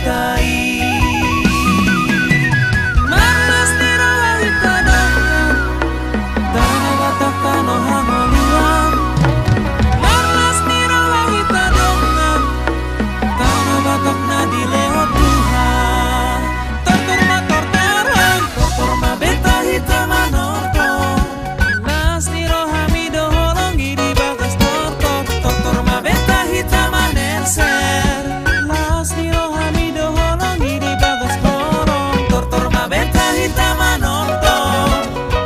hatai. Malas niro hita dongan Tana bataka no hangoluan. Malas niro hita dongan Tana batak na dileho Tuhan. Tortor ma tortoran Tortor ma beta hita manorto. Nas niro hamido holongi di bagas tortor. Tortor ma beta hita manerser. Las niro hamido holongi di bagas torong. Tortor ma beta hita manorto.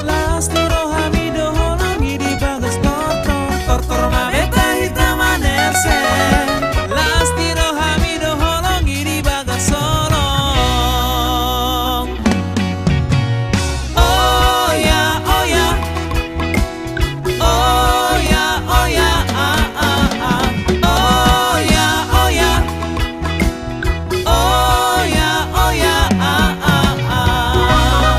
Las niro hamido holongi di bagas tortor. Tortor ma beta hita manerser. Las niro hamido holongi di bagas solong. Oh ya, oh ya. Oh ya, oh ya, ah ah ah. Oh ya, oh ya. Oh ya, oh ya, ah ah ah.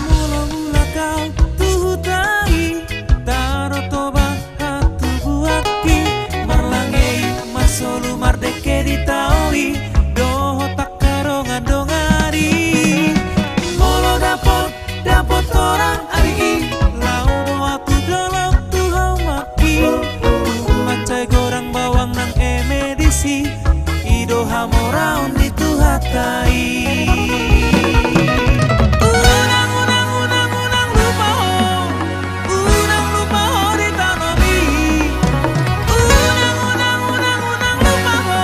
Mula-mula kau tuhutai Taro toba hatu buaki. Marlangei masolu mardeke di taui. Doho takarongan dongari. Molo dapot orang ari. Lau doa tu dolok tu hau maki. Macai gorang bawang nang emedisi. Ido hamoraun di tu hatai. Unang lupa ho. Unang lupa ho di tanobi. Unang lupa ho.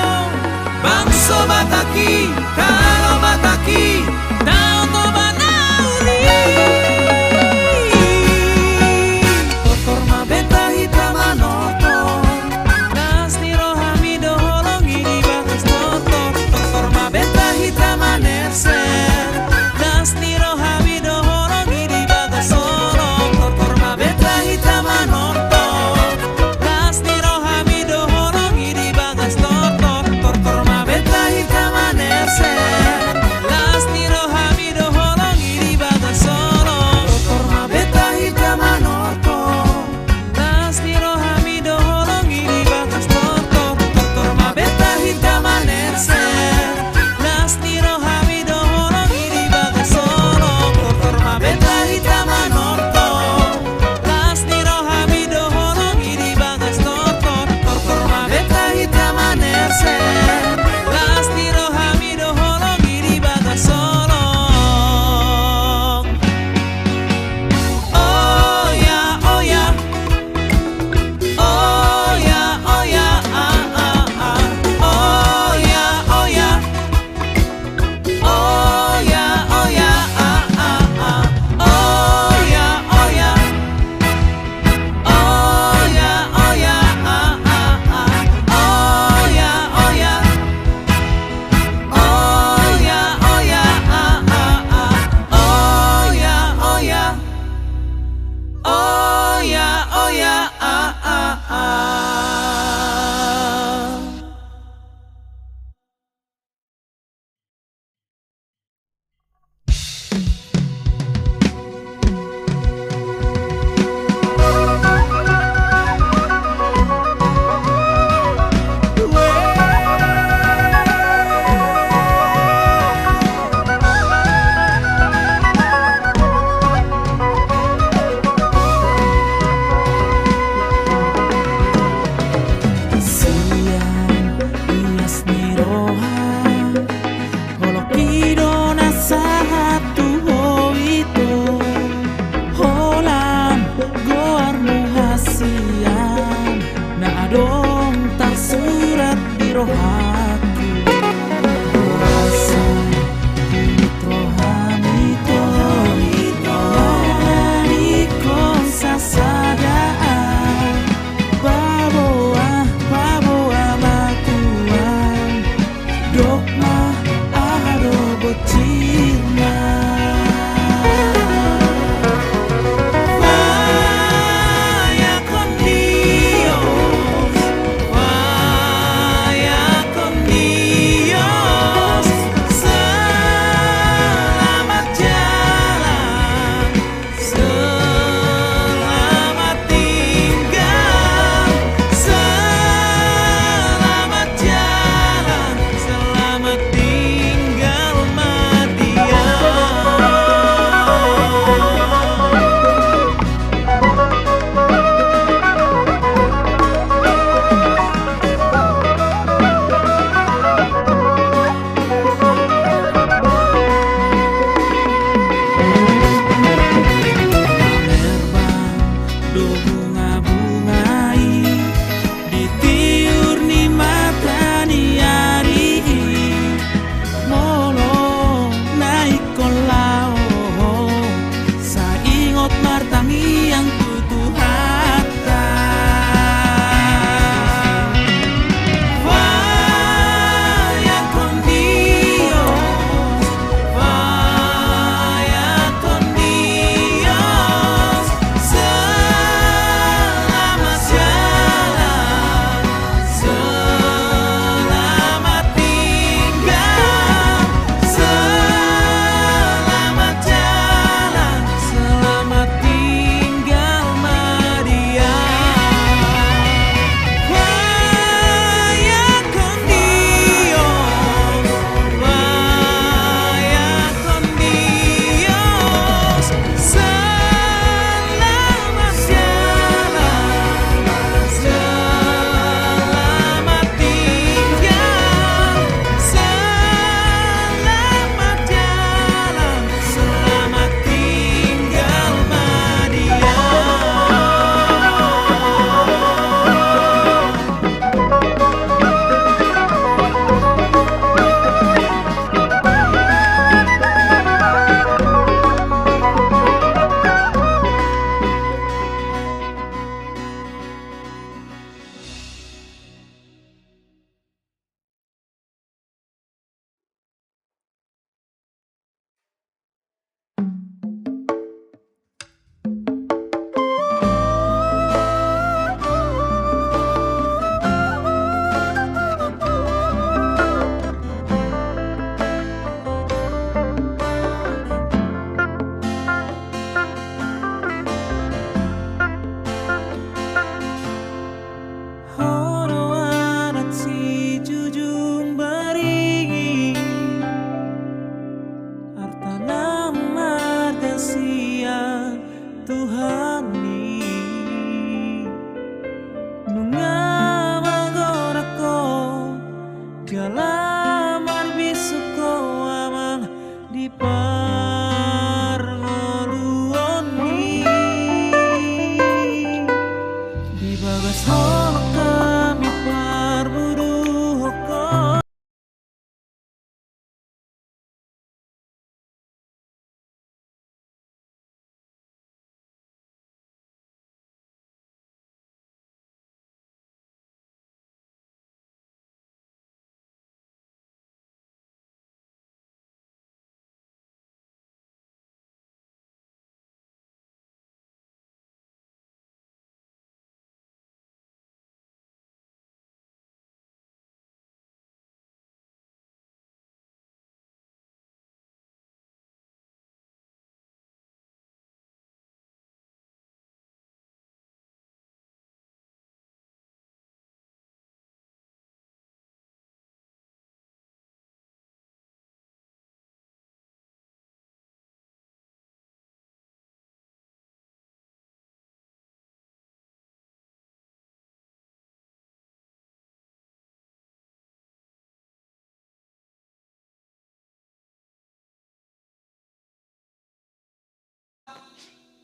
Bangso bataki, kalau bataki, tau to banauri. Tortor ma beta hita manoto. Nas niro hamido holongi di bagas tortor. Tortor ma beta hita manerse.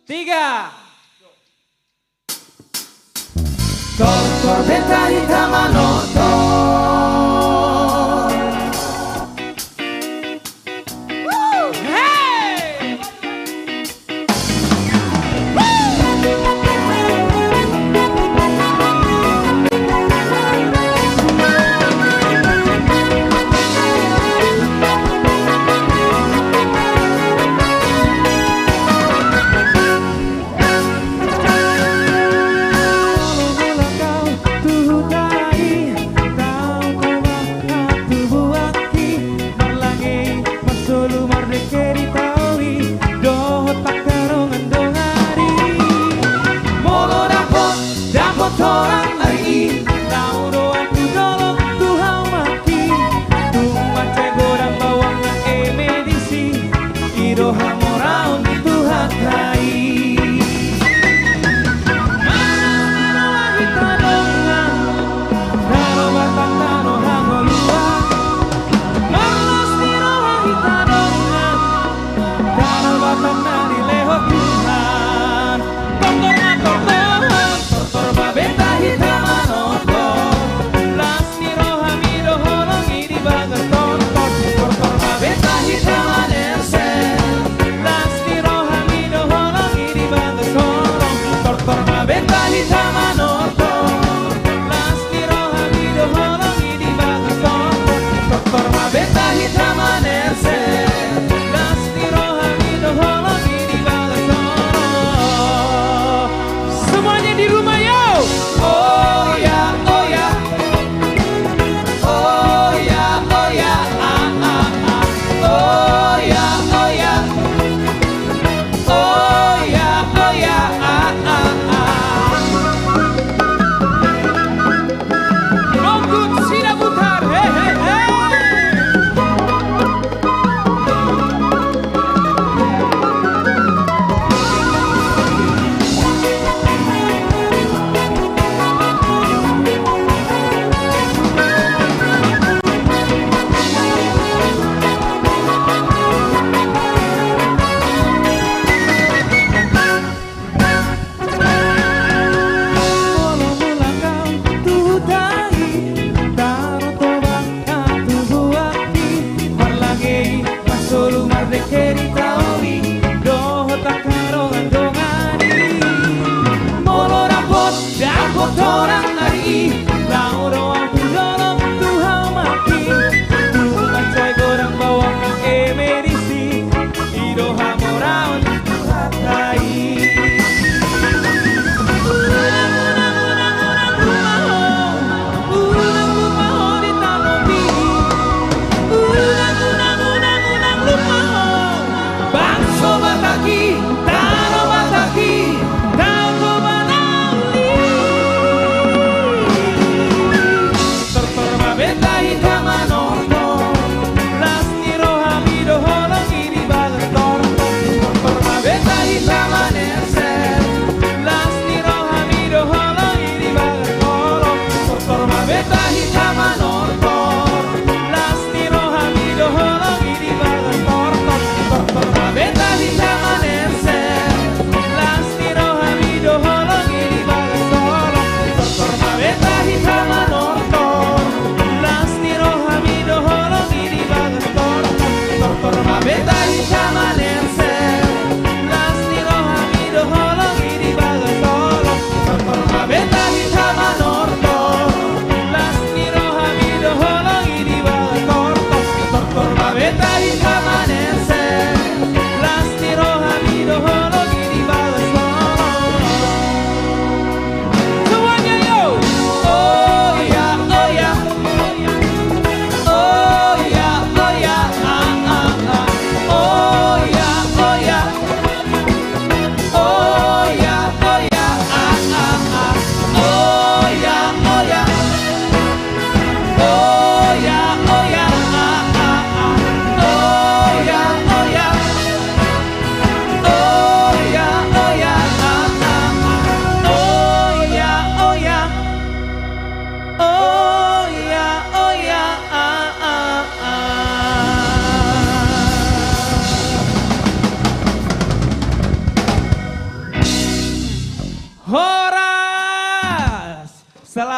3. Torbetta hitam menonton. Hey!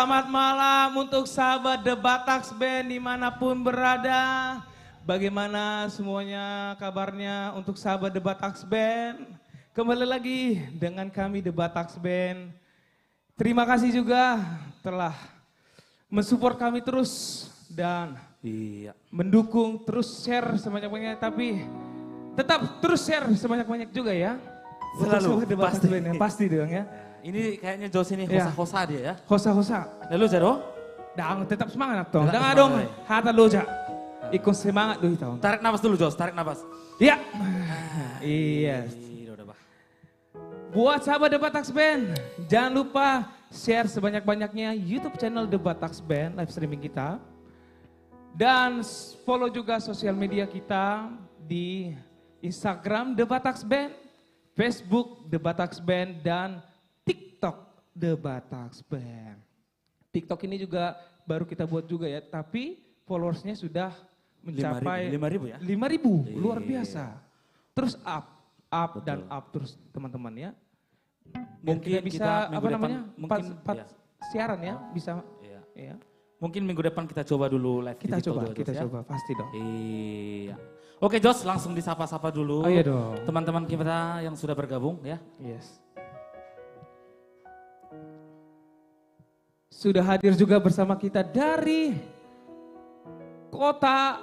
Selamat malam untuk sahabat The Bataks Band dimanapun berada. Bagaimana semuanya kabarnya untuk sahabat The Bataks Band? Kembali lagi dengan kami The Bataks Band. Terima kasih juga telah mensupport kami terus dan mendukung, terus share sebanyak-banyaknya, tapi tetap terus share sebanyak-banyak juga ya. Selalu, pasti. Pasti dong ya. Ini kayaknya Jos ini hosa-hosa dia ya. Hosa-hosa. Lalu Jaro? Dang, tetap semangat dong. Tetap Jangan semangat, dong, ya. hata loja. Ikut semangat dulu tahun. Tarik nafas dulu Jos, tarik nafas. Iya. Iya. Udah, Bah. Buat sahabat The Bataks Band, jangan lupa share sebanyak-banyaknya YouTube channel The Bataks Band, live streaming kita. Dan follow juga sosial media kita di Instagram The Bataks Band, Facebook The Bataks Band, dan TikTok The Bataks Band. TikTok ini juga baru kita buat juga ya, tapi followersnya sudah mencapai 5.000 ya? 5.000, luar biasa. Terus up dan up terus teman-teman ya. Mungkin bisa kita apa namanya? mungkin Empat siaran ya, bisa. Iya. Ya. Mungkin minggu depan kita coba dulu live Kita di TikTok coba, dulu, kita Jos, ya. coba pasti dong. Iya. Oke Jos, langsung disapa-sapa dulu. Oh iya dong. Teman-teman kita yang sudah bergabung ya. Yes. Sudah hadir juga bersama kita dari Kota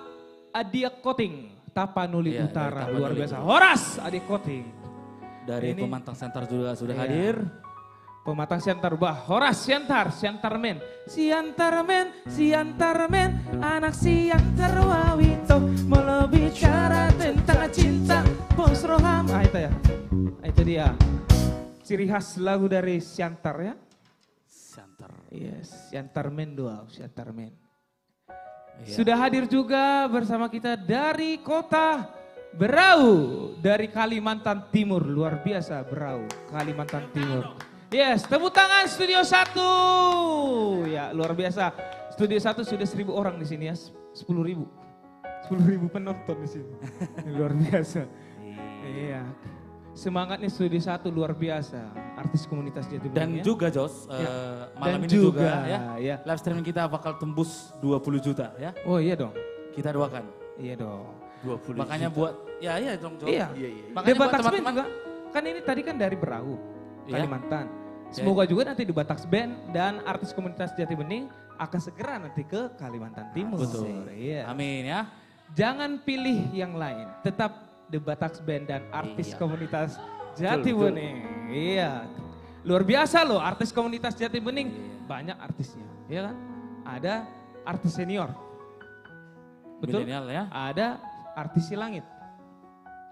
Adiak Koting, Tapanuli Iya, Utara, dari luar Tapanuli biasa. Utara. Horas Adiak Koting. Dari Ini- Pemantang Center juga sudah Iya. hadir. Pematang Siantar, Horas Siantarmen, Siantarmen, anak Siantar Wawito, mau bicara tentang cinta, Bos Roham. Ah itu ya, itu dia. Ciri khas lagu dari Siantar ya. Center. Yes, Siantarmen doa, Siantarmen. Iya. Sudah hadir juga bersama kita dari kota Berau, dari Kalimantan Timur, luar biasa Berau, Kalimantan Timur. Yes, tepuk tangan Studio 1. Ya, luar biasa. Studio 1 sudah 1.000 orang di sini ya, 10.000. 10.000 penonton di sini. Luar biasa. Iya. Semangatnya Studio 1 luar biasa. Artis komunitas Jati Dan Bening ya. juga Jos, malam Dan ini juga ya, ya. live streaming kita bakal tembus 20 juta ya. Oh iya dong. Kita doakan. Iya dong. 20 Makanya juta. Buat, iya dong Jos. Iya. Makanya buat Bataks Band teman-teman. juga, kan ini tadi kan dari Berau, Iya. Kalimantan. Semoga juga nanti di Bataks Band dan artis komunitas Jati Bening akan segera nanti ke Kalimantan Timur. Betul. Iya. Amin ya. Jangan pilih yang lain, tetap The Bataks Band dan artis Iya. komunitas Jati Betul, Bening. Iya. Luar biasa loh artis komunitas Jati Bening. Iya. Banyak artisnya, ya kan? Ada artis senior. Betul? Milenial ya. Ada artis Silangit.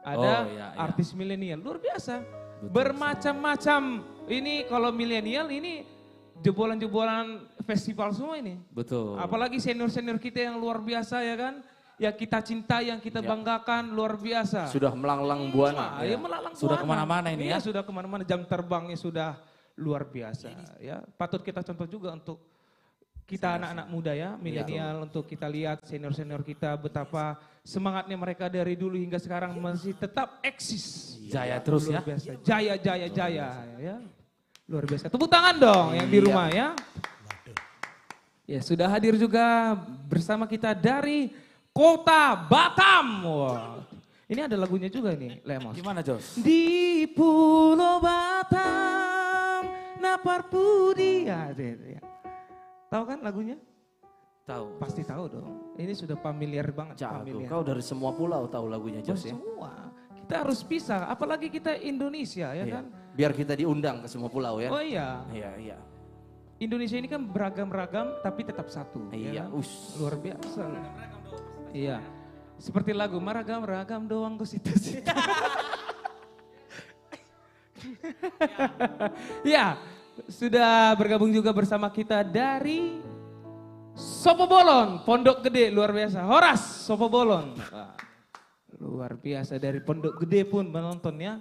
Oh, Ada iya, iya. artis milenial. Luar biasa. Betul, Bermacam-macam. Ini kalau milenial ini jebolan-jebolan festival semua ini. Betul. Apalagi senior-senior kita yang luar biasa ya kan. Yang kita cintai, yang kita banggakan luar biasa. Sudah melanglang buana. Ya, melalang Sudah buana. kemana-mana ini Iya, ya. sudah kemana-mana. Jam terbangnya sudah luar biasa. Ya, patut kita contoh juga untuk kita anak-anak muda ya, milenial, untuk kita lihat senior-senior kita betapa semangatnya mereka dari dulu hingga sekarang masih tetap eksis. Jaya terus ya. Luar biasa. Jaya, jaya, jaya. Ya. Luar biasa. Tepuk tangan dong yang di rumah ya. Ya, sudah hadir juga bersama kita dari Kota Batam. Wah. Ini ada lagunya juga nih, Lemos. Gimana Jos? Di Pulau Batam, Napar Pudi. Ya. Tahu kan lagunya? Tahu. Pasti tahu dong. Ini sudah familiar banget. Jago, Familiar. kau dari semua pulau tahu lagunya Jos ya. Semua. Kita harus pisah, apalagi kita Indonesia ya Iya. kan. Biar kita diundang ke semua pulau ya. Oh iya, Iya. Indonesia ini kan beragam-ragam tapi tetap satu. Iya, ya kan? Luar biasa. Iya, seperti lagu meragam-ragam doang gue situ. Ya, sudah bergabung juga bersama kita dari Sopo Bolon, Pondok Gede, luar biasa. Horas, Sopo Bolon. Wah, luar biasa, dari Pondok Gede pun menonton ya.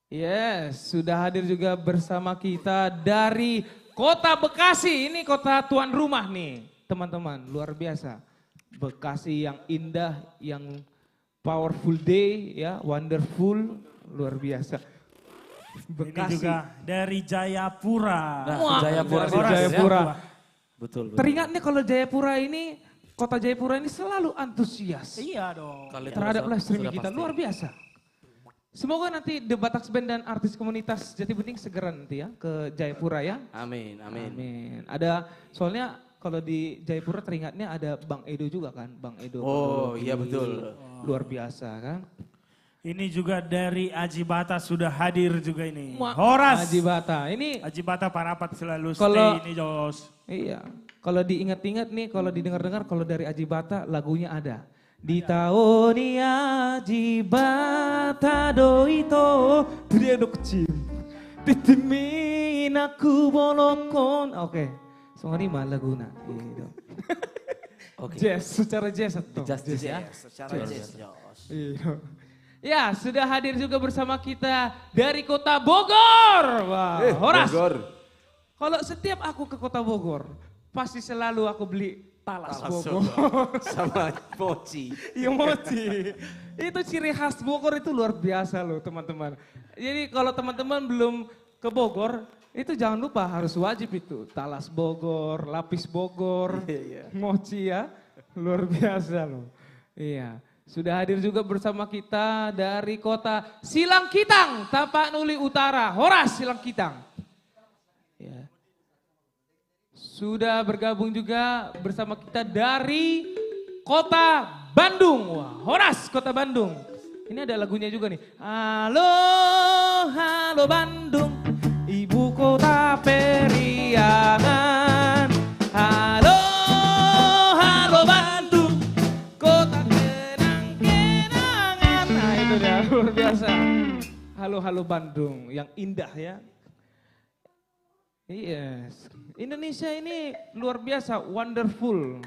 Yes, sudah hadir juga bersama kita dari Kota Bekasi. Ini kota tuan rumah nih, teman-teman. Luar biasa. Bekasi yang indah, yang powerful day ya, wonderful, luar biasa. Ini Bekasi. juga dari Jayapura. Nah, Wah, Jayapura. dari Horas, ya. Jayapura. Betul. betul. Teringat nih kalau Jayapura ini, kota Jayapura ini selalu antusias Iya dong. Kali itu terhadap sudah- live streaming sudah kita, pasti. luar biasa. Semoga nanti The Batax Band dan artis komunitas Jati Bening segera nanti ya ke Jayapura ya. Amin, amin. Amin. Ada soalnya kalau di Jayapura teringatnya ada Bang Edo juga kan, Bang Edo. Oh, Kronologi. iya betul. Luar biasa kan. Ini juga dari Aji Bata sudah hadir juga ini. Wah, Horas. Haji Bata. Ini Aji Bata parapat selalu Kalau- stay ini Jos. iya, kalau diingat-ingat nih, kalau didengar-dengar kalau dari Aji Bata lagunya ada. Di tahun Aji Bata doito, dia do kecil. Titimin aku bolokon. Oke, semua ini mah laguna. Gitu. Oke. Jazz, secara jazz atau? Justice ya. Secara jazz, Jos. Iya. Ya, sudah hadir juga bersama kita dari kota Bogor. Wah, Horas. Bogor. Kalau setiap aku ke kota Bogor, pasti selalu aku beli talas Bogor. Sama mochi. Iya mochi. Itu ciri khas Bogor itu luar biasa loh teman-teman. Jadi kalau teman-teman belum ke Bogor, itu jangan lupa harus wajib itu. Talas Bogor, lapis Bogor, mochi ya. Luar biasa loh. Iya. Sudah hadir juga bersama kita dari kota Silangkitang, Tapanuli Utara. Horas Silangkitang. Ya. Sudah bergabung juga bersama kita dari kota Bandung. Wah, Horas kota Bandung. Ini ada lagunya juga nih. Halo, halo Bandung, ibu kota periangan. Halo, halo Bandung, kota kenang-kenangan. Nah itu dia, luar biasa. Halo, halo Bandung, yang indah ya. Yes, Indonesia ini luar biasa, wonderful,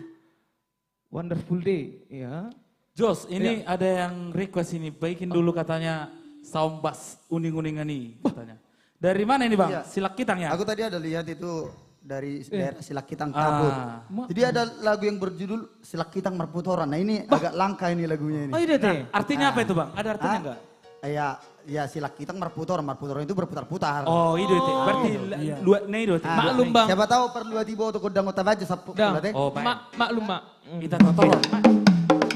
wonderful day, ya. Jos, ini ada yang request ini, baikin dulu katanya sound bass uning-uningan nih katanya. Dari mana ini Bang? Iya. Silakitang ya? Aku tadi ada lihat itu dari daerah Silakitang Tabut. Ah. Jadi ada lagu yang berjudul Silakitang Marputoran. Nah ini agak langka ini lagunya ini. Oh iya teh. Artinya apa itu Bang? Ada artinya Ah, enggak? Ya Silakitang Marputoran. Marputoran itu berputar-putar. Oh, itu itu. Berarti dua nih itu. Ah, Maklum Bang. Siapa tahu perlu tiba untuk kodang otak aja sapu. Dang. Teh. Oh, baik. Maklum mak. Kita tolong.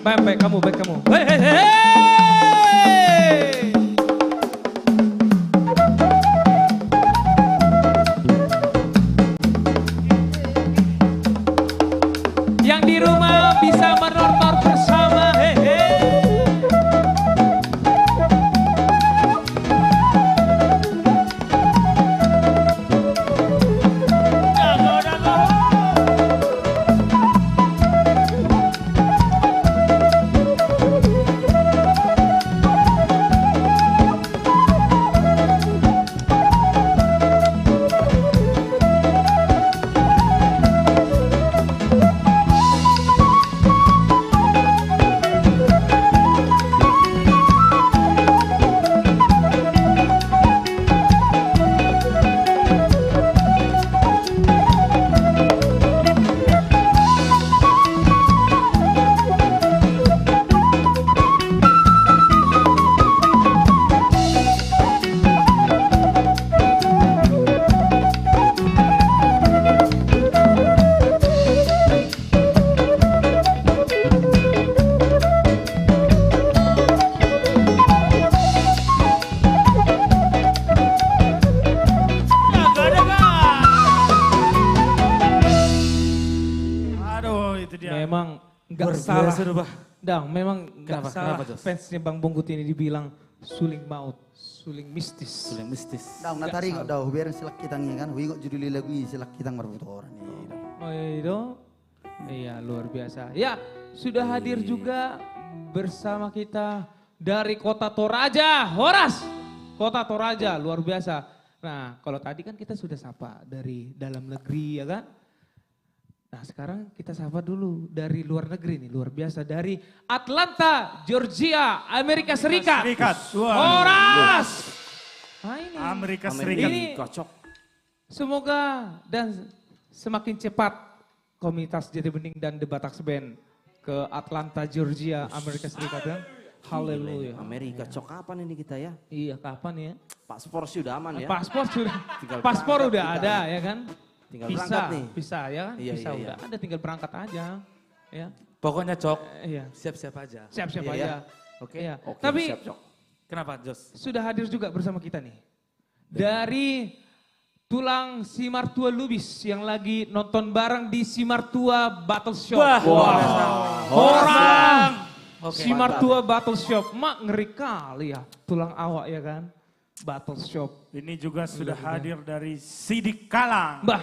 Baik kamu, baik kamu. Hei, hei, hei. Yang di rumah bisa menonton bersama. Hei, hei. Aduh itu dia. Memang nggak Luar salah. biasa tuh, Bah. Dang, memang nggak Kenapa? salah. Kenapa, Jos? Fansnya Bang Bungkut ini dibilang suling maut, suling mistis. Sudah mistis. Dang natari kok dah biar Silakitang ini kan. Wi kok judul lagu ini Silakitang Marputoran. Oh itu, iya luar biasa. Ya, sudah hadir juga bersama kita dari kota Toraja, Horas. Kota Toraja, luar biasa. Nah, kalau tadi kan kita sudah sapa dari dalam negeri ya kan. Nah sekarang kita sapa dulu dari luar negeri nih, luar biasa. Dari Atlanta, Georgia, Amerika Serikat. Wah, Horas. Nah, ini. Amerika Ini Serikat. Kocok. semoga dan semakin cepat komunitas Jati Bening dan The Batax Band ke Atlanta, Georgia, Amerika Serikat kan. Haleluya. Amerika, cok kapan ini kita ya? Iya kapan ya? Paspor sih udah aman ya. Paspor sudah, Tinggal paspor berangkat udah kita. ada ya kan? Tinggal Visa, berangkat nih. visa ya kan? Iya, Visa iya, udah ada, tinggal berangkat aja. Ya, Pokoknya Cok, iya. siap-siap aja. Siap-siap Iya, aja. iya. Oke. Iya. Oke, Tapi siap, Cok. Kenapa Jos? sudah hadir juga bersama kita nih. Dari Tulang Simartua Lubis yang lagi nonton bareng di Simartua Battle Shop. Wah, Orang Oke. Simartua Battle Shop. Mak ngeri kali ya tulang awak ya kan. Battle Shop. Ini juga sudah hadir dari Sidik Kalang. Mbah,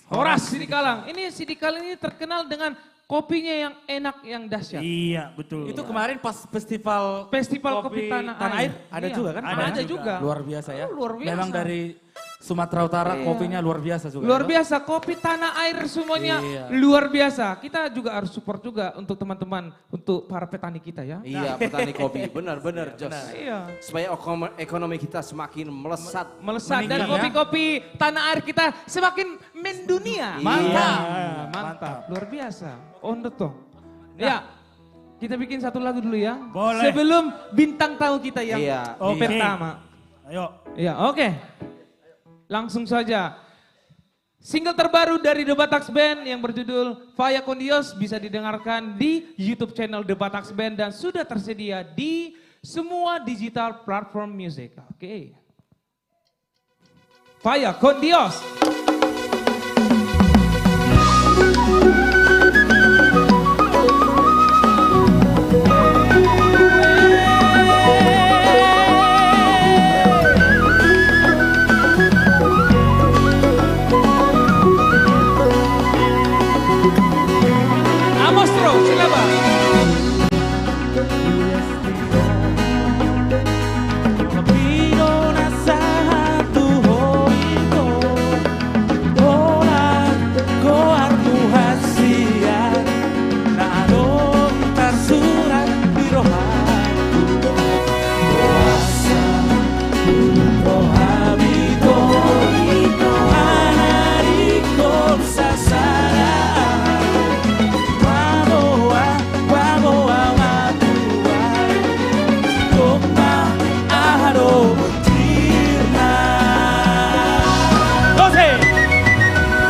Horas Sidikalang. Ini Sidikalang ini terkenal dengan kopinya yang enak, yang dahsyat. Iya, betul. Itu kemarin pas festival Festival kopi tanah air. ada Iya, juga kan? Ada juga. Luar biasa ya. Oh, luar biasa. Memang dari Sumatera Utara Iya. kopinya luar biasa juga. Luar ya. biasa, kopi tanah air semuanya Iya. luar biasa. Kita juga harus support juga untuk teman-teman, untuk para petani kita ya. Iya, petani kopi. Benar-benar, Jos. Iya. Supaya ekonomi kita semakin melesat. Melesat dan Meningkat ya. kopi-kopi tanah air kita semakin mendunia. Mantap. Iya, mantap. Luar biasa. On the top. Ya, kita bikin satu lagu dulu ya. Boleh. Sebelum bintang tamu kita yang Iya. Oke. pertama. Ayo. Ya, oke. Langsung saja. Single terbaru dari The Batax Band yang berjudul Faya Kondios bisa didengarkan di YouTube channel The Batax Band dan sudah tersedia di semua digital platform music. Oke. Faya Kondios. Amos Bro, silakan. Pido nasa tuhoito Ola goar muhasia Na adong tarsurat di rohaku Oasa rohabito Anariko sasaraan Waboa matua Toma aro tirna Doce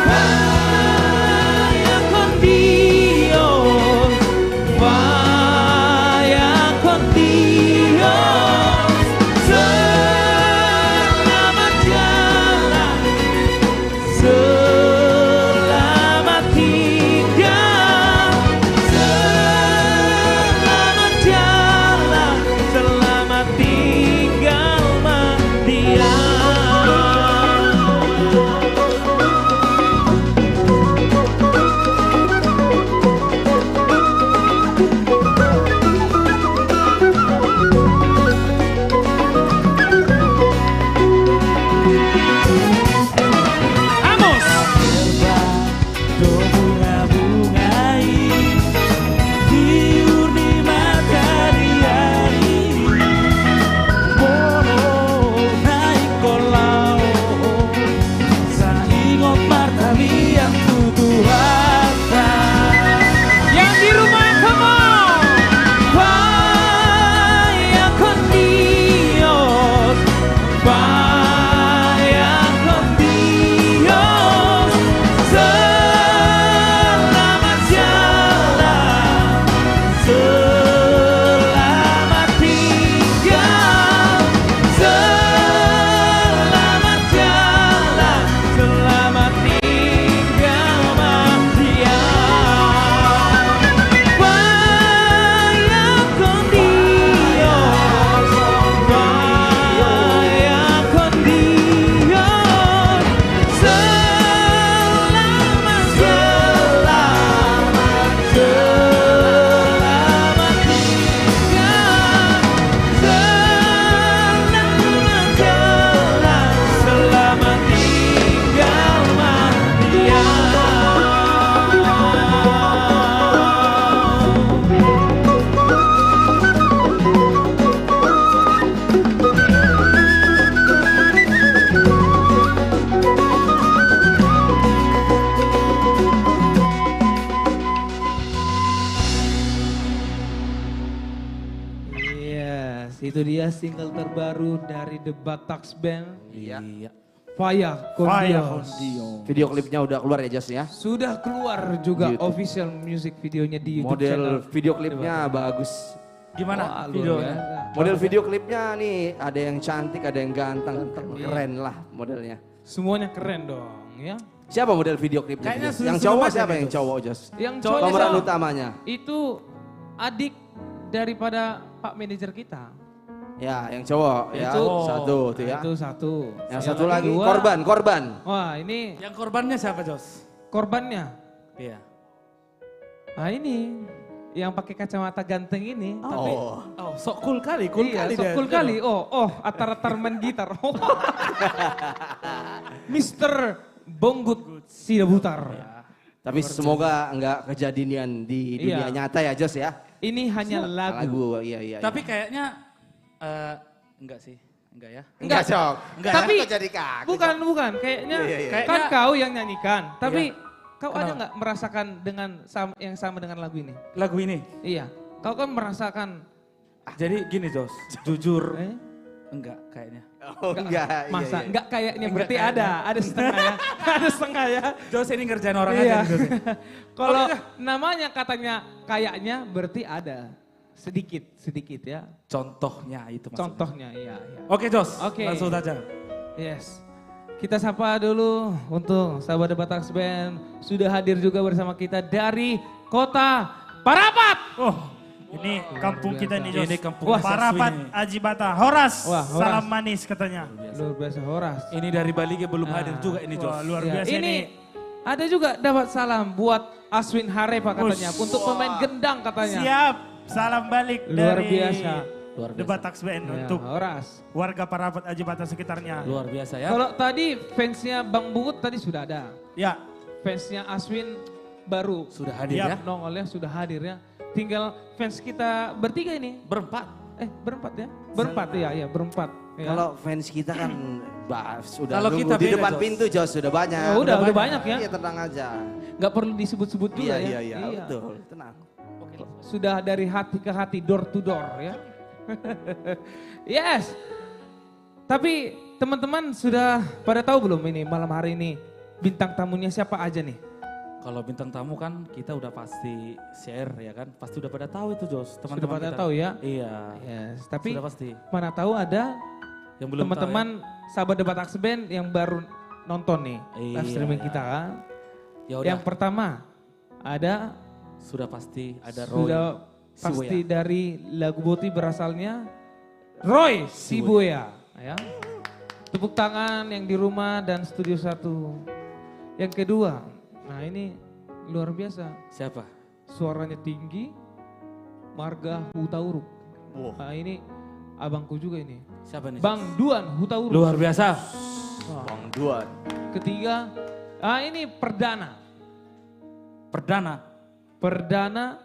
Vaya con Dios Vaya con Dios Selamat jalan Selamat tinggal Selamat jalan Selamat tinggal mendiam Itu dia single terbaru dari The Bataks Band, Iya. Faya Faya Kondios. Video klipnya udah keluar ya Jos ya. Sudah keluar juga Di YouTube. official music videonya di YouTube channel. Model video klipnya bagus. Gimana Wah, luar videonya? biasa. Model video klipnya nih ada yang cantik, ada yang ganteng, keren lah modelnya. Semuanya keren dong ya. Siapa model video klipnya? Kayaknya Jos? Yang seru-seru cowok aja siapa nih, yang Jos. cowok Jos? Yang Cowok cowok Pemeran itu- utamanya. itu adik daripada Pak manajer kita. Ya, yang cowok ya. Itu- Satu tuh ya. Itu satu. Yang Yang satu lagi kedua- korban. Wah ini Yang korbannya siapa Jos? korbannya. Iya. Nah ini yang pakai kacamata ganteng ini. Tapi Oh, sok cool kali, cool iya, kali so dia. cool kali. Oh, atar-atar main gitar. Mister Bonggut Sidabutar. Tapi semoga enggak kejadian di dunia Iya. nyata ya Jos ya. Ini hanya lagu. Iya. Tapi kayaknya enggak sih, enggak ya. enggak Cok. Enggak Tapi Kok jadi kaget. bukan. Kayaknya Iya. kan kau yang nyanyikan. Tapi kau ada Kenapa? nggak merasakan dengan yang sama dengan lagu ini? Lagu ini. Iya. Kau kan merasakan. Jadi gini Jos, jujur Eh? enggak kayaknya. Oh enggak. Masa iya. nggak kayaknya Enggak berarti kayaknya. ada setengah ya, ada setengah ya. Jos ini ngerjain orang Iya. aja nih, Jos. Kalau namanya katanya kayaknya berarti ada sedikit ya. Contohnya itu maksudnya. Contohnya iya. Oke Jos, Oke. langsung aja. Yes. Kita sapa dulu untuk sahabat The Bataks Band sudah hadir juga bersama kita dari kota Parapat. Oh, ini kampung kita nih Jos. Ini kampung Wah, Parapat Saswi nih. Ajibata. Horas, Wah, Horas. salam manis katanya. Luar biasa Horas. Ini dari Bali belum hadir juga ini Jos. Wah, luar Ya, biasa ini. ada juga dapat salam buat Aswin Harepa katanya Ush. untuk pemain gendang katanya. Siap, salam balik Luar dari biasa. Luar The biasa. Bataks Band Ya, untuk Horas. warga Parapat Ajibata sekitarnya. Luar biasa ya. Kalau tadi fansnya Bang Bungut tadi sudah ada. Ya, Fansnya Aswin baru Sudah hadir Iya. ya. nongolnya sudah hadir ya. Tinggal fans kita bertiga ini. Berempat. Berempat ya? Berempat ya, berempat. Ya. Kalau fans kita kan sudah Kalau nunggu kita di beda, depan Jos. pintu Jos sudah banyak. Oh, udah banyak ya. Iya tenang aja. Nggak perlu disebut-sebut juga ya. Iya betul. Tenang. Sudah dari hati ke hati, door to door ya. Yes. Tapi teman-teman sudah pada tahu belum ini malam hari ini bintang tamunya siapa aja nih? Kalau bintang tamu kan kita udah pasti share ya kan. Pasti udah pada tahu itu Jos. Sudah Teman-teman pada kita. tahu ya? Iya. Yes. Tapi Sudah pasti. mana tahu ada Yang belum teman-teman sahabat The Bataks Band yang baru nonton nih live Iya. streaming kita kan. tahu ya. Ya udah. Yang pertama ada Sudah pasti ada Roy. sudah pasti dari lagu Boti berasalnya Roy Sibuya. Ya. Tepuk tangan yang di rumah dan Studio 1. Yang kedua, nah ini luar biasa. Siapa? Suaranya tinggi, Marga Hutauruk. Nah ini abangku juga ini. Siapa nih? Bang Duan Hutauruk. Luar biasa. Bang Duan. Ketiga, ini Perdana. Perdana.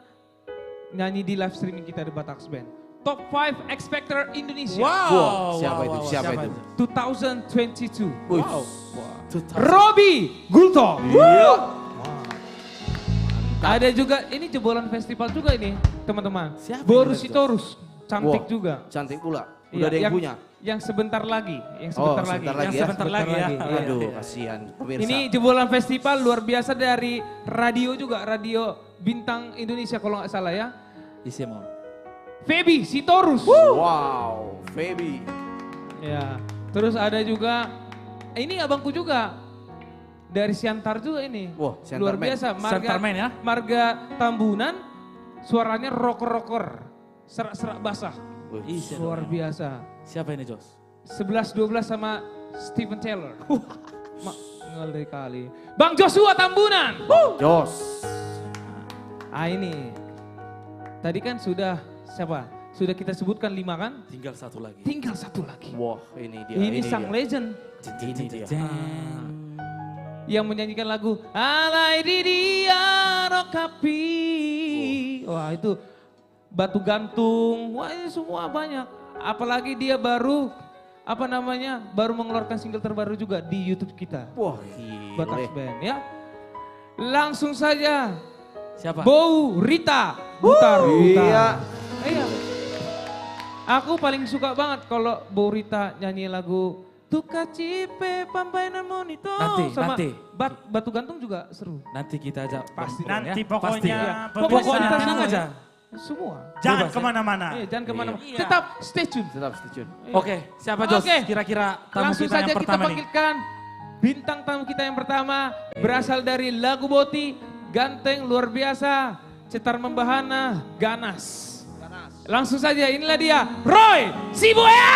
Nyanyi di live streaming kita di Bataks Band. Top 5 X Factor Indonesia. Wah, siapa itu? Siapa itu? 2022. Wow. Robi Gulto. Iya. Ada juga, ini jebolan festival juga ini teman-teman. Siapa Boris ini, Sitorus, cantik Wah, juga. Cantik pula. Iya, Udah ada yang punya. Yang sebentar lagi, yang Oh, sebentar lagi. sebentar lagi Yang ya. sebentar lagi ya. Iya. Aduh, kasihan pemirsa. Ini jebolan festival luar biasa dari radio juga, radio Bintang Indonesia kalau nggak salah ya. Isi mau. Feby Sitorus. Wow, Feby. Ya, terus ada juga, ini abangku juga. Dari Siantar juga ini. Wah, Siantar luar Man. biasa. Siantar Man ya? Marga Tambunan, suaranya rocker-rocker. Serak-serak basah. Isi Luar biasa. Siapa ini Jos? 11-12 sama Steven Taylor. Ngeri kali. Bang Joshua Tambunan. Jos. Ini. Tadi kan sudah siapa? Sudah kita sebutkan 5 kan? Tinggal satu lagi. Tinggal satu lagi. Wah, ini dia. Ini sang dia. legend. Ini dia. Yang menyanyikan lagu Alai di dia rokapi. Wah itu batu gantung. Wah ini semua banyak. Apalagi dia baru baru mengeluarkan single terbaru juga di YouTube kita. Wah, Bataks gile. Band ya. Langsung saja Siapa? Bau Rita Butar. Iya. Iya. Aku paling suka banget kalau Borita nyanyi lagu Tuka Cipe Pampai Namonito sama nanti. Batu Gantung juga seru. Nanti kita ajak. Pasti Bang Bron nanti ya. pokoknya Pasti. pemirsa. Pokoknya kita Tenang semua aja. Semua. Jangan Bebas ya? kemana-mana. Iya, jangan kemana-mana. Iya. Tetap stay tune. Tetap stay tune. Oke, siapa Jos? Oke. Kira-kira tamu Langsung kita saja yang kita pertama nih. panggilkan bintang tamu kita yang pertama. Berasal dari Lagu Boti, ganteng luar biasa, cetar membahana, ganas. Langsung saja inilah dia, Roy Sibuya.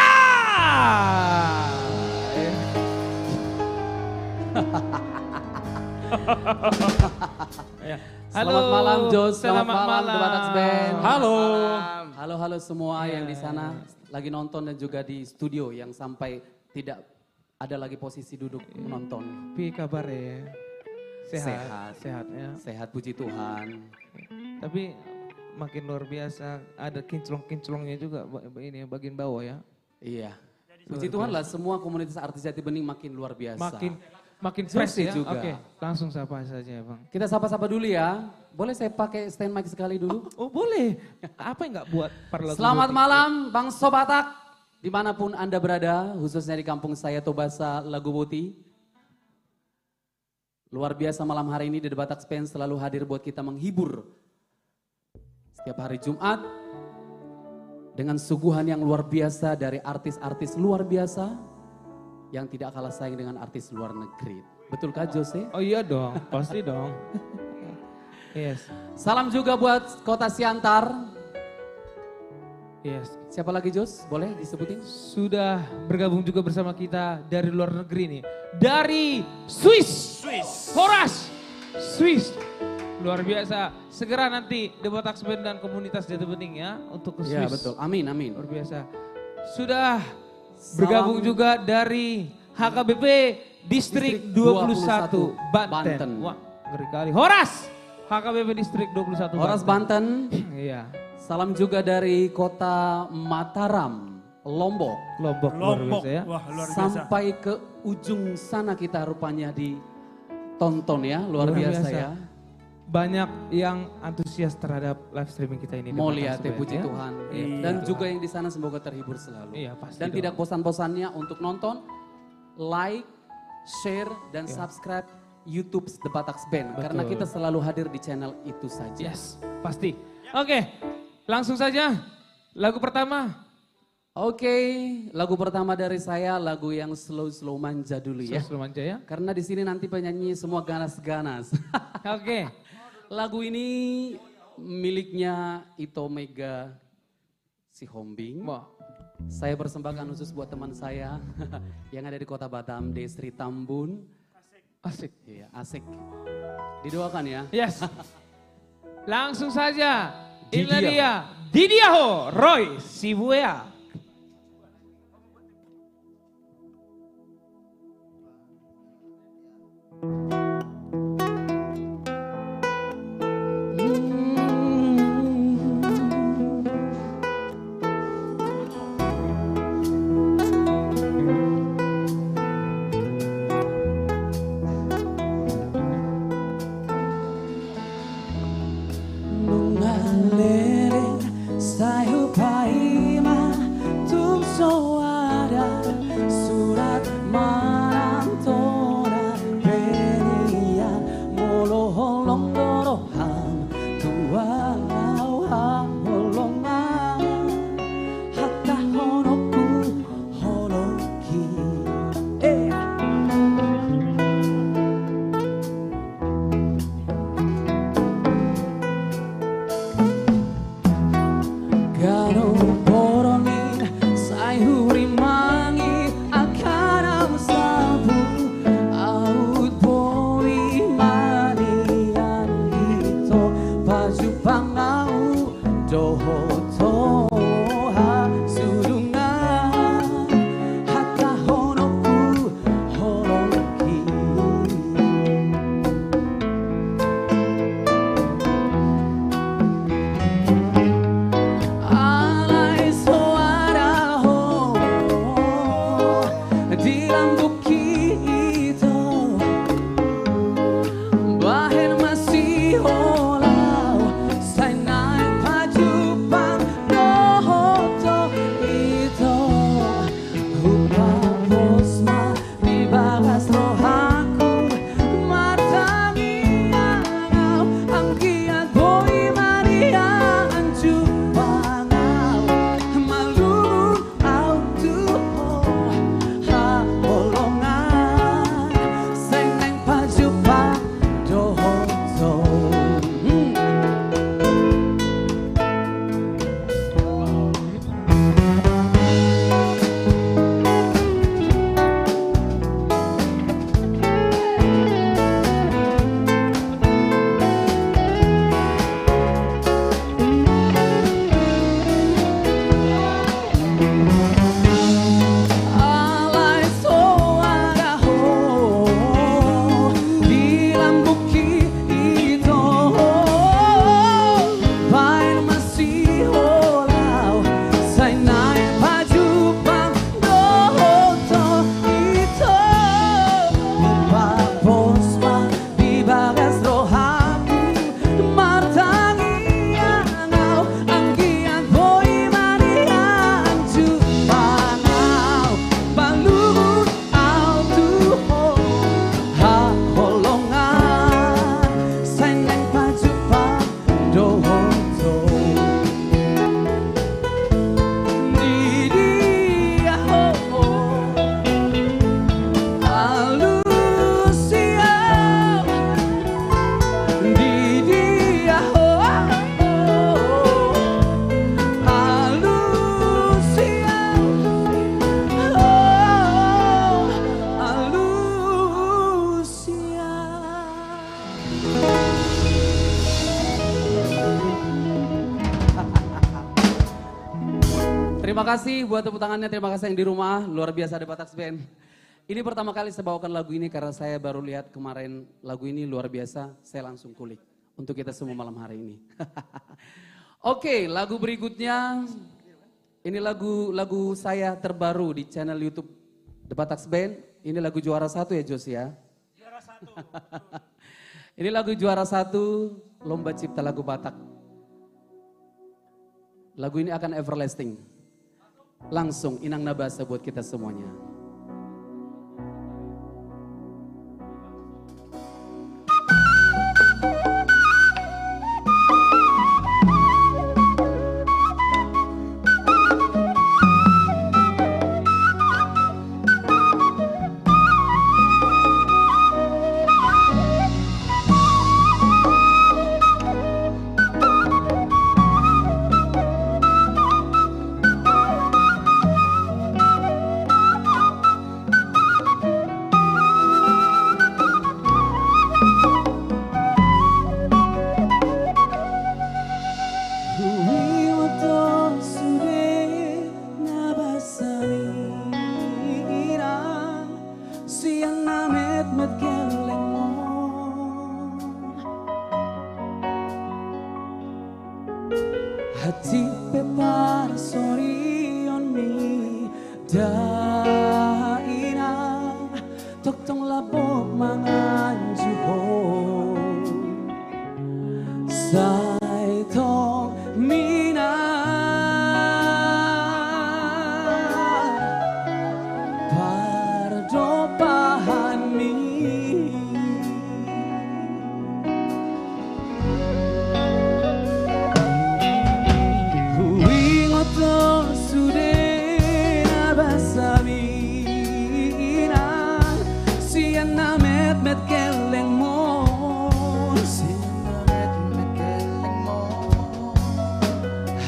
Selamat malam Jos, selamat Selamat malam The Batax Band. Halo. Halo semua yang di sana lagi nonton dan juga di studio yang sampai tidak ada lagi posisi duduk menonton. Pi kabar ya? Sehat. Sehat ya. Sehat puji Tuhan. Tapi makin luar biasa, ada kinclong-kinclongnya juga ini bagian bawah ya. Iya. Puji Tuhan lah semua komunitas artis Jati Bening makin luar biasa. Makin fresh Sukses ya. juga. Oke, langsung sapa saja ya Bang. Kita sapa-sapa dulu ya. Boleh saya pakai stand mic sekali dulu? Oh boleh. Apa yang nggak buat para lagu Selamat Boti? malam Bang Sobatak. Dimanapun Anda berada, khususnya di kampung saya Tobasa, Lagu Boti. Luar biasa malam hari ini The Batax Band selalu hadir buat kita menghibur. Setiap hari Jumat, dengan suguhan yang luar biasa dari artis-artis luar biasa, yang tidak kalah saing dengan artis luar negeri. Betulkah Jose? Oh iya dong, pasti dong. Yes, Salam juga buat Kota Siantar. yes. Siapa lagi Jos? Boleh disebutin? Sudah bergabung juga bersama kita dari luar negeri nih. Dari Swiss. Horas. Swiss. Luar biasa. Segera nanti The Batax Band dan komunitas Jati Bening ya untuk ke Swiss. Ya betul, amin amin. Luar biasa. Sudah bergabung juga dari HKBP Distrik 21 Banten. Wah, ngeri kali. Horas. HKBP Distrik 21 Horas Banten. Iya. Salam juga dari kota Mataram, Lombok. Lombok luar Lombok, biasa ya. wah luar biasa. Sampai ke ujung sana kita rupanya ditonton ya, luar biasa ya. Banyak yang antusias terhadap live streaming kita ini. Mau The lihat Batax ya, Band, puji ya. Tuhan. Iya. Dan juga yang di sana semoga terhibur selalu. Iya, pasti Dan dong. tidak bosan-bosannya untuk nonton, like, share, dan subscribe YouTube The Batax Band. Karena kita selalu hadir di channel itu saja. Yes, pasti. Oke, langsung saja. Lagu pertama. Oke, lagu pertama dari saya, lagu yang slow manja dulu ya. Sosro Manja ya. Karena di sini nanti penyanyi semua ganas-ganas. Oke. Lagu ini miliknya Ito Mega Sihombing. Wah, Saya persembahkan khusus buat teman saya yang ada di Kota Batam, Desri Tambun. asik. Iya, asik. Didoakan ya. Yes. Langsung saja. Inilah Didia. dia. Didiaho Roy Sibuya. Bunga lele sayupai ma tum soada surat manantora benian molo holong doroham tua holongan hatta honoku holoki Gano porongin sayuri mangi akana sabu aut poi manian ito baju pangau doho toha surungan hatta honoku holoki alai suara ho di lambuk itu bahen masih holau saya naik baju pang Alai soara ho di lambuki ito Bain masih holau Say naik baju pang doto ito Biba boswa biba gasro haku Martangi angau anggian boy manian Jupanau balut au tuho Ha holongan Say naik baju pang doto Didia ho Alusia Didia ho Alusia Terima kasih buat tepuk tangannya, terima kasih yang di rumah, luar biasa The Bataks Band. Ini pertama kali saya bawakan lagu ini karena saya baru lihat kemarin lagu ini luar biasa, saya langsung kulik untuk kita semua malam hari ini. Oke, lagu berikutnya, ini lagu saya terbaru di channel YouTube The Bataks Band. Ini lagu juara 1 ya Jos ya? Juara 1. Ini lagu juara 1 Lomba Cipta Lagu Batak. Lagu ini akan everlasting. Langsung Inang Nabasa buat kita semuanya. Hati pepar sorry on me daina tok tong labok mangan juho sai tong mina pardo pahan mi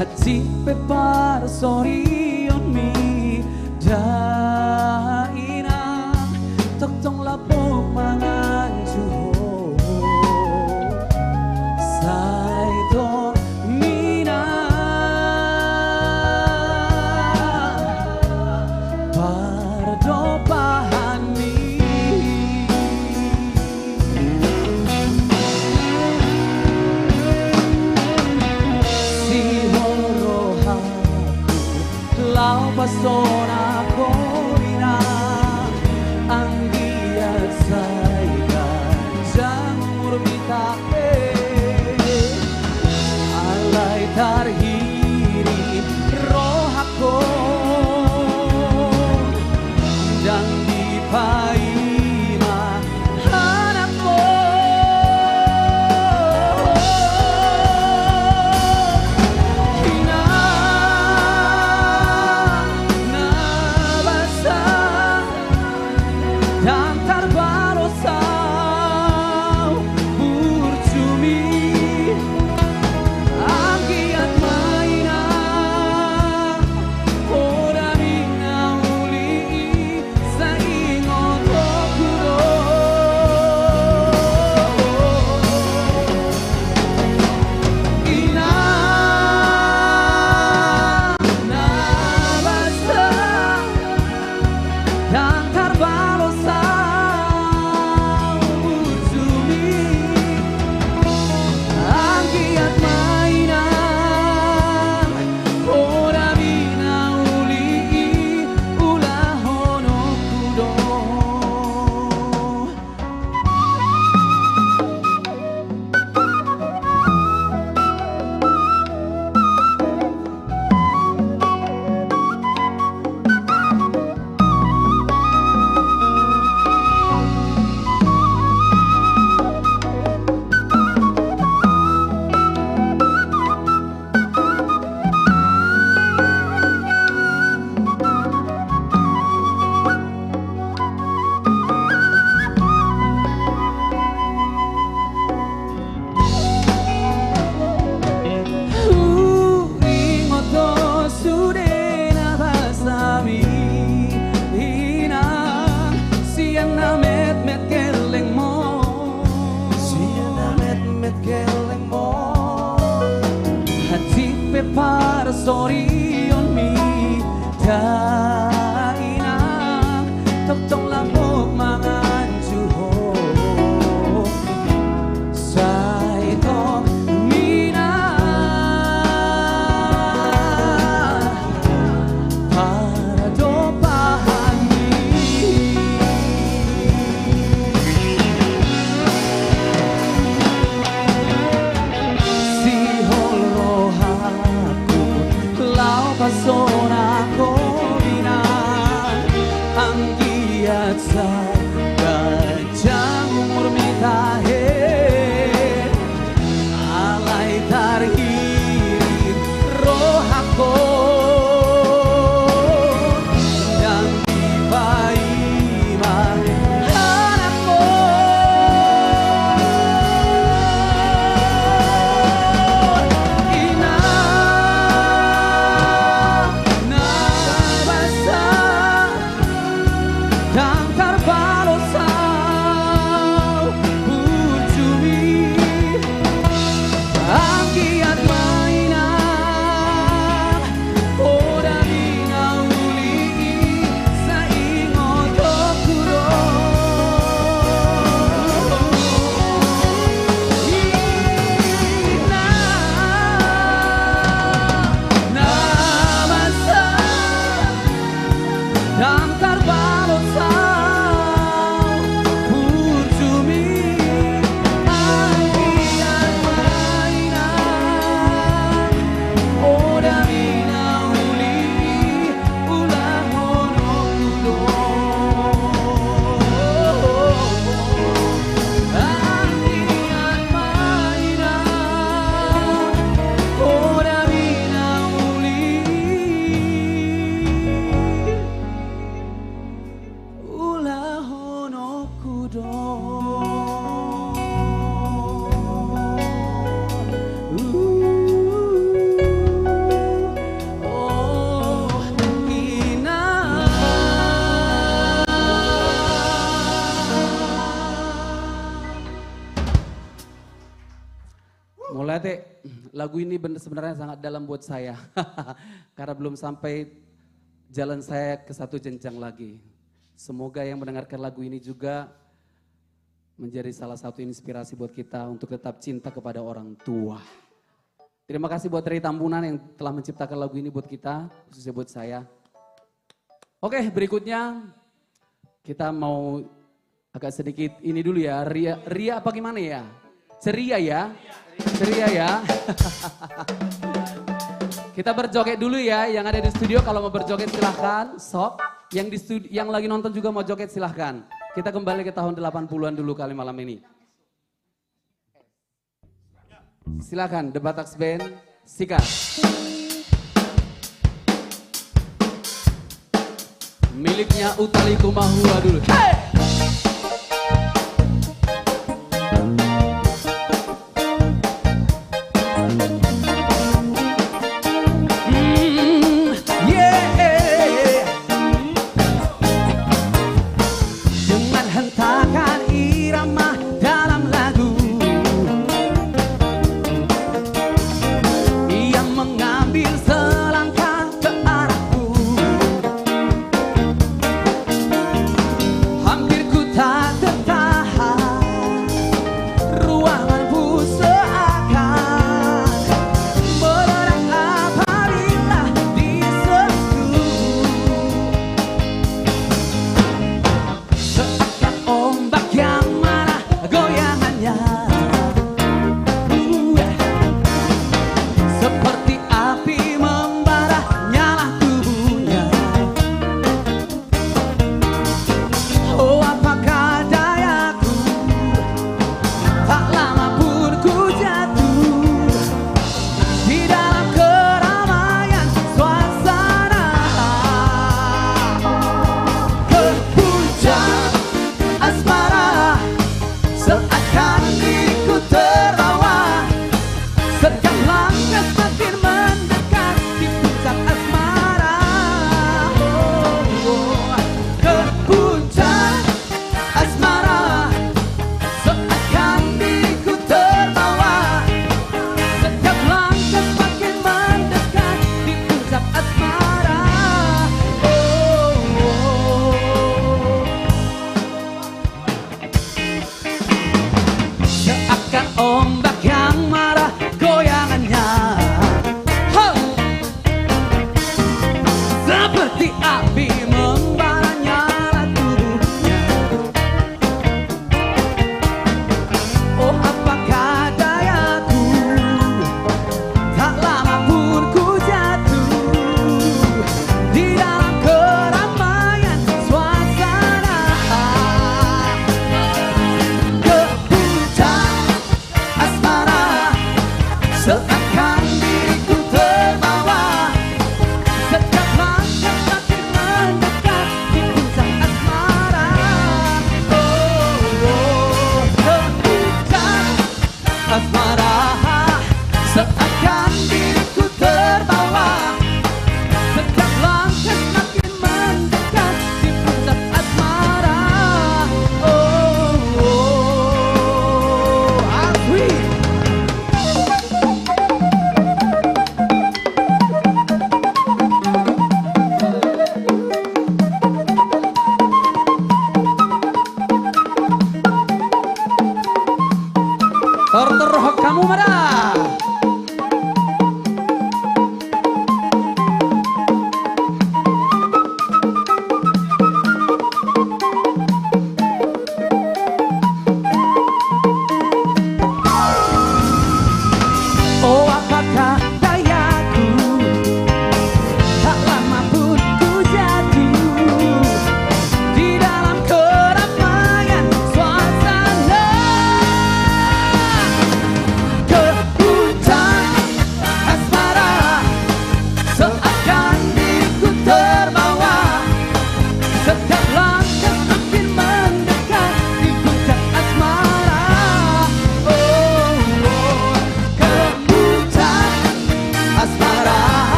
Hati pepar sorry on me daina tok tong lapok mangan juho sai tong mina pardo pahan mi lau pasona koina anggia saika jamur bitake alai tarhiri rohako dan dipaima anakku na sorry on me Dainang Tok tong lamok mangan juho Sai tok mina Para do pahami Sihol rohaku Lau pasona ko binang Ang giat sa gajang umur mitahe Alay tarhirin rohako Dan di paiman anakku Ina na basa Dan terbalosan Bujumi Ang giat mainan Oda minauli Sa ingot okuro Ina na basa Dan terbalosan Bujumi Ang giat mainan Oda minauli Ulang hono kudo Ang giat mainan Oda minauli Ulah hono kudo Oh ina Mulai teh lagu ini sebenarnya sangat dalam buat saya karena belum sampai jalan saya ke satu jenjang lagi. Semoga yang mendengarkan lagu ini juga menjadi salah satu inspirasi buat kita untuk tetap cinta kepada orang tua. Terima kasih buat Ray Tambunan yang telah menciptakan lagu ini buat kita, khususnya buat saya. Oke, berikutnya kita mau agak sedikit ini dulu ya, ria apa gimana ya? Ceria ya? Ceria ya? Kita berjoget dulu ya, yang ada di studio kalau mau berjoget silahkan, sok. Yang di studio, yang lagi nonton juga mau joget silahkan. Kita kembali ke tahun 80-an dulu kali malam ini. Silahkan, The Bataks Band, sikat. Miliknya Utali Kumahua dulu. Hey! Dengan hentakan irama dalam lagu yang mengambil selangkah ke arahku, hampir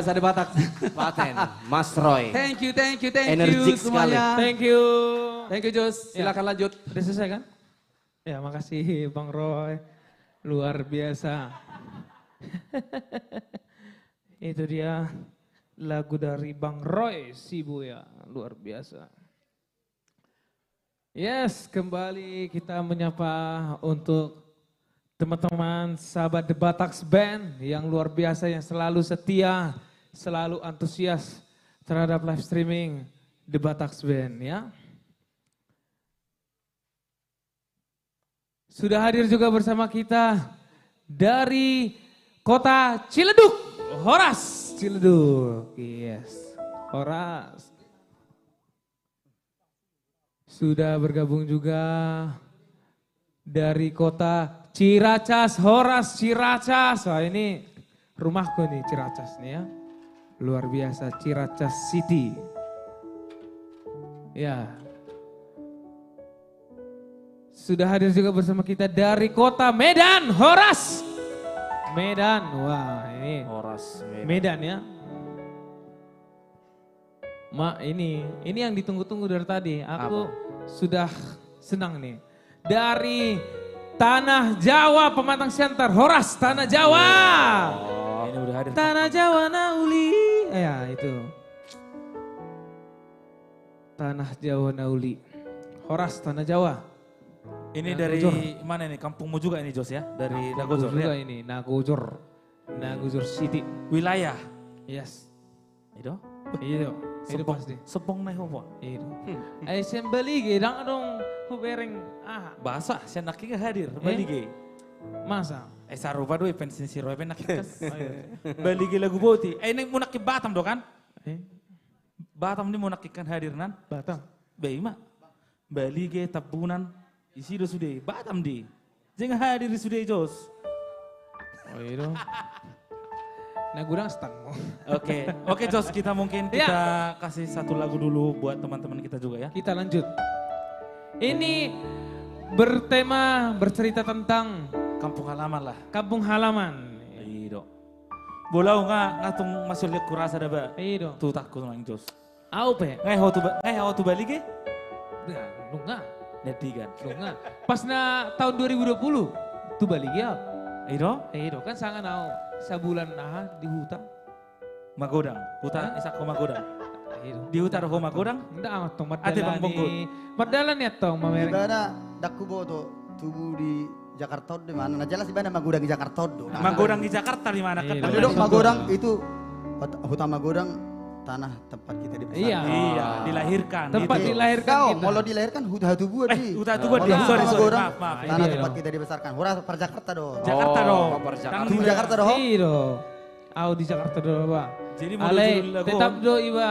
biasa di Batak. Paten, Mas Roy. Thank you Energik sekali. semuanya. Thank you. Thank you Jos, silakan lanjut. Udah selesai kan? Ya makasih Bang Roy. Luar biasa. Itu dia lagu dari Bang Roy Sibuya. Luar biasa. Yes, kembali kita menyapa untuk teman-teman sahabat The Bataks Band yang luar biasa, yang selalu setia, selalu antusias terhadap live streaming The Bataks Band ya. Sudah hadir juga bersama kita dari kota Ciledug, Horas Ciledug. Yes, Horas. Sudah bergabung juga dari kota Ciracas, Horas Ciracas. Wah ini rumahku nih Ciracas nih ya. Luar biasa Ciracas City. Ya. Sudah hadir juga bersama kita dari kota Medan, Horas. Medan, wah ini Horas Medan ya. Mak ini yang ditunggu-tunggu dari tadi. Aku sudah senang nih. Dari Tanah Jawa Pematang Siantar, Horas Tanah Jawa. Ini udah hadir. Tanah Jawa Nauli. Ya itu. Tanah Jawa Nauli. Horas Tanah Jawa. Ini Nagojor. dari mana nih? Kampungmu juga ini Jos ya? Dari Nagojor Juga ya? ini Nagojor. Nagojor City. Wilayah. Yes. Itu? Itu. Itu Sepong, pasti. sepong naik apa? Itu. Ay sembali gedang dong hubereng Bahasa, saya nak hadir, balik ge. masa. Sarupa doy pensin si Roy penakikas. Balik ge lagu boti. Ini mau nak ke Batam do kan? Batam ini mau nakikan hadir nan? Batam. Baima. Balik ge tabunan. Isi do sudah Batam di. Jangan hadir sudah Jos. Oh itu. Nah gudang stang mo. Oke Jos, kita mungkin kita kasih satu lagu dulu buat teman-teman kita juga ya. Kita lanjut. Ini bercerita tentang Kampung halaman lah. kampung halaman. Iya. Bolau ngatung masuk lihat kurasa ada ba. Iya. Tuh takut nang Jos. Au pe. Ngai hau tu balik ge? Nunga. Netigan. Nunga. Pas na tahun 2020 tu balik ya. Iya. Iya kan sangat nau sabulan di hutan. Magodang. Hutan isako Magodang. Iya. Di hutan ho Magodang. Nggak amat tong Ate Bang Bongkol. Madalan ya tong mamereng. Ibana dakubo to tubuh di Jakarta di mana? Nah jelas ibana Magudang di Jakarta do. Magodang di Jakarta di mana kan? Iya. Tapi dong Magudang itu hutan Magudang tanah tempat kita dibesarkan. Iya. Iya, dilahirkan. Tempat gitu. dilahirkan Kau kita. mau dilahirkan hutan tubuh di. Hutan Tubuh di. Kalau Sorry, Magudang, maaf. Tanah Iya, tempat dong. kita dibesarkan. Hura per Jakarta do. Jakarta dong. Baper Jakarta. Tubuh Jakarta do. Iya dong. Au di Jakarta dong, Pak. Jadi mau Ale, judul lagu. tetap do iba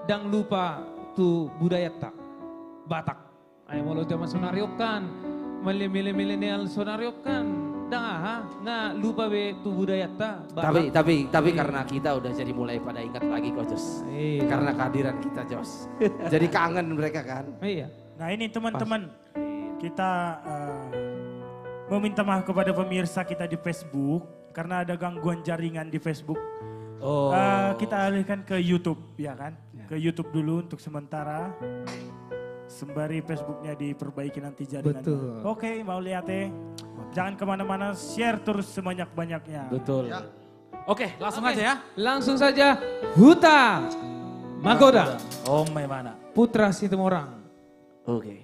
dang lupa tu budaya tak Batak. Ay mau lo zaman sonariokan, milenial sonariokan, dang nga lupa be tu budaya tak Batak. Tapi karena kita udah jadi mulai pada ingat lagi kok Jos. Iya. Karena kehadiran kita Jos. Jadi kangen mereka kan. Iya. Nah ini teman-teman, kita meminta maaf kepada pemirsa kita di Facebook karena ada gangguan jaringan di Facebook. Oh. Kita alihkan ke YouTube, ya kan? Ke YouTube dulu untuk sementara. Sembari Facebooknya diperbaiki nanti jaringannya. Betul. Oke, mau lihat ya? Jangan kemana-mana, share terus sebanyak-banyaknya. Betul. Oke, langsung aja ya. Langsung saja Huta Magoda Oh, mana? Putra Situmorang. Oke.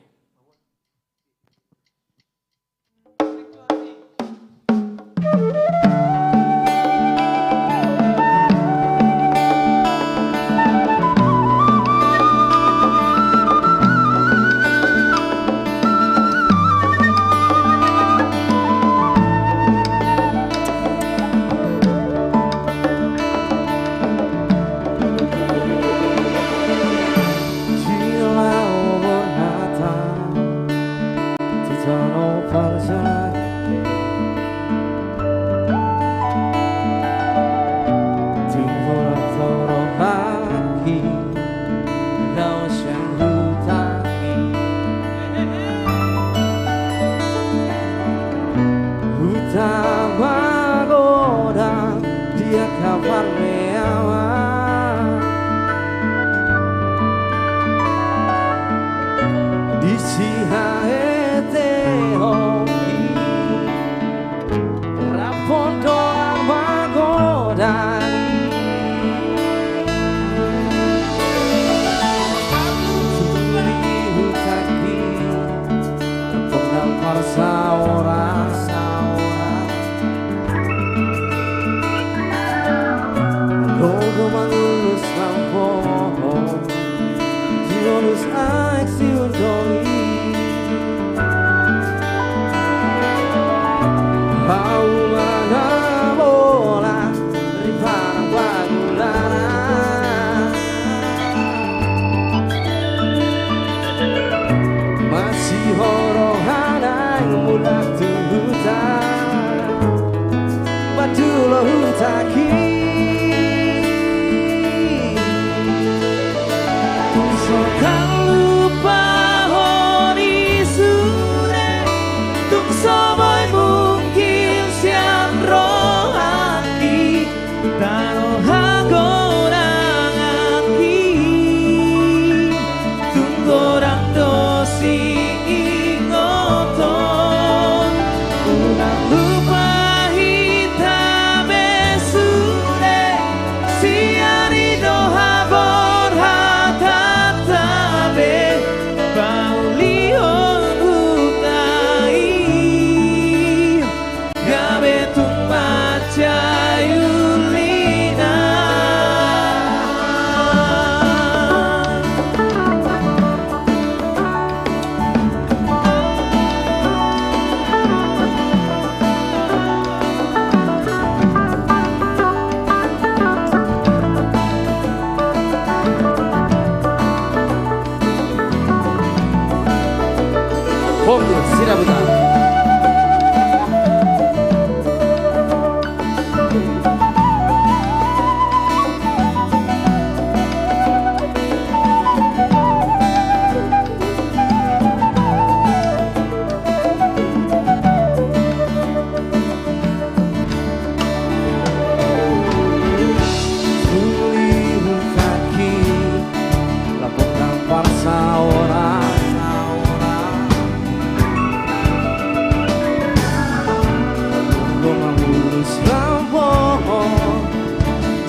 Jiwa umur mata Fokus, tidak buta.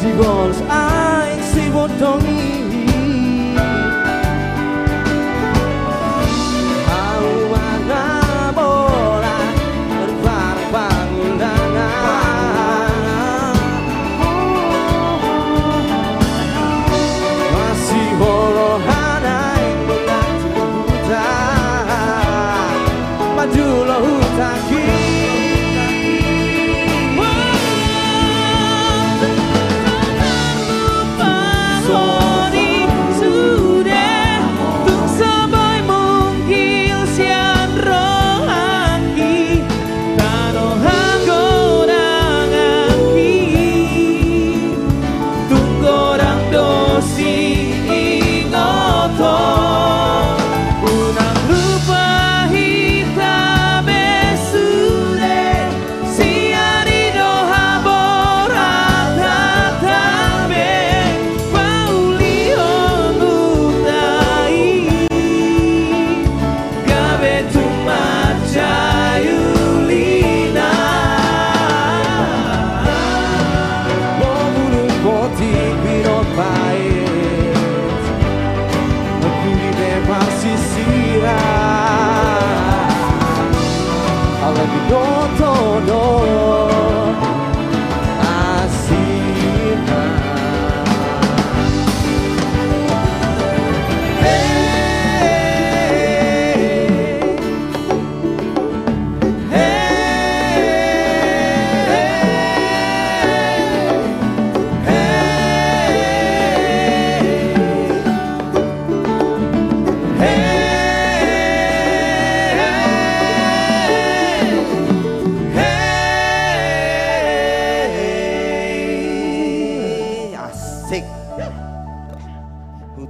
Jigos aing si bodongi Awana bola berbareng bangunangan Masih holohan aing menanti hutan Majulah hutan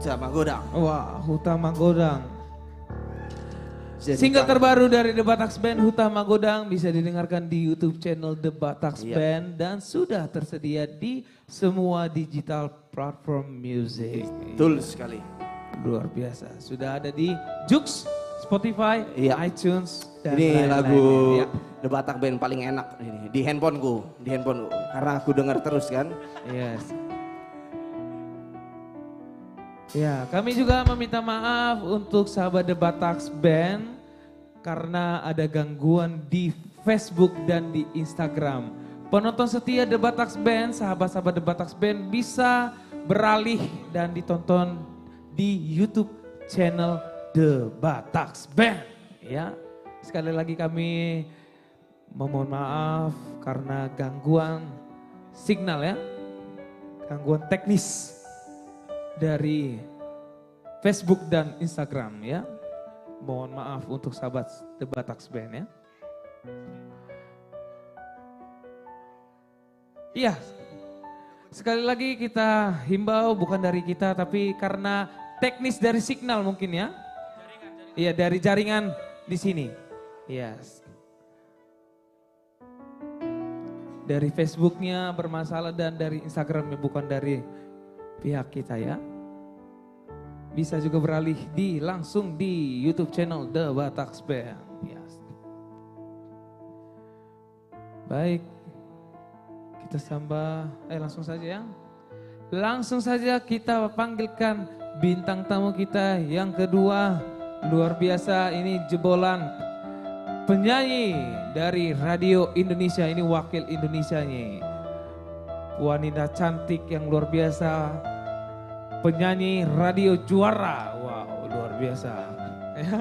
Huta Magodang. Wah, Huta Magodang. Single terbaru dari The Batax Band, Huta Magodang, bisa didengarkan di YouTube channel The Batax Band dan sudah tersedia di semua digital platform music. Betul sekali. Luar biasa. Sudah ada di Joox, Spotify, iTunes, dan ini lain-lain. lagu Ya. The Batak Band paling enak ini di handphoneku, karena aku dengar terus kan. Yes. Ya, kami juga meminta maaf untuk sahabat The Batax Band karena ada gangguan di Facebook dan di Instagram. Penonton setia The Batax Band, sahabat-sahabat The Batax Band bisa beralih dan ditonton di YouTube channel The Batax Band. Ya, sekali lagi kami memohon maaf karena gangguan signal ya, gangguan teknis dari Facebook dan Instagram ya. Mohon maaf untuk sahabat The Batax Band ya. Iya, sekali lagi kita himbau bukan dari kita tapi karena teknis dari signal mungkin ya. Iya, dari jaringan di sini. Yes. Dari Facebooknya bermasalah dan dari Instagramnya bukan dari pihak kita ya. Bisa juga beralih langsung di YouTube channel The Batax Band. Yes. Baik, kita sambah, langsung saja ya. Langsung saja kita panggilkan bintang tamu kita yang kedua. Luar biasa, ini jebolan penyanyi dari Radio Indonesia, ini wakil Indonesianya. Wanita cantik yang luar biasa, penyanyi radio juara. Wow, luar biasa. Ya.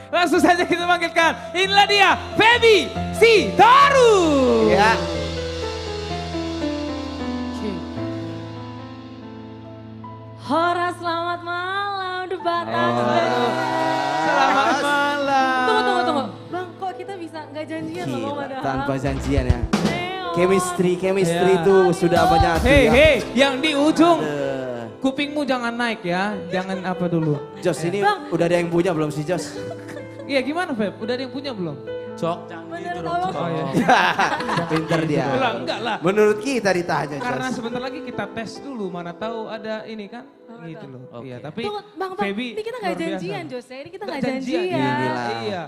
Langsung saja kita panggilkan, inilah dia, Feby Sitaru. Ya. Hora, selamat malam The Batax Band. Selamat malam. janjian loh Gila, padahal. tanpa janjian ya. Neo. Chemistry Ya. itu sudah menyatu Hei, ya. hei, yang di ujung. Eh, Kupingmu jangan naik ya, jangan apa dulu. Jos ini udah ada yang punya belum sih Jos? Iya gimana Feb, udah ada yang punya belum? Cok, jangan Bener gitu tolong. dong. iya. Pinter dia. Enggak lah. Menurut kita ditanya Karena Jos. sebentar lagi kita tes dulu, mana tahu ada ini kan, gitu loh. Oke. Iya, tapi Tunggu, Bang, Feby ini kita nggak luar biasa. janjian Jose, ini kita nggak Nggak janjian. Gila. Iya.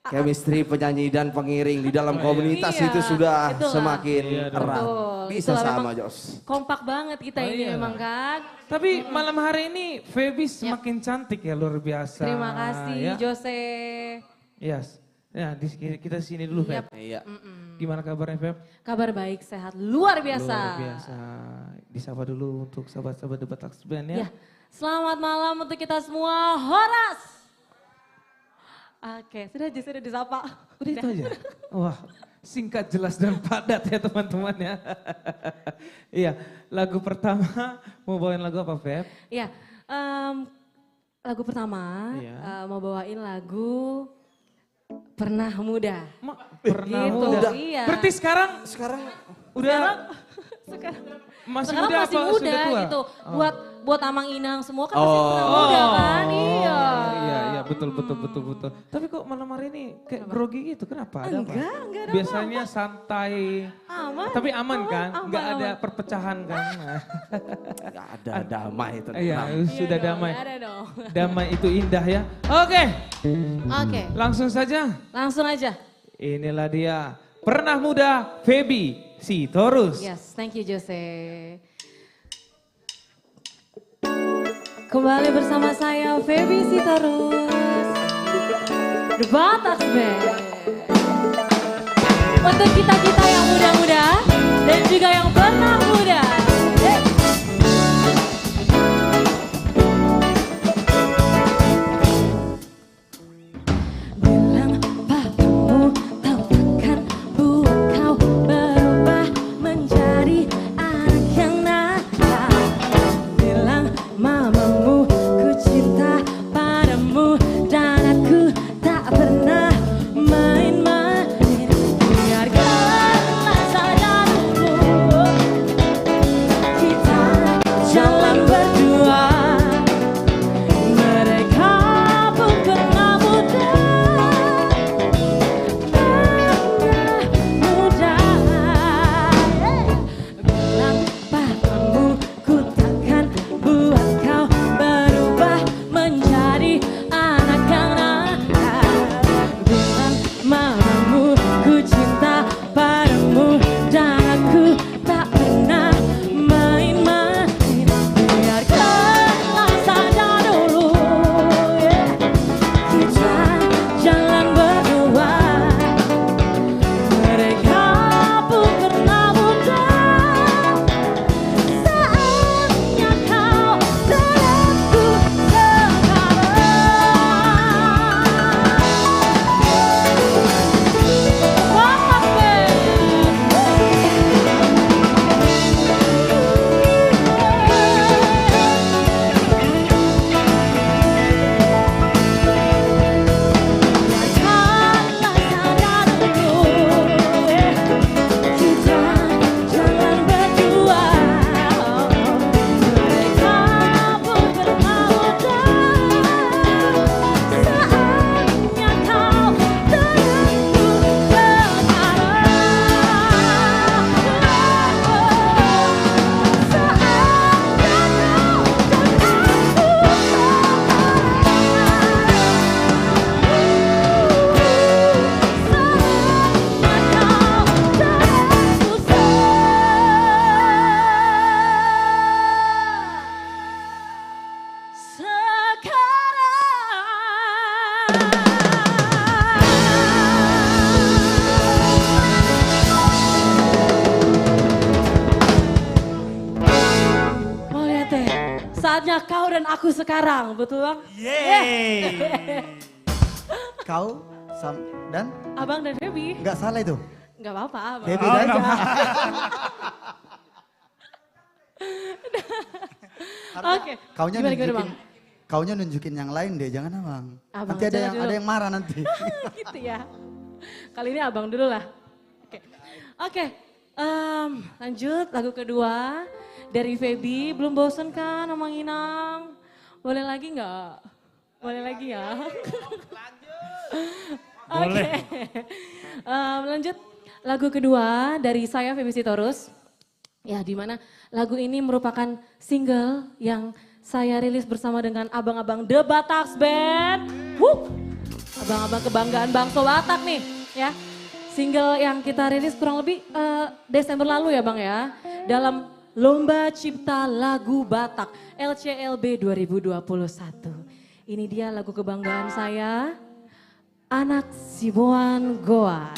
Chemistry penyanyi dan pengiring di dalam komunitas Iya, itu sudah itulah. semakin Iya dong. erat. Betul, Bisa itulah sama memang Jos. Kompak banget kita Oh, ini iya. memang kan. Tapi malam hari ini Feby semakin cantik ya, luar biasa. Terima kasih ya. Jose. Yes. Ya, kita sini dulu Feb. Yap. Iya. Gimana kabarnya Feb? Kabar baik, sehat, luar biasa. Luar biasa. Disapa dulu untuk sahabat-sahabat Debat Tax Band ya. Ya, selamat malam untuk kita semua. Horas. Oke, sudah disapa. Udah itu aja. Wah, singkat, jelas dan padat ya teman-teman ya. Iya, lagu pertama mau bawain lagu apa Feb? Iya, lagu pertama Iya. mau bawain lagu Pernah Muda. Pernah Gitu, muda. iya. Berarti sekarang udah Sekarang masih sekarang muda masih apa muda sudah tua? gitu. Oh. Buat Amang Inang semua kan masih pernah muda kan? Iya. Iya, betul. Tapi kok malam hari ini kayak grogi gitu, kenapa? Ada apa? Enggak ada Biasanya santai. Aman. Tapi aman kan? aman, Nggak ada aman. perpecahan kan? Gak ada damai itu. Iya, sudah Iya dong, damai. Ada dong. Damai itu indah ya. Oke, Oke, langsung saja. langsung aja. Inilah dia. Pernah Muda Feby Sitorus. Yes, thank you Jose. Kembali bersama saya Feby Sitorus. Debat Tax Band. Untuk kita-kita yang muda-muda dan juga yang pernah muda. Hey. Bilang papamu tahu takkan buat kau berubah menjadi anak yang nakal. Bilang mamamu ku cinta padamu dan aku tak pernah main-main. Biarkanlah saja dulu kita jalan berdua. Mereka pun pernah muda, bilang papamu ku takkan buat kau berubah menjadi anak yang nakal. Bilang mamamu ku cinta padamu dan aku tak pernah main-main. Biarkanlah saja dulu kita jalan berdua. Mereka pun pernah muda, saatnya kau denganku Mau lihat deh, saatnya kau dan aku sekarang, betul bang? Kau dan Abang dan Feby, nggak salah itu. nggak apa-apa abang. Kayak beda aja. Oke, Kaunya gimana, nunjukin, Bang? kaunya nunjukin yang lain deh, jangan abang. Abang Nanti aja ada dulu. yang marah nanti. Gitu ya. Kali ini abang dulu lah. Oke, lanjut lagu kedua dari Feby. Belum bosen kan Omang Inang? Boleh lagi nggak? Boleh lagi ya? Oke. Lanjut lagu kedua dari saya Feby Sitorus. Ya, di mana lagu ini merupakan single yang saya rilis bersama dengan abang-abang The Bataks Band. Abang-abang kebanggaan bangsa Batak nih, ya. Single yang kita rilis kurang lebih Desember lalu ya Bang ya. Dalam Lomba Cipta Lagu Batak LCLB 2021. Ini dia lagu kebanggaan saya, Anak Siboan Goar.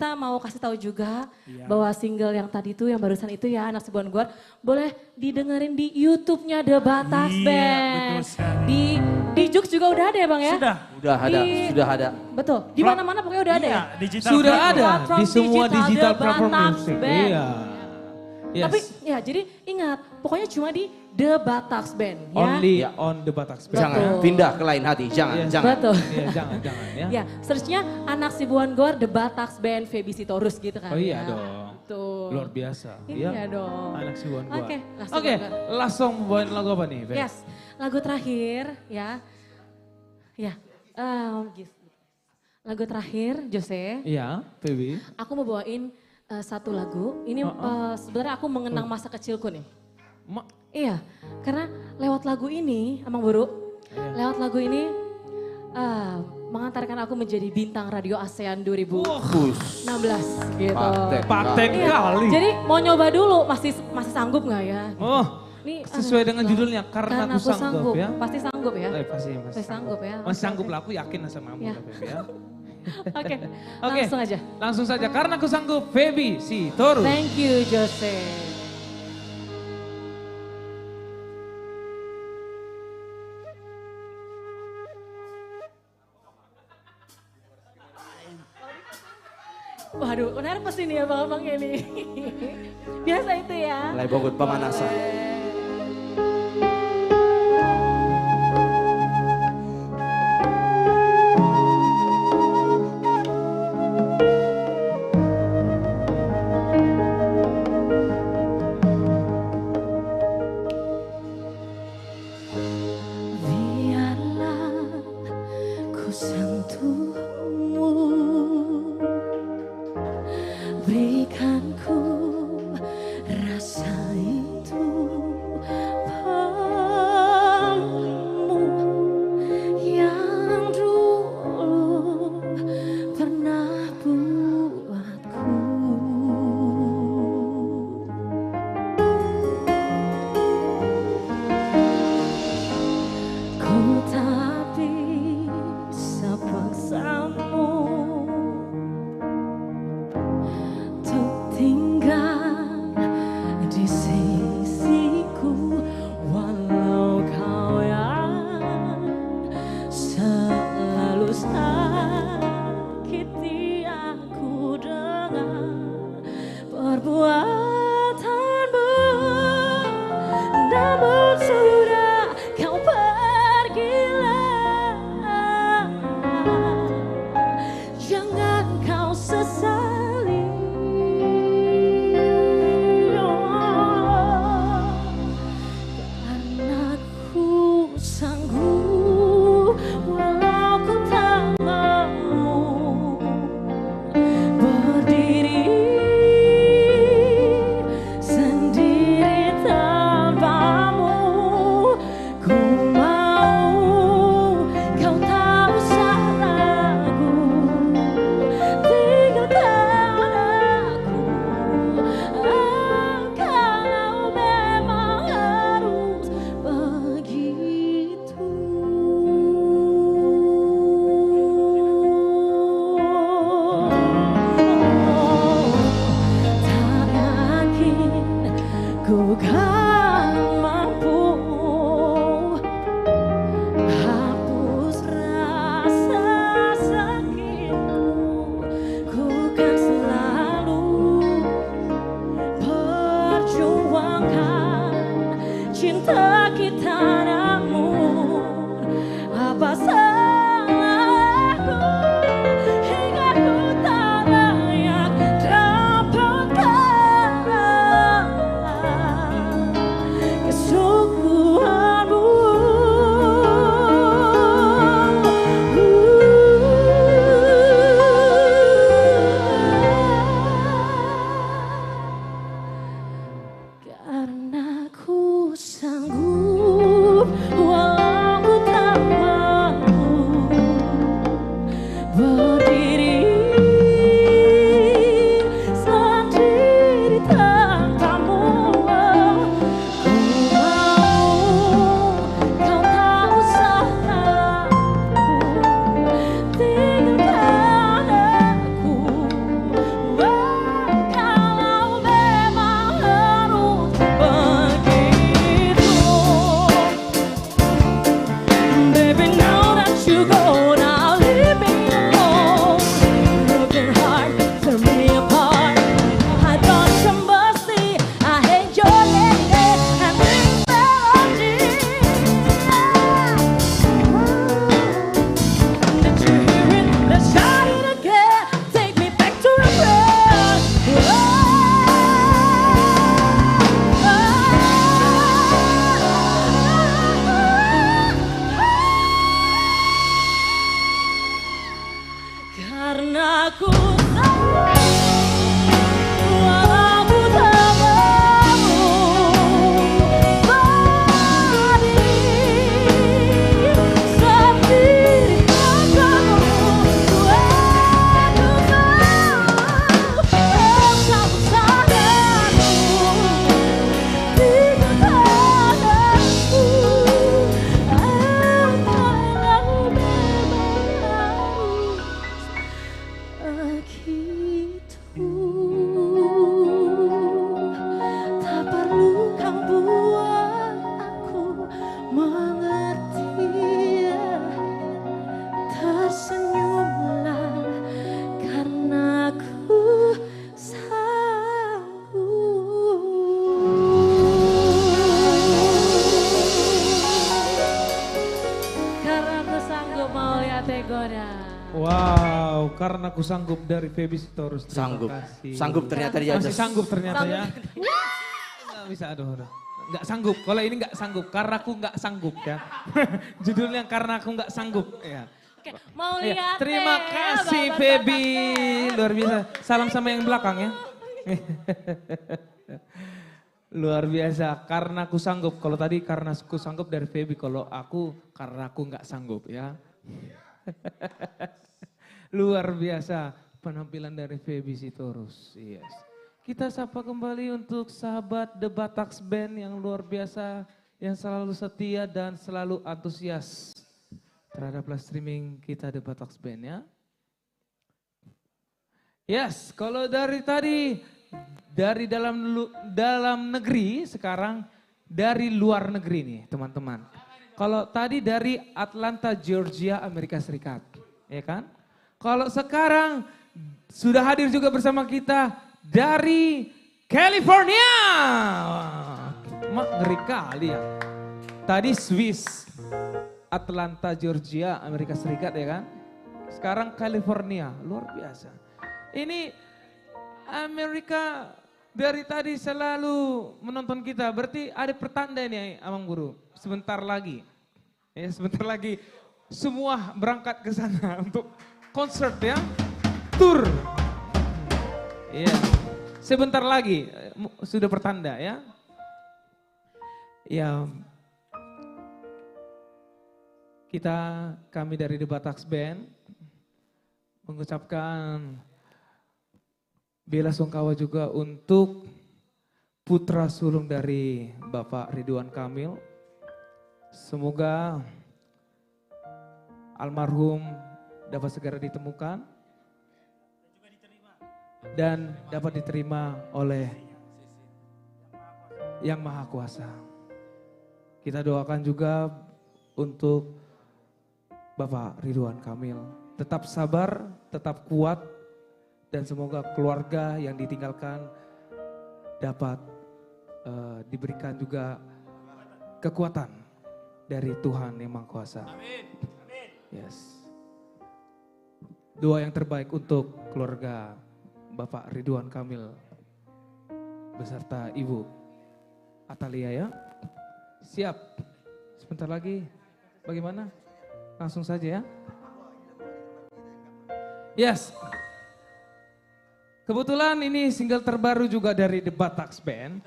kita mau kasih tahu juga Iya. bahwa single yang tadi itu, yang barusan itu ya, Anak Si Buan Gor, boleh didengerin di YouTube-nya The Batak Iya, Band. betul sekali. Di Jux juga udah ada ya Bang ya? Sudah. Sudah ada, sudah ada. Betul, di mana-mana pokoknya udah ada Iya, ya? digital Sudah platform. ada Platform di semua digital digital The platform Batak musik. Band. Iya. Yes. Tapi ya jadi ingat, pokoknya cuma di The Batak Band ya. Only Ya. on the Batak Band. Jangan Betul. pindah ke lain hati, jangan, Iya. jangan. Betul. Iya, jangan ya. Ya, searchnya Anak Si Buan Gor, The Batak Band, Feby Sitorus gitu kan. Oh iya ya. dong. Tuh. Luar biasa. Iya dong. Anak si Buan Gor. Oke, Oke, langsung bawain lagu apa nih, Feb? Yes, lagu terakhir ya. Ya, lagu terakhir Jose. Iya, Febi. Aku mau bawain satu lagu. Ini sebenarnya aku mengenang masa kecilku nih. Iya, karena lewat lagu ini, Amang Buru, lewat lagu ini mengantarkan aku menjadi bintang radio ASEAN 2016 gitu. Patek Iya, kali. jadi mau nyoba dulu, masih sanggup nggak ya? Oh, Ini sesuai dengan judulnya, Karena Aku Sanggup ya. Pasti sanggup ya. Pasti Pasti sanggup ya. Masih sanggup lah, aku yakin sama kamu Ya. lah, Febi ya. Oke, Oke. langsung aja. Langsung saja, Karena Aku Sanggup, Febi Sitorus. Thank you Jose. Waduh, nervous ini ya bang ini. Biasa itu ya. Mulai bogut pemanasan. Biarlah ku sentuhmu, berikan ku rasa itu padamu yang dulu pernah buatku. Ku tak bisa paksamu untuk Karena Ku Sanggup dari Feby Sitorus. Terima Sanggup. kasih. Sanggup ternyata dia Masih Jos. sanggup ternyata ya. Nggak bisa, aduh. Nggak sanggup, kalau ini nggak sanggup, karena aku nggak sanggup ya. Judulnya Karena Aku Nggak Sanggup. Ya. Oke, mau Ya, lihat terima deh, kasih babat-babat Feby, deh. luar biasa. Salam sama yang belakang ya. Luar biasa, karena aku sanggup. Kalau tadi karena aku sanggup dari Feby, kalau aku karena aku nggak sanggup ya. Luar biasa penampilan dari Feby Sitorus. Yes. Kita sapa kembali untuk sahabat The Bataks Band yang luar biasa, yang selalu setia dan selalu antusias terhadap live streaming kita The Bataks Band ya. Yes, kalau dari tadi dari dalam negeri, sekarang dari luar negeri nih teman-teman. Kalau tadi dari Atlanta, Georgia, Amerika Serikat, ya kan? Kalau sekarang sudah hadir juga bersama kita dari California. Mak ngeri kali ya. Tadi Swiss, Atlanta, Georgia, Amerika Serikat ya kan? Sekarang California, luar biasa. Ini Amerika dari tadi selalu menonton kita, berarti ada pertanda nih Amang Guru. Sebentar lagi, ya sebentar lagi semua berangkat ke sana untuk konser ya, tour. Iya, sebentar lagi sudah pertanda ya. Ya, kami dari The Bataks Band mengucapkan bela sungkawa juga untuk putra sulung dari Bapak Ridwan Kamil. Semoga almarhum dapat segera ditemukan dan dapat diterima oleh Yang Maha Kuasa. Kita doakan juga untuk Bapak Ridwan Kamil. Tetap sabar, tetap kuat, dan semoga keluarga yang ditinggalkan dapat diberikan juga kekuatan dari Tuhan Yang Maha Kuasa. Amin. Yes. Doa yang terbaik untuk keluarga Bapak Ridwan Kamil beserta Ibu Atalia ya. Siap. Sebentar lagi. Bagaimana? Langsung saja ya. Yes. Kebetulan ini single terbaru juga dari The Bataks Band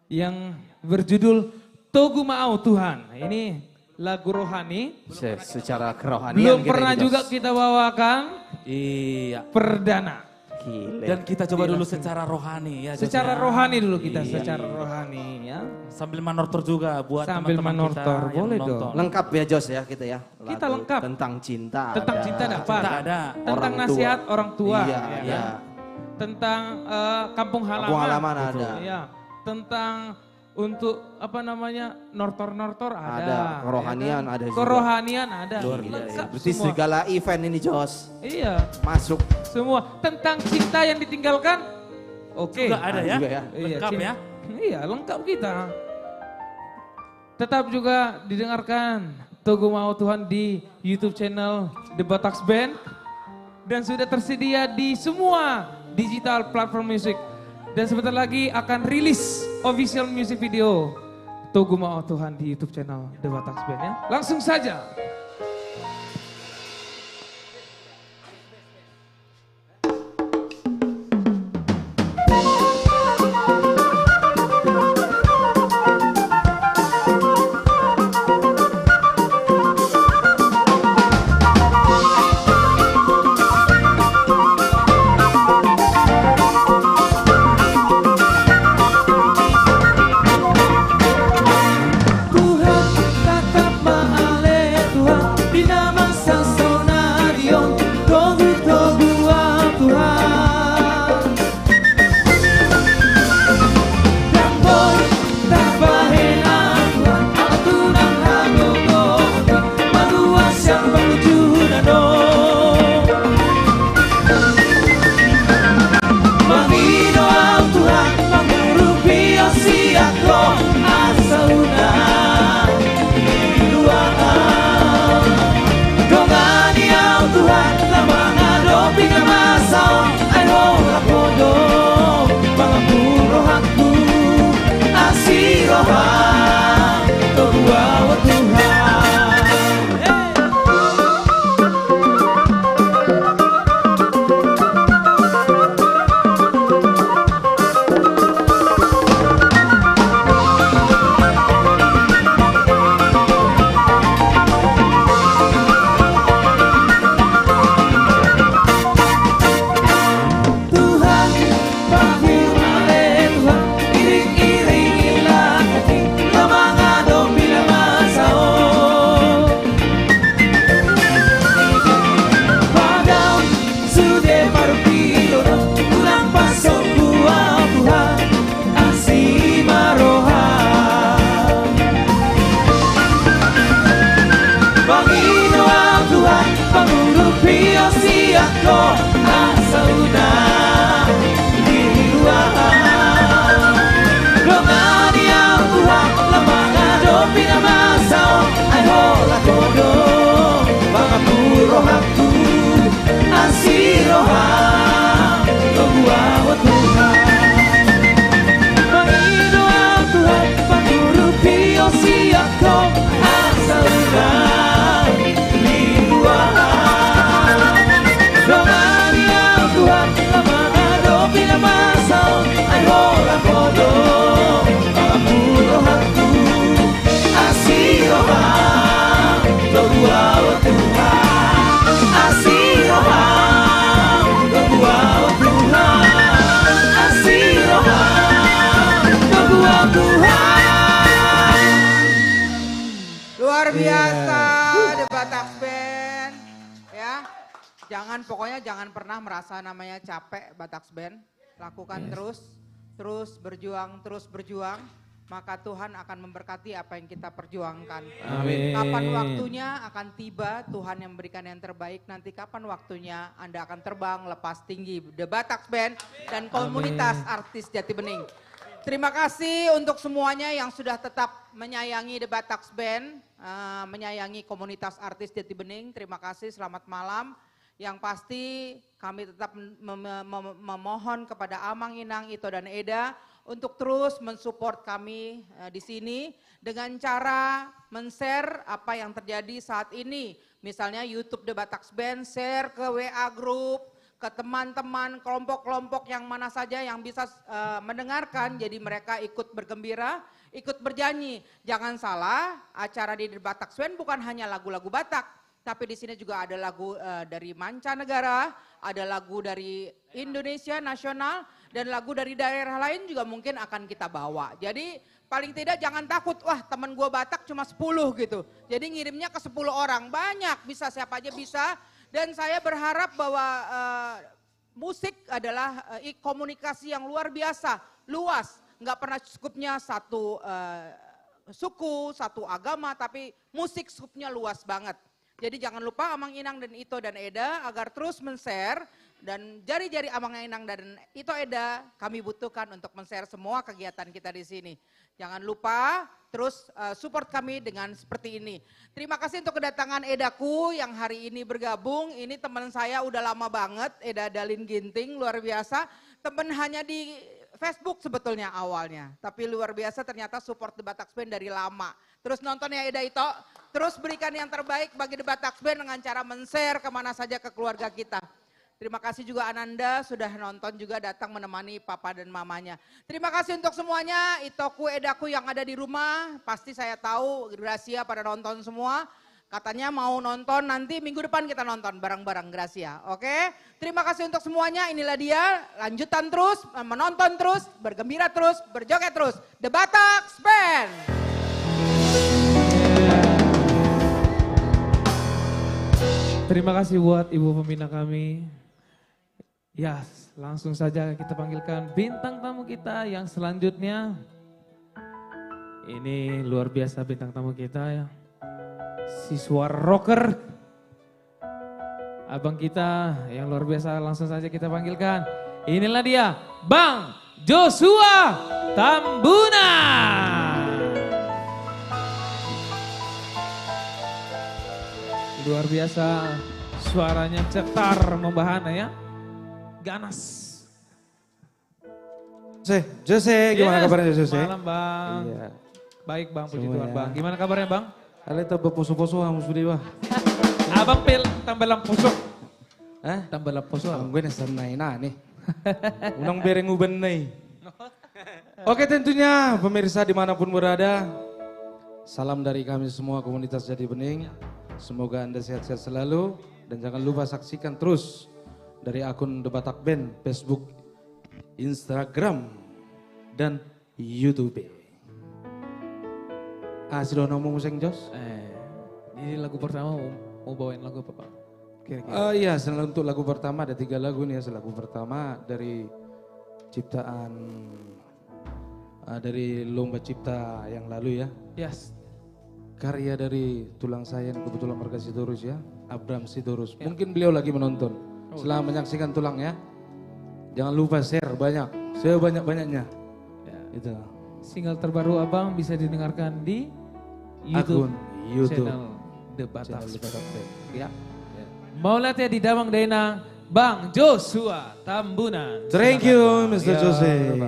yang berjudul Togu Mau Tuhan. Ini lagu rohani. Secara kerohanian Belum kita pernah ini, Jos. juga kita bawakan Iya. perdana. Gile. Dan kita coba dulu secara rohani ya. Jos, Secara ya. rohani dulu kita, Iya. secara rohani ya. Sambil manortor juga buat Sambil teman-teman kita manortor, yang boleh menonton. dong. Lengkap ya Jos ya kita ya. Kita Lagu lengkap. Tentang cinta. Tentang ada. cinta dapat. Cinta ada. Tentang Orang tua. nasihat orang tua. Iya, ya kan? iya. Tentang kampung halaman. Kampung halaman ada. Iya. Tentang untuk apa namanya nortor-nortor ada. Kerohanian ya kan? ada juga. Kerohanian ada. Luar biasa. Lengkap Berarti semua. segala event ini Jos Iya, masuk. semua. Tentang cinta yang ditinggalkan. Oke. Juga ada ya. Juga ya. Lengkap ya. Iya, lengkap kita. Tetap juga didengarkan Togu Mau Tuhan di YouTube channel The Bataks Band. Dan sudah tersedia di semua digital platform musik. Dan sebentar lagi akan rilis official music video Togu Mau Tuhan di YouTube channel The Bataks Band ya. Langsung saja. Tuhan tatap ma'ale Tuhan pokoknya jangan pernah merasa namanya capek Bataks Band. Lakukan terus berjuang. Maka Tuhan akan memberkati apa yang kita perjuangkan. Amin. Kapan waktunya akan tiba, Tuhan yang memberikan yang terbaik. Nanti kapan waktunya Anda akan terbang lepas tinggi. The Bataks Band dan komunitas artis Jati Bening. Terima kasih untuk semuanya yang sudah tetap menyayangi The Bataks Band, menyayangi komunitas artis Jati Bening. Terima kasih, selamat malam. Yang pasti kami tetap memohon kepada Amang, Inang, Ito dan Eda untuk terus mensupport kami di sini dengan cara men-share apa yang terjadi saat ini. Misalnya YouTube The Bataks Band, share ke WA Group, ke teman-teman kelompok-kelompok yang mana saja yang bisa mendengarkan. Jadi mereka ikut bergembira, ikut bernyanyi. Jangan salah, acara di The Bataks Band bukan hanya lagu-lagu Batak, tapi di sini juga ada lagu dari mancanegara, ada lagu dari Indonesia nasional, dan lagu dari daerah lain juga mungkin akan kita bawa. Jadi paling tidak jangan takut, wah temen gue Batak cuma 10 gitu. Jadi ngirimnya ke 10 orang, banyak, bisa siapa aja bisa. Dan saya berharap bahwa musik adalah komunikasi yang luar biasa, luas. Nggak pernah cukupnya satu suku, satu agama, tapi musik skupnya luas banget. Jadi jangan lupa Amang, Inang, dan Ito dan Eda agar terus men-share. Dan jari-jari Amang, Inang, dan Ito Eda kami butuhkan untuk men-share semua kegiatan kita di sini. Jangan lupa terus support kami dengan seperti ini. Terima kasih untuk kedatangan Edaku yang hari ini bergabung. Ini teman saya udah lama banget, Eda Dalin Ginting, luar biasa. Teman hanya di Facebook sebetulnya awalnya. Tapi luar biasa ternyata support The Bataks Band dari lama. Terus nonton ya Eda Ito, terus berikan yang terbaik bagi The Bataks Band dengan cara men-share kemana saja ke keluarga kita. Terima kasih juga Ananda sudah nonton juga datang menemani papa dan mamanya. Terima kasih untuk semuanya, Itoku, Edaku yang ada di rumah. Pasti saya tahu Gracia pada nonton semua. Katanya mau nonton nanti minggu depan kita nonton bareng-bareng Gracia. Oke, terima kasih untuk semuanya. Inilah dia, lanjutan terus, menonton terus, bergembira terus, berjoget terus. The Bataks Band. Terima kasih buat Ibu Pembina kami. Ya, langsung saja kita panggilkan bintang tamu kita yang selanjutnya. Ini luar biasa bintang tamu kita ya. Siswa rocker. Abang kita yang luar biasa, langsung saja kita panggilkan. Inilah dia, Bang Joshua Tambuna. Luar biasa, suaranya cetar membahana ya. Ganas. Jose, gimana kabarnya Jose? Malam Bang. Iya. Baik Bang, puji Tuhan ya. Bang. Gimana kabarnya Bang? Ale tambah poso-poso hamus budi wah. Abang pil tambah lamposo. Hah? Tambah lamposo. Ang gue nasanay na nih. Unang bereng uban na eh. Oke, tentunya pemirsa dimanapun berada, salam dari kami semua komunitas Jati Bening. Semoga Anda sehat-sehat selalu dan jangan lupa saksikan terus dari akun The Batak Band, Facebook, Instagram, dan YouTube. Sudah ngomong museng Jos? Ini lagu pertama mau bawain lagu apa Pak? Kira-kira. Iya, untuk lagu pertama ada 3 lagu nih ya. Lagu pertama dari ciptaan dari Lomba Cipta yang lalu ya. Yes. Karya dari tulang saya yang kebetulan Marga Sitorus ya, Abram Sitorus. Ya. Mungkin beliau lagi menonton. Setelah menyaksikan tulang ya, jangan lupa share banyak, sebanyak-banyaknya. Ya. Itu. Single terbaru Abang bisa didengarkan di YouTube, channel The Bataks Band. Ya. Mau lihat ya di Damang Denang, Bang Joshua Tambuna. Thank you Mr. Jose.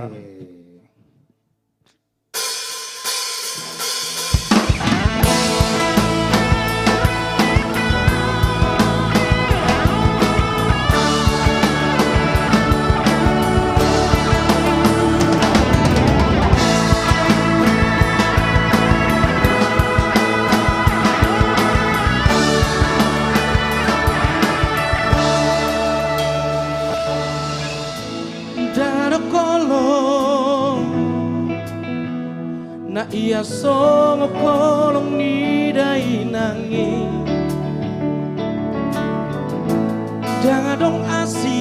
Na iya songo kolong ni dai nangi Jangan dong asih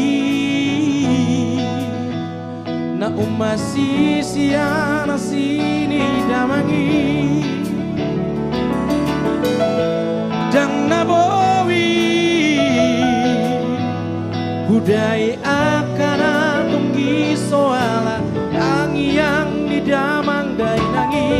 na umasi siana sini damangi dang nabawi budaya akan tunggi soala tangi yang di damang dai nangi.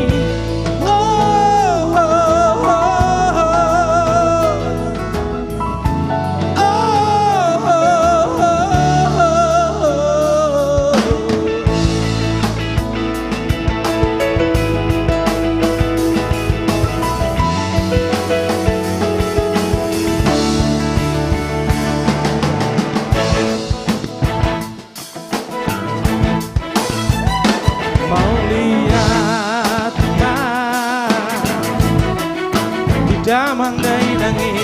Damang dai nangi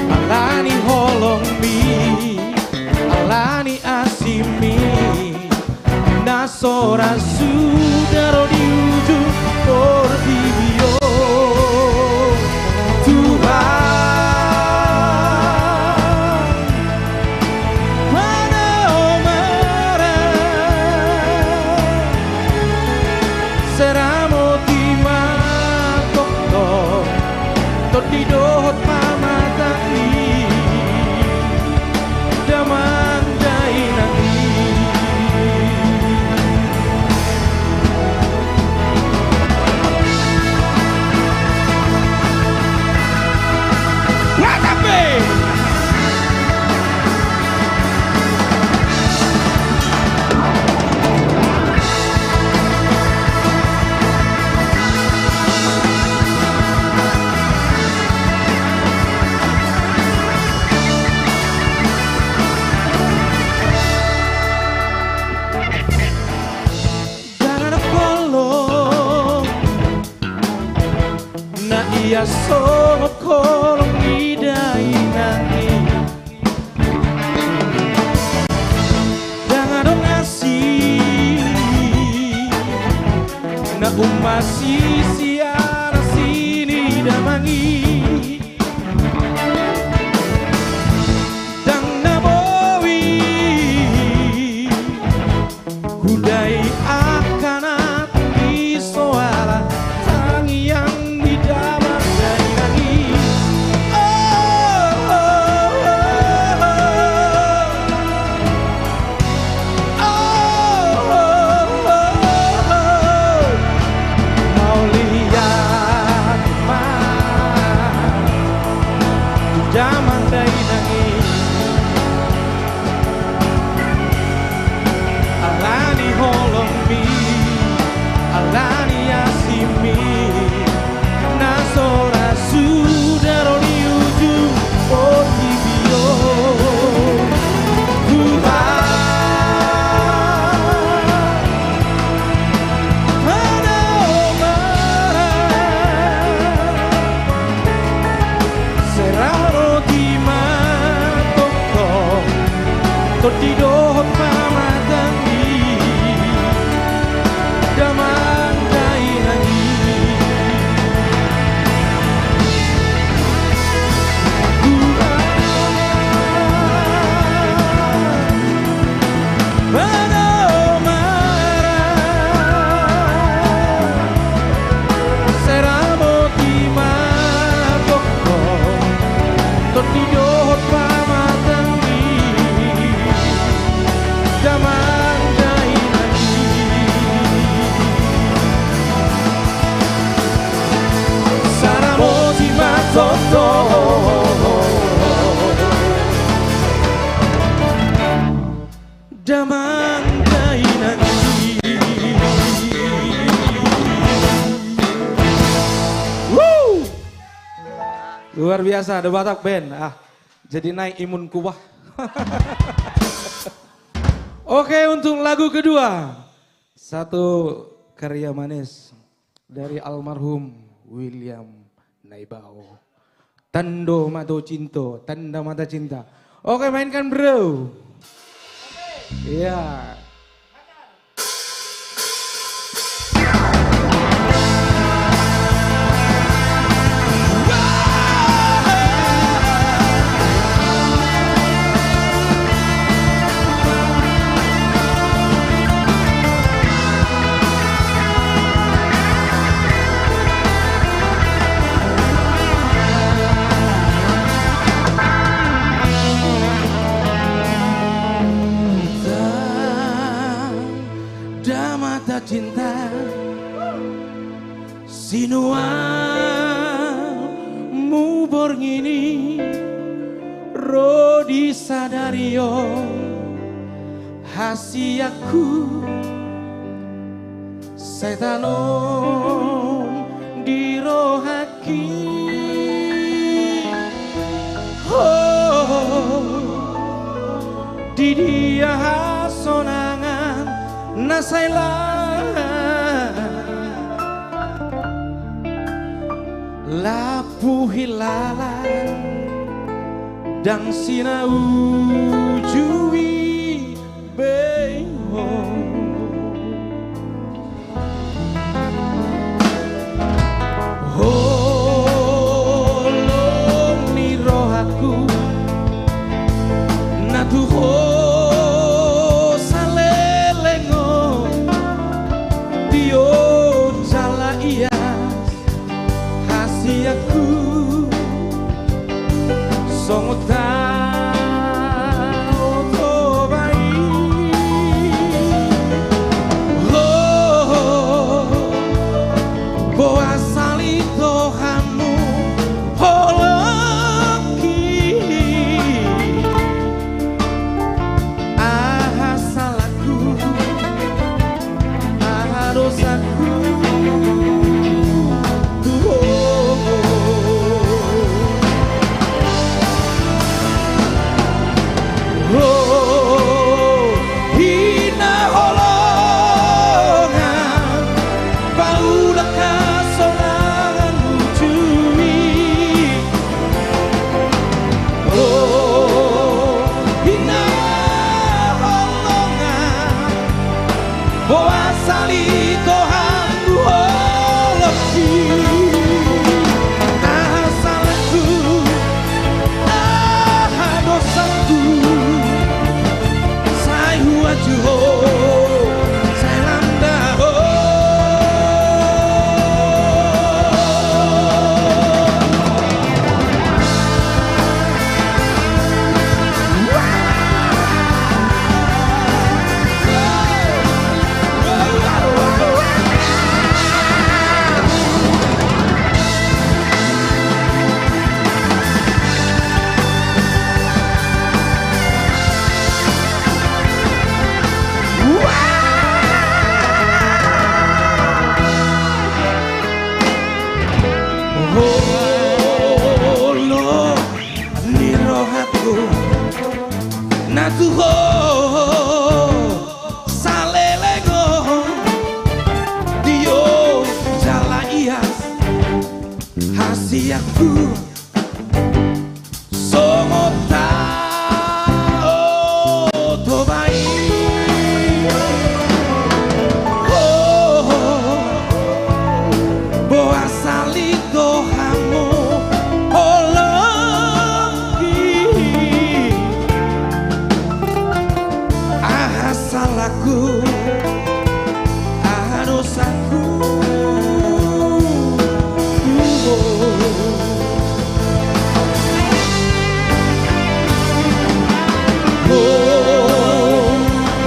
alani holong mi alani asimi nasora sudaro di ujung Portibio Tuhan mana omara será di dohot pamatani damang dai nangi Watape ia sono kolong idai nangi jangan dong ngasih na umasi siara sini damangi dang nabawi hudai akan di soala tangi yang di dalam Jaman dai nangi alani holong mi alani asimi nasora sudaro di ujung Portibio Tuhan mana omara será di dohot pamatani damang dai nangi pada omara seramo di matoko di dohot pamatani damang dai nangi saramo di matoto damang dai nangi. Woo! Luar biasa, The Batak Band. Jadi naik imun kuah. Oke, untuk lagu kedua, satu karya manis dari almarhum William Naibao. Tando Mato Cinto, Tanda Mata Cinta. Oke, mainkan bro. Iya. Wow! cinta sinuamu borngini rodi sadario hasiaku setanom dirohaki di dia sonangan nasailah lapu hilalan dan sinau jui bengong holong ni rohaku natuho salelengo dio jala ias hasiaku songota Natuho salelego dio jala ias hasiaku somota tobai boa salito hamo salahku dosaku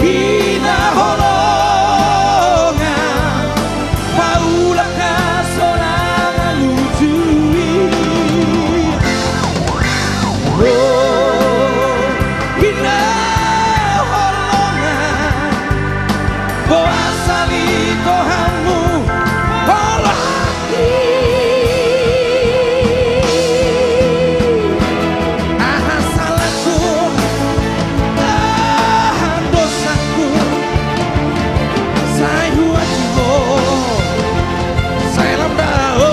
hina holongan paulah kasorangan lujui hina Tuhanmu lagi salahku dosaku saya wajibo saya lamdao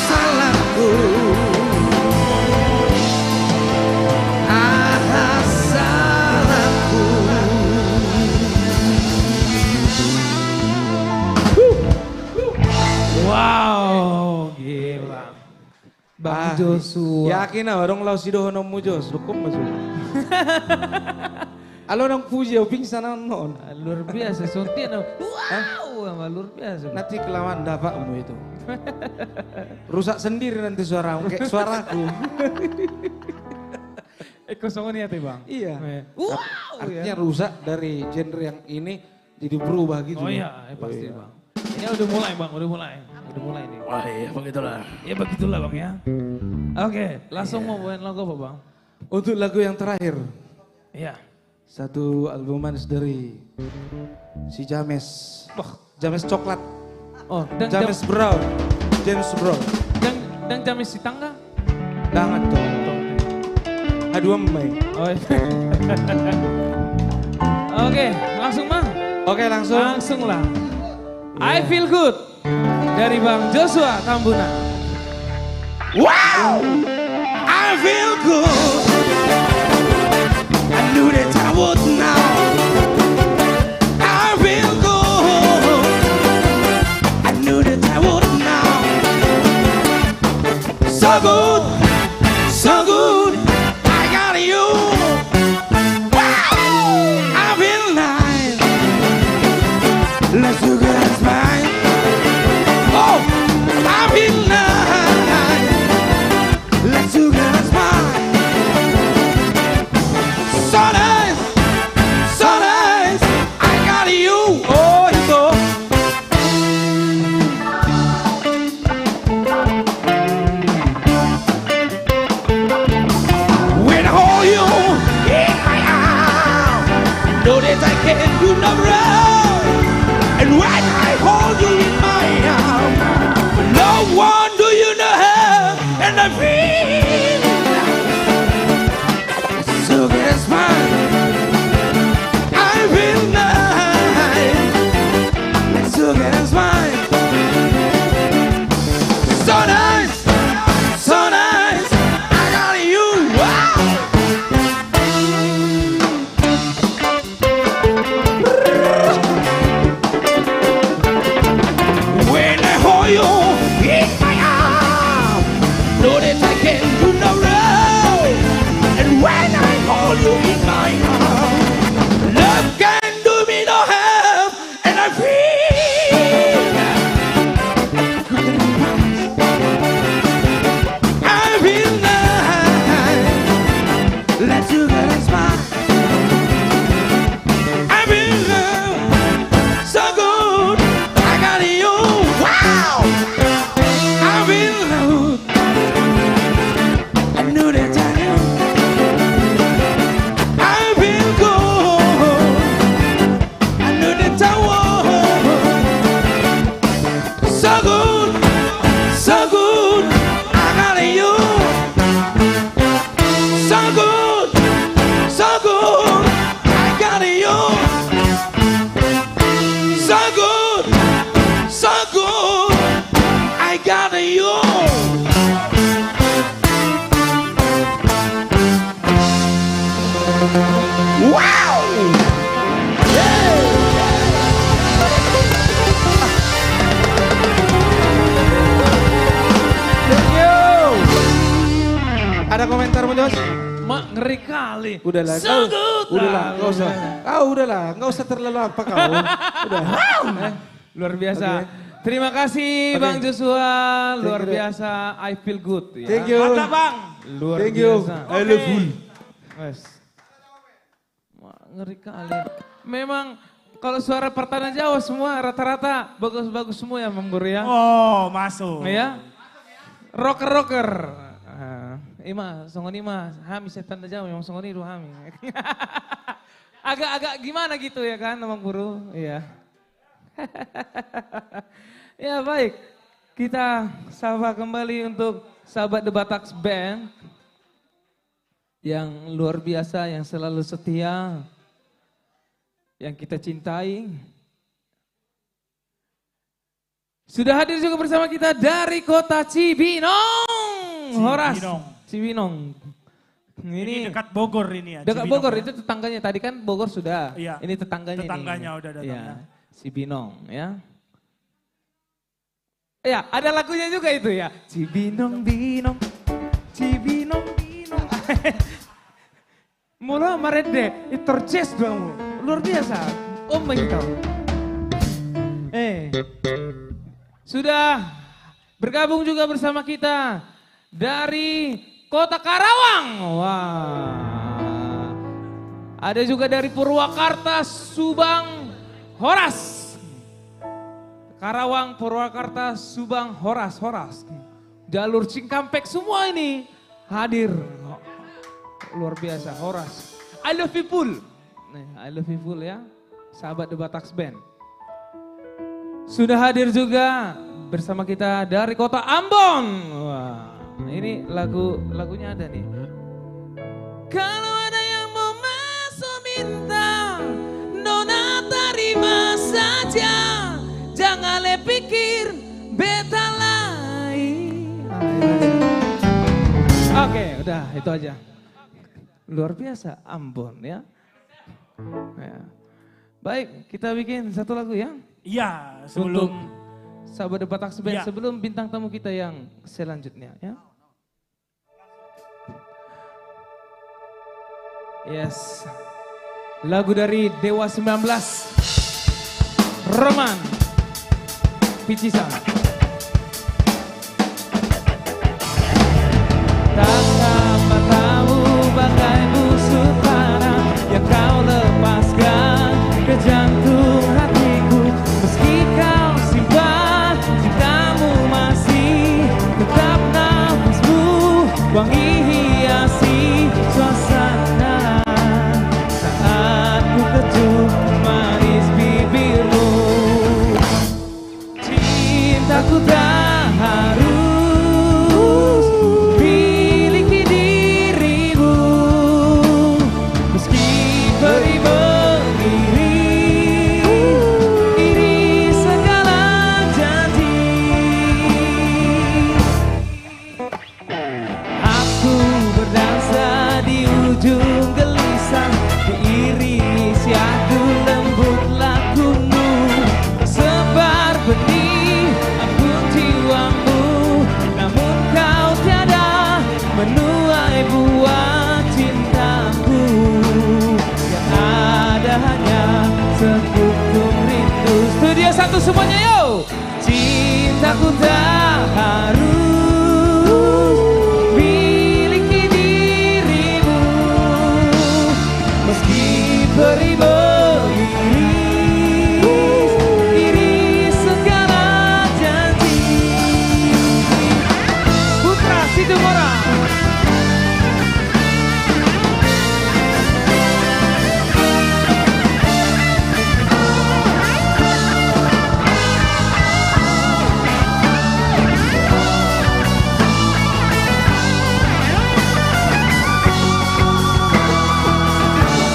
salahku Wow, gila. Bang Joshua. Yakin na orang lau sido honom mo Jos, lukum masuk. Alo nang puji o pingsan non. Luar biasa, sontian. Wow, luar biasa. Nanti kelawan dapatmu itu. Rusak sendiri nanti suaramu, kayak suaraku. Kosongan ya Bang? Iya. Wow. Artinya rusak dari genre yang ini jadi berubah gitu. Oh iya, pasti Bang. Ini udah mulai Bang, udah mulai nih. Wah iya begitulah. Ya begitulah Bang ya. Oke, langsung mau bawain lagu apa Bang? Untuk lagu yang terakhir, Iya. satu album manis dari si James. Wah, James Coklat. Oh, dan James Brown. James Brown. dan James si tangga? Jangan tuh. Aduh Mei. Oh, iya. Oke, langsung Bang. Oke langsung. Langsung lah. I Feel Good dari Bang Joshua Tambuna. Wow! I feel good. I knew that I would now. I feel good. I knew that I would now. So good, so good. I got you. Wow! I feel nice. Let's do good as mine. Oh, I feel nice. Let's do good as mine. So nice, so nice. I got you. Oh, you go. When I hold you in my arms, know that I can do no wrong. And when I hold you in my arms, no one do you know how, and I feel so good as mine. I feel nice, it's so good as mine. So nice, so nice. I got you. Wow. When I hold you in my arms, know that I can do no wrong. And when I hold you in my arms, love can do me no harm. And I feel nice. Let's do that and smile. I feel so good. I got you. Wow. I feel good. I knew that I knew. I feel good. I knew that I was so good, so good. I got you. So good, so good. I got you. So good, so good. I got you. Wow! Thank you. Ada komentar Jos? Mak ngeri kali. Udahlah, So good. udahlah, nggak usah. Udahlah, nggak usah terlalu apa kau. Udah. Luar biasa. Oke. Terima kasih Oke. Bang Joshua, luar you, Dek. biasa. I feel good. Ya. Thank you. Mantap Bang. Luar Thank you. biasa. I love you. Wes. Wah, ngeri kali. Memang kalau suara pertahanan Jawa semua rata-rata bagus-bagus semua ya Bang Guru ya. Oh, masuk. Ya. Rocker-rocker. Ima, songon ima, hami setan Jawa memang songon itu hami. Agak-agak gimana gitu ya kan Bang Guru? Iya. Ya baik, kita sapa kembali untuk sahabat The Bataks Band yang luar biasa, yang selalu setia, yang kita cintai. Sudah hadir juga bersama kita dari kota Cibinong, Horas. Cibinong. Ini dekat Bogor ini ya. Dekat Cibinong Bogor, ya. itu tetangganya. Tadi kan Bogor sudah. Iya. Ini tetangganya. Tetangganya ini. udah datang Iya. ya. Cibinong ya. Ya, ada lagunya juga itu ya. Cibinong binong, Cibinong binong. Mula marede, itu terces dong. Luar biasa. Om itu. Sudah bergabung juga bersama kita dari Kota Karawang. Wah. Ada juga dari Purwakarta, Subang, Horas. Karawang, Purwakarta, Subang, Horas. Jalur Cikampek semua ini hadir. Luar biasa, Horas. I love people. I love people ya, sahabat The Batax Band. Sudah hadir juga bersama kita dari kota Ambon. Wah, ini lagunya ada nih. Kalau ada yang mau masuk minta, nona terima saja. Jangan le pikir beta lain. Oke, udah itu aja. Luar biasa Ambon ya. Baik, kita bikin satu lagu ya. Iya, sebelum Untuk sahabat The Batax Band, Ya. sebelum bintang tamu kita yang selanjutnya ya. Yes. Lagu dari Dewa 19. Roman Picisan. Tatap matamu bagai musuh panah yang kau lepaskan ke jantung hatiku. Meski kau simpan cintamu masih tetap nafasmu wangi hiasi suasana saat ku kecup manis bibirmu. Cintaku tak harus miliki dirimu, meski perih mengiring segala janji. Aku berdansa di ujung gelisah, diiringi syahdu lembut lagumu, tersebar benih anggun jiwamu. Namun kau tiada menuai buah cintaku, yang ada hanya sekutum rindu. Studio 1 semuanya yo. Cintaku tak harus miliki dirimu, meski perih mengiris segala janji. Putra Situmorang.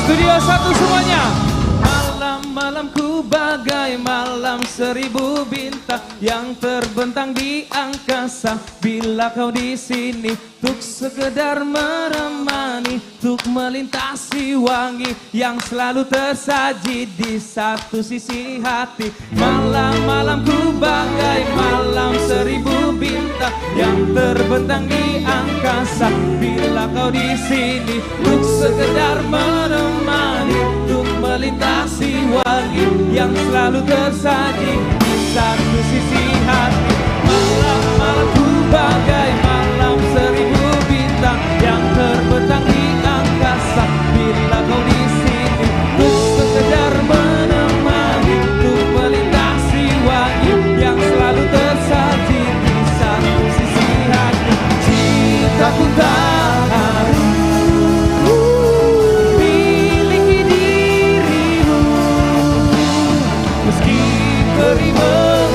Studio 1 semuanya. Malam-malamku bagai malam seribu bintang yang terbentang di angkasa. Bila kau di sini, untuk sekedar menemani, untuk melintasi wangi yang selalu tersaji di satu sisi hati. Malam-malamku bagai malam seribu bintang yang terbentang di angkasa. Bila kau di sini, untuk sekedar menemani, untuk melintasi wangi yang selalu tersaji di satu sisi hati. Malam-malamku bagai malam seribu bintang yang terbentang di angkasa. Bila kau di sini, untuk sekedar menemani, untuk melintasi wangi yang selalu tersaji di satu sisi hati. Cintaku tak harus miliki dirimu, meski perih mengiris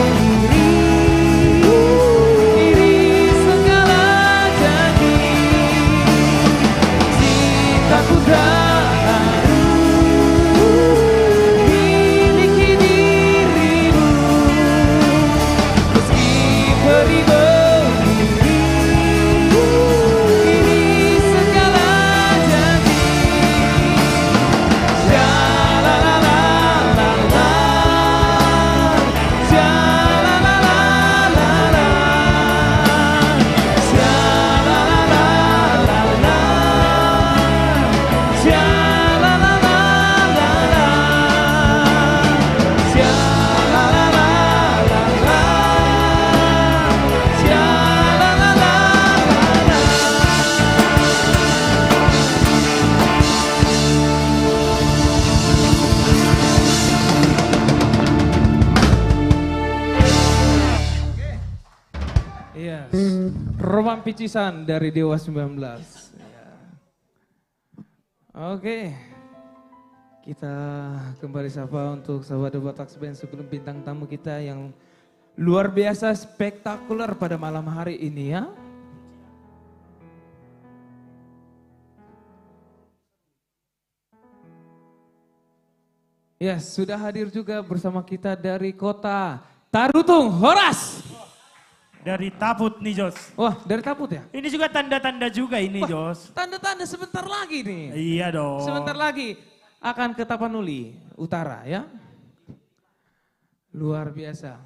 Picisan dari Dewa 19. Ya. Oke. Kita kembali sapa untuk sahabat The Botak Band sebelum bintang tamu kita yang luar biasa spektakuler pada malam hari ini ya. Ya, sudah hadir juga bersama kita dari kota Tarutung, Horas. Dari Taput nih Jos. Wah, dari Taput ya? Ini juga tanda-tanda juga ini Jos. Tanda-tanda sebentar lagi nih. Iya dong. Sebentar lagi akan ke Tapanuli Utara ya. Luar biasa.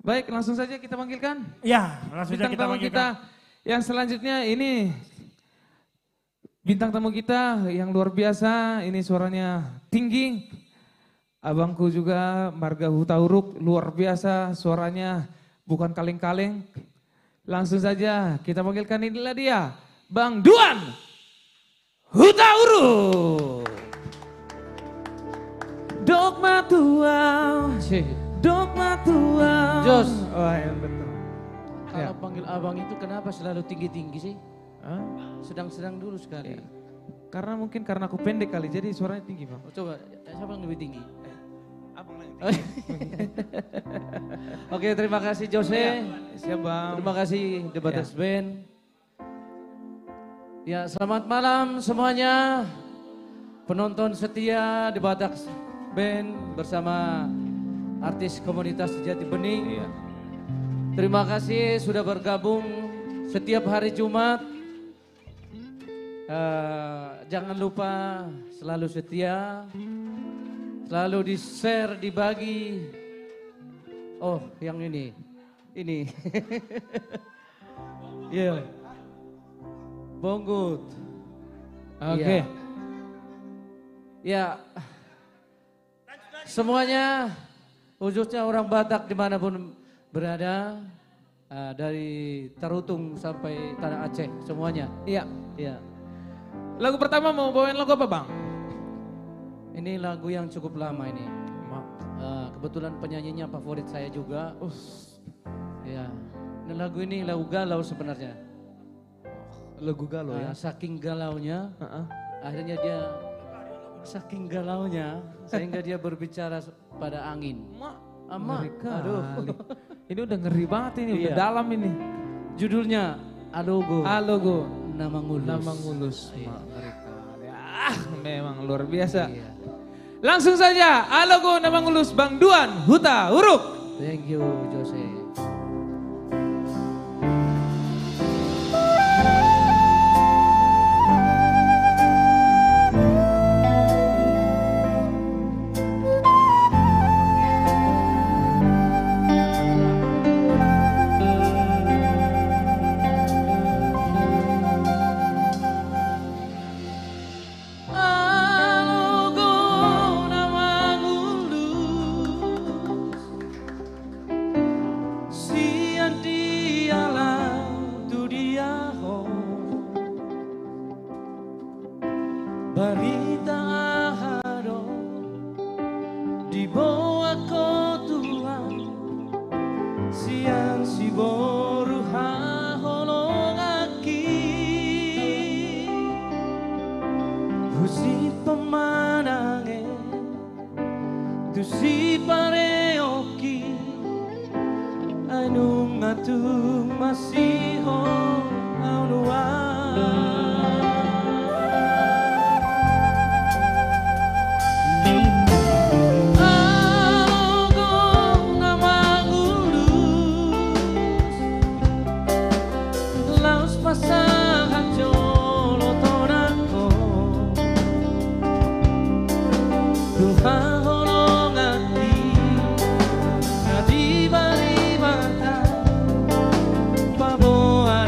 Baik, langsung saja kita panggilkan. Ya, langsung saja bintang kita tamu panggilkan. kita yang selanjutnya ini bintang tamu kita yang luar biasa, ini suaranya tinggi. Abangku juga Marga Hutauruk, luar biasa suaranya, bukan kaleng-kaleng. Langsung saja kita panggilkan, inilah dia, Bang Duan Hutauruk. Dogma tua, dogma tua. Jos. Oh iya betul. Kalau panggil abang itu kenapa selalu tinggi-tinggi sih? Hah? Sedang-sedang dulu sekali. Karena mungkin karena aku pendek kali, jadi suaranya tinggi Bang. Oh, coba, siapa yang lebih tinggi? Abang yang tinggi. Oke, terima kasih Jose. Siap Bang. Terima kasih The Botak Band. Ya, selamat malam semuanya. Penonton setia The Botak Band bersama artis komunitas Jati Bening. Terima kasih sudah bergabung setiap hari Jumat. Jangan lupa selalu setia, selalu di-share, dibagi. Oh, yang ini. Iya. Bonggut. Oke. Ya. Semuanya, khususnya orang Batak dimanapun berada, dari Tarutung sampai Tanah Aceh, semuanya. Iya. Iya. Lagu pertama mau bawain lagu apa Bang? Ini lagu yang cukup lama ini. Kebetulan penyanyinya favorit saya juga. Ya. Ini lagu galau sebenarnya. Lagu galau ya? Saking galaunya, akhirnya dia saking galaunya sehingga dia berbicara pada angin. Ngeri kali. Aduh. Ini udah ngeri banget ini, udah Iya. dalam ini. Judulnya Alogo. Alogo. Nama Ngulus. Nama Ngulus. Iya. Ngeri kali. Memang luar biasa. Iya. Langsung saja, Alogo Nama Ngulus Bang Duan Hutauruk. Thank you Jose. Barita ahado di bawah kotuan siang si boru haholong aki husi pemanange tu si pareoki anu ngatung masih ho aunua pasangan jolo tonako Tuhan holong hati Nadi bari mata Paboa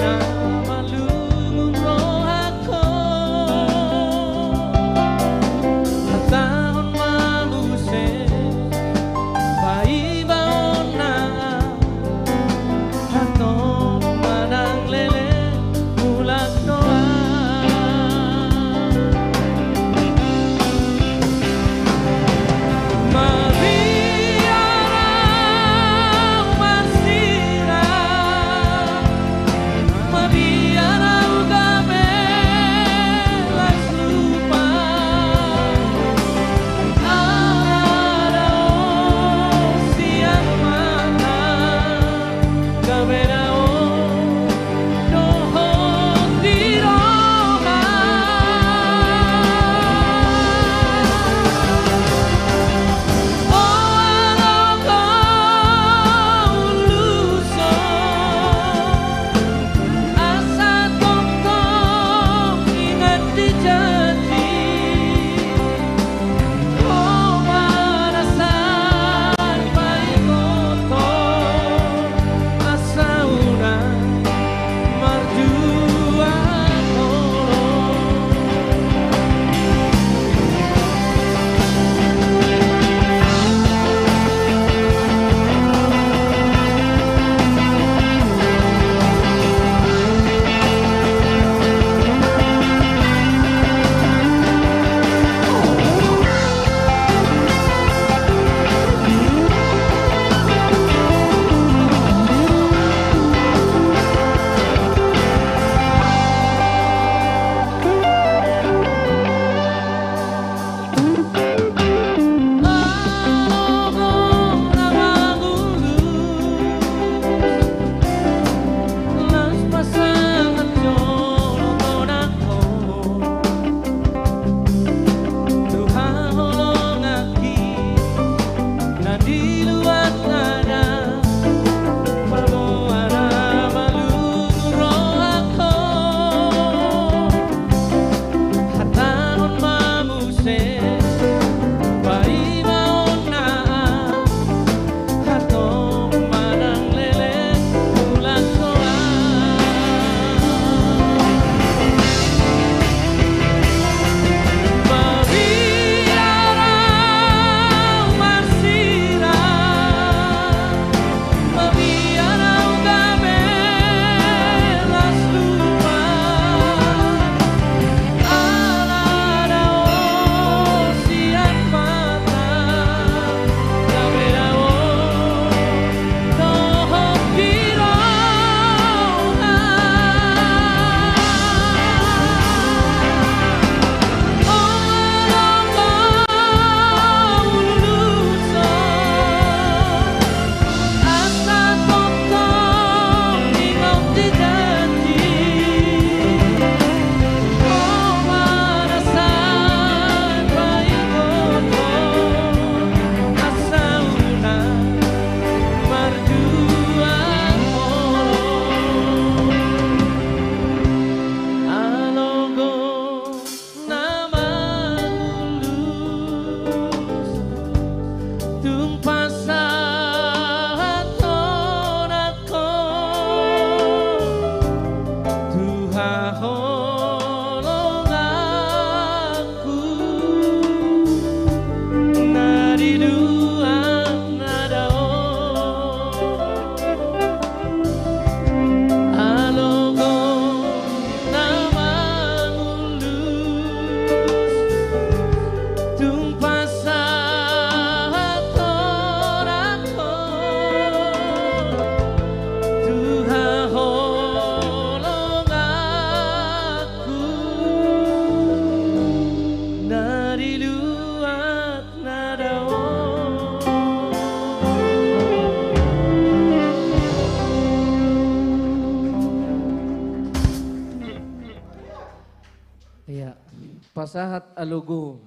Pasahat Alugu.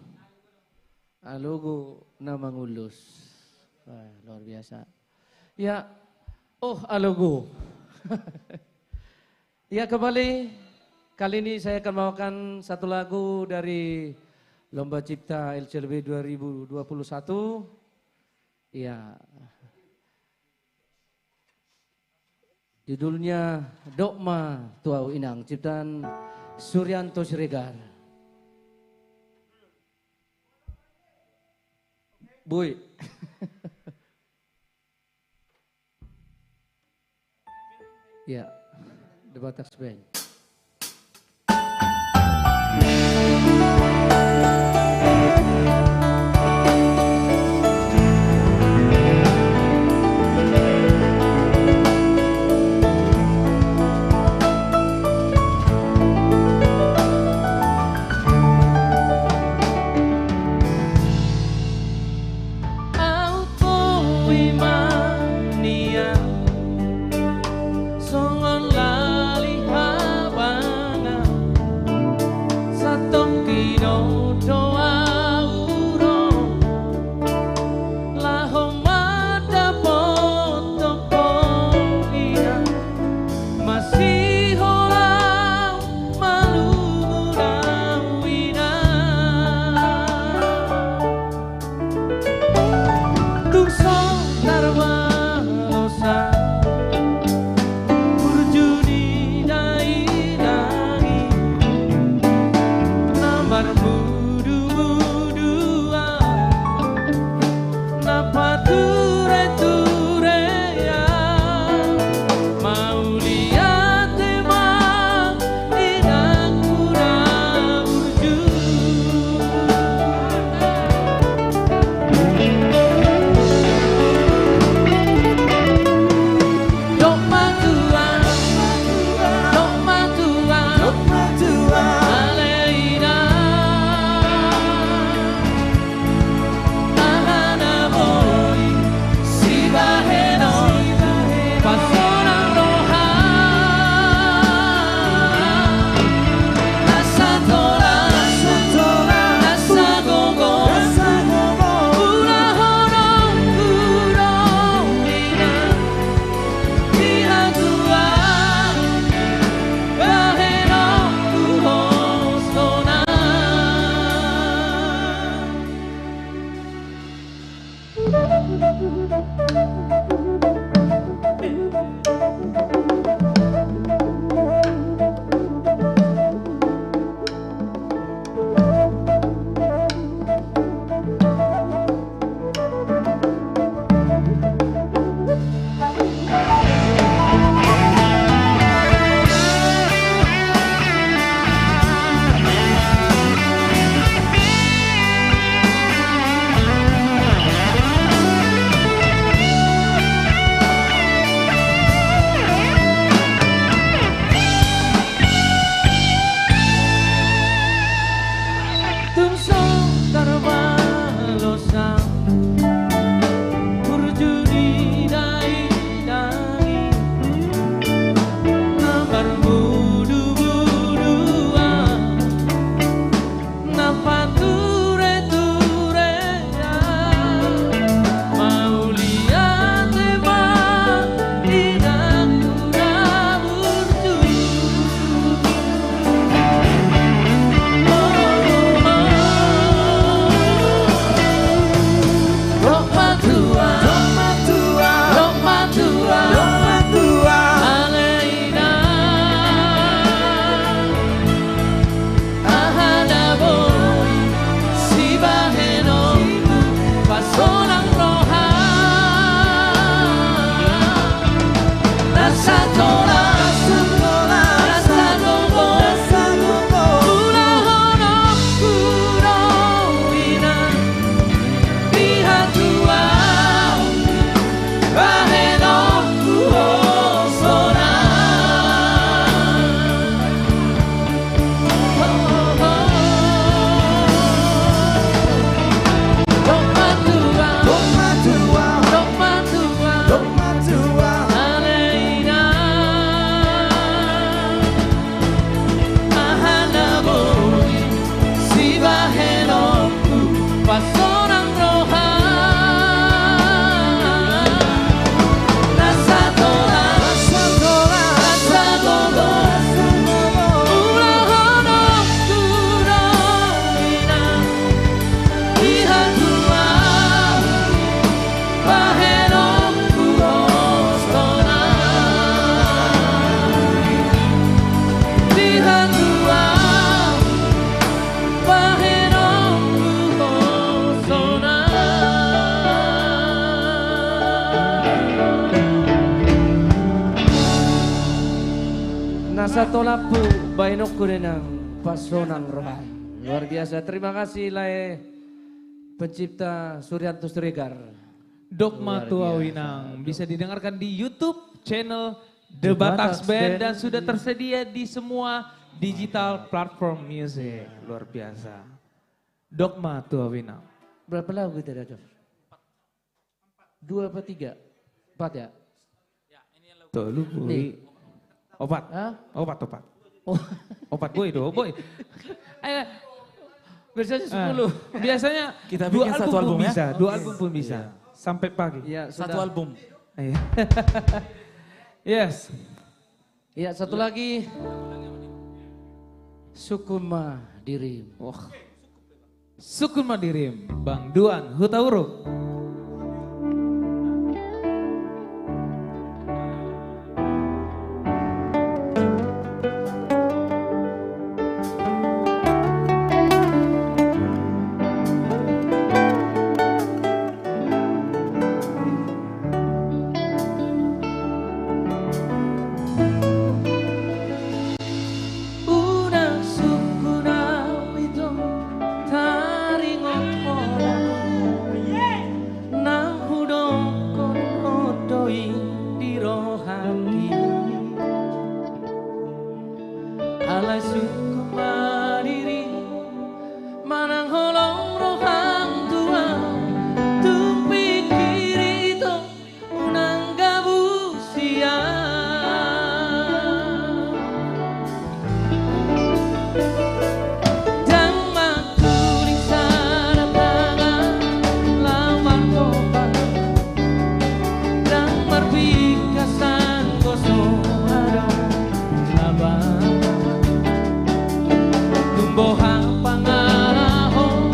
Alugu na mangulus. Wah, luar biasa. Ya, oh Alugu. Ya kembali, kali ini saya akan membawakan satu lagu dari Lomba Cipta LCLB 2021. Ya, judulnya Dokma Tuau Inang, ciptaan Suryanto Siregar. Boy. Ya, The Batak Band. Songon lalihan Nasa tolapu bainok kurenang pasonang rohan. Luar biasa. Terima kasih Lae pencipta Suryanto Siregar. Dogma Luar Tua biasa. Winang bisa didengarkan di YouTube channel The Batax Band dan sudah tersedia di semua digital platform music. Luar biasa. Dogma Tua Winang. Berapa lagu kita ada? 2 apa 3? 4 ya? Tuh lu boy. Opat. Hah? Opat. Oh. Opat boy do boy. Ayo. Biasanya 10. Biasanya Kita dua bikin album satu pun album ya? bisa, 2 album pun bisa. Sampai pagi. Iya, Satu album. Iya. Yes. Iya, satu lagi. Sukuma Dirim. Wah. Sukun Madirim, Bang Duan Hutauruk. Una sukuna wito taringot nang hudong kon odoi di rohani alai sukuma diri manang holong rohang tua tumpi kiri to unang gabusia dan makuling sana tangan lamar toba dan berbikasan kosong ada labang tumbuhan pangaraho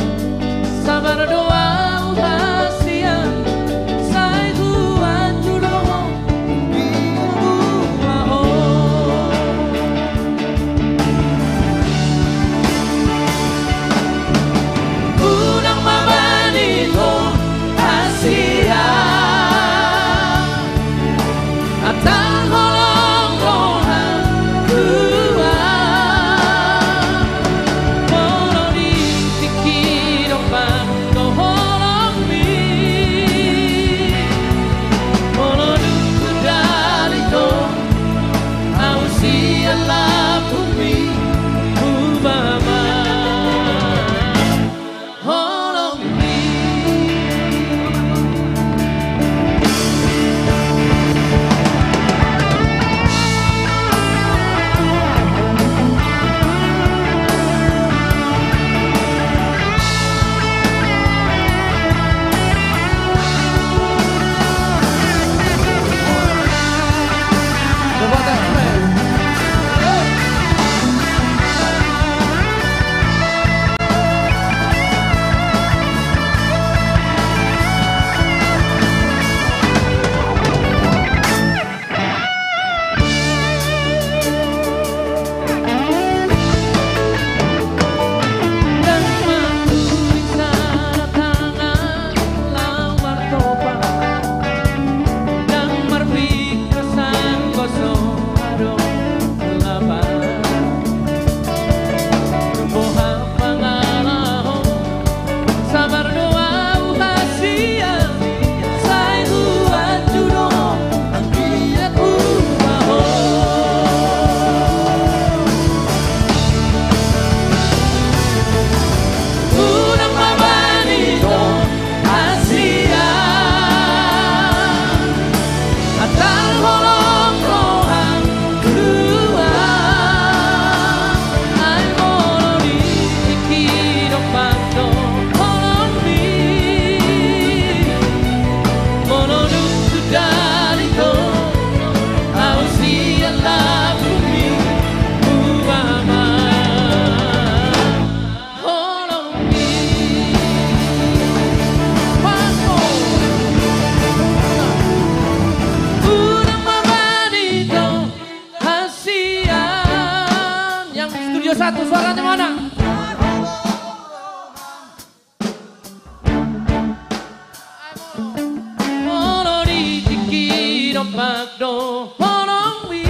sabar doa uhasia sai kuat judoho biahu Unang mamanito Asia at ang holong rohan tua Mono di tikiro pando holong mi Mono duku dalito Ausia la bumi Ubama Holong mi Dan makuling sana tangan lamar toba dan berbikasan kosong ado labang tumbuhan pangalaho sabar doa uhasia sai kuat judoho ang biak ubaho Unang mamanito Asia at ang holong rohang tua ay mono di tikiro pando holong mi mono duku dalito ausia la bumi ubama holong mi Unang mamanito Hasian yang studio 1 suaranya mana? Mono di tikiro pagdo holong wi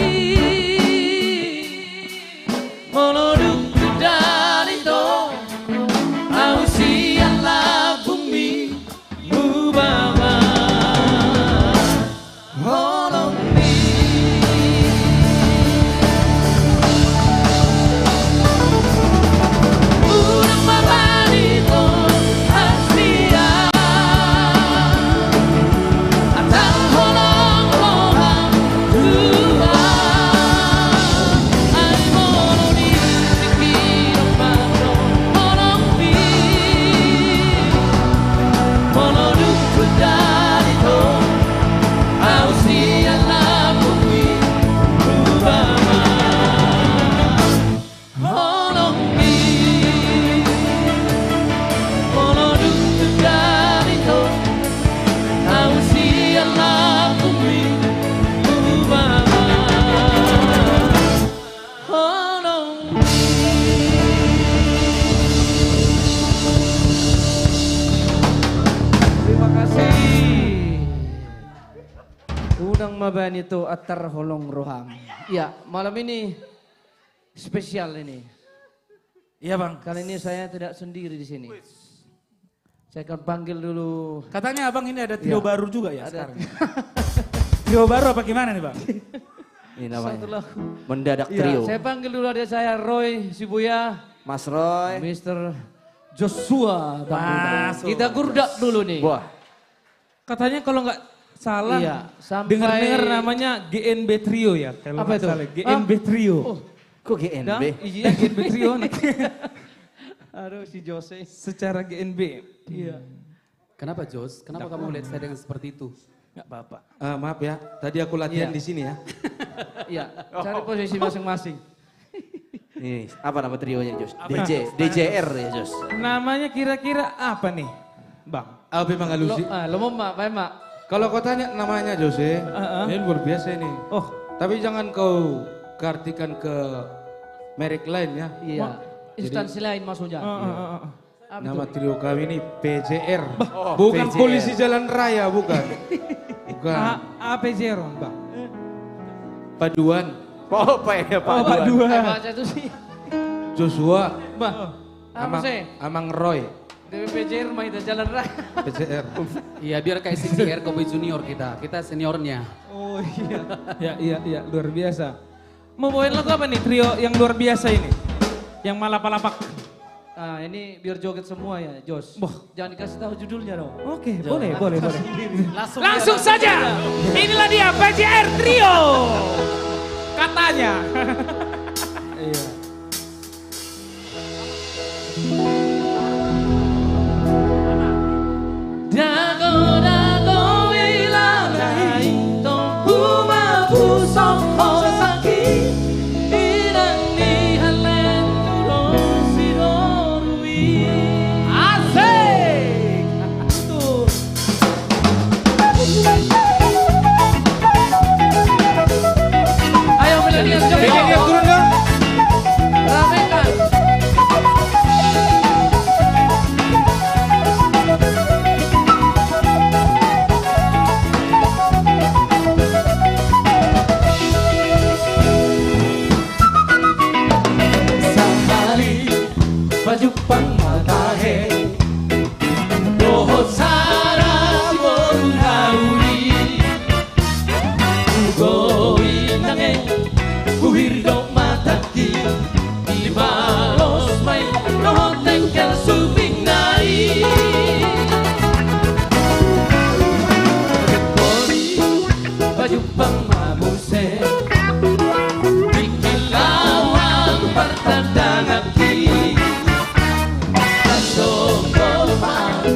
mabani itu atar holong roham. Ya, malam ini spesial ini. Iya bang. Kali ini saya tidak sendiri di sini. Saya akan panggil dulu. Katanya abang ini ada trio Ya. baru juga ya Ada. sekarang. Trio baru apa gimana nih bang? Ini namanya. Satu lagu. Mendadak Ya, trio. saya panggil dulu adik saya Roy Sibuya, Mas Roy. Mr. Joshua. Masuk. Kita gurdak dulu nih. Wah. Katanya kalau nggak salah, Iya, sampai dengar-dengar namanya GNB Trio ya. Kalau Apa nggak itu? salah, GNB Trio. Oh, Kok GNB? Dah, iya GNB Trio. aduh si Jose. Secara GNB. Iya. Kenapa Jos? Kenapa kamu lihat saya dengan seperti itu? Nggak apa-apa. Maaf ya, tadi aku latihan Iya. di sini ya. Iya, cari posisi masing-masing. Ini apa nama trionya Jos? DJR ya Jos. Namanya kira-kira apa nih, Bang? Abi Mangalusi. Lo mau mak, apa mak? Kalau kau tanya namanya Jose, ini luar biasa ini. Oh, Tapi jangan kau artikan ke merek lain ya. Iya, instansi lain maksudnya. Apa Nama tuh? trio kami ini PJR. Bukan PJR. polisi jalan raya, bukan. Bukan. apa Jeron, Bang? Paduan. Oh, Pak ya, Pak. Pak Dua. Baca itu sih. Joshua. Bang, Apa sih? Amang Roy. DPPJ rumah itu jalan raya. PJR. Iya biar kayak CCR Kobe Junior kita seniornya. oh iya. Iya, luar biasa. Mau bawain lagu apa nih trio yang luar biasa ini? Yang malapalapak. Nah ini biar joget semua ya Jos. Jangan dikasih tahu judulnya dong. Oke, boleh. Langsung saja. Inilah dia PJR Trio. Katanya. Iya. Dago ilalai Tongku mapu songho saki Irang ni halen turun sidorui Asik Tuh Ayo milenial joget. Milenial turun dong. Ramekan. Sahari baju pangmatahe Dohot sara bonauri Ugoi nange Uhirdo mataki Di balos may Dohot tengkel subing nai Kekori baju pangmabuse Bikilawang pertandangaki Tasomboman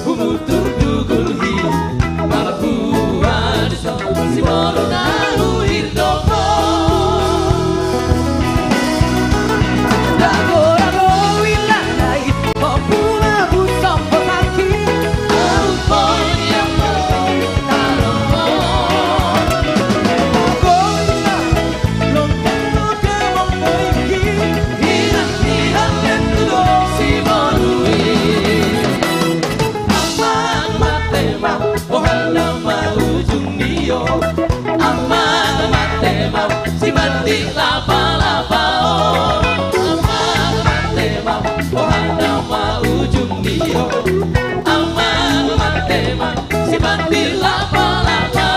Umutur dugulhi Malabuan Si Molunaru Hirdopo Dago wilanai Popula busombo kaki Aupon yang mau Si mati lapa-lapa Amang mate mau Ohana mau ujung dio Amang mate mau Si mati lapa-lapa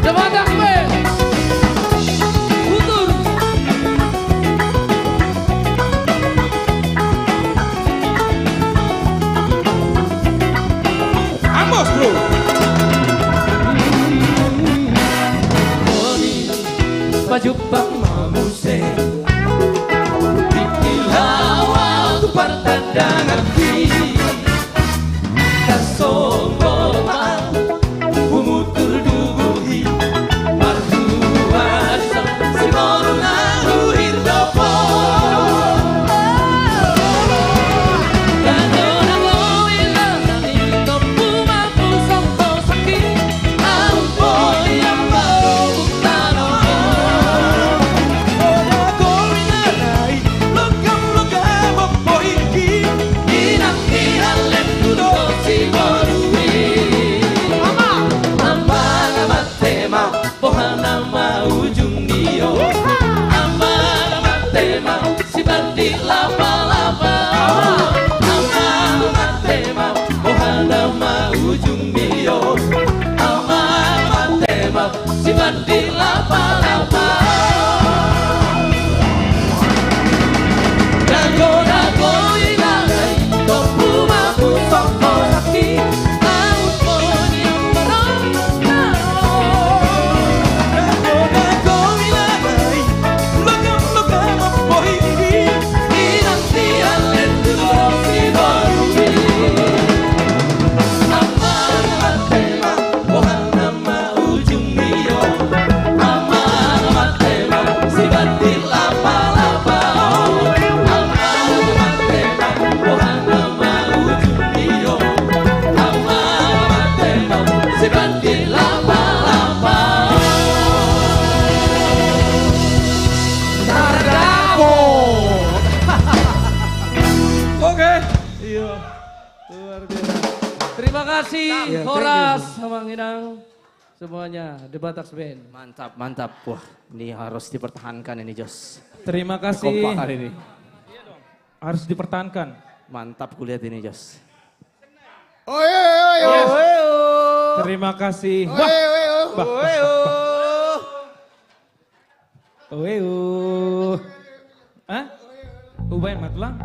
Semangat gue. Putur Ambos bro. Baju bang mamuse Dikilawang tu pertandangan ki Tasomboman Umutur duguhi Marduan Si morungaru hirdopo Dago ilanani Topu mampu songko sakit Ampun yang baru buktaropo Oke. Iya. Luar biasa. Terima kasih Horas sama Inang. Semuanya The Bataks Band. Mantap, mantap. Wah, ini harus dipertahankan ini Jos. Terima kasih. Kekompakan ini. Harus dipertahankan. Mantap kulihat ini Jos. Terima kasih. Hah? Ubain matlang?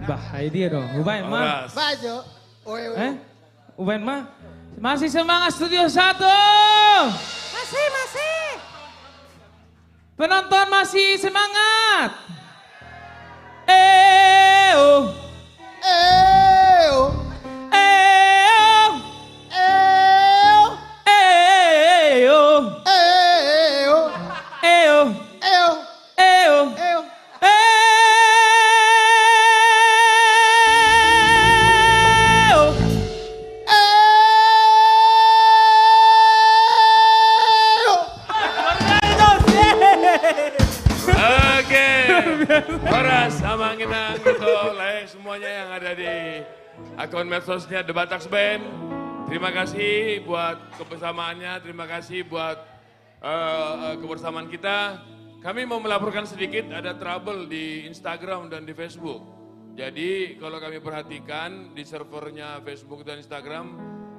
Bah, dia dong. Ubain mah. Bajo. Ubain mah. Masih semangat Studio 1. Masih. Penonton masih semangat. Horas sama Nginang untuk semuanya yang ada di akun medsosnya The Bataks Band. Terima kasih buat kebersamaannya, terima kasih buat kebersamaan kita. Kami mau melaporkan sedikit ada trouble di Instagram dan di Facebook. Jadi kalau kami perhatikan di servernya Facebook dan Instagram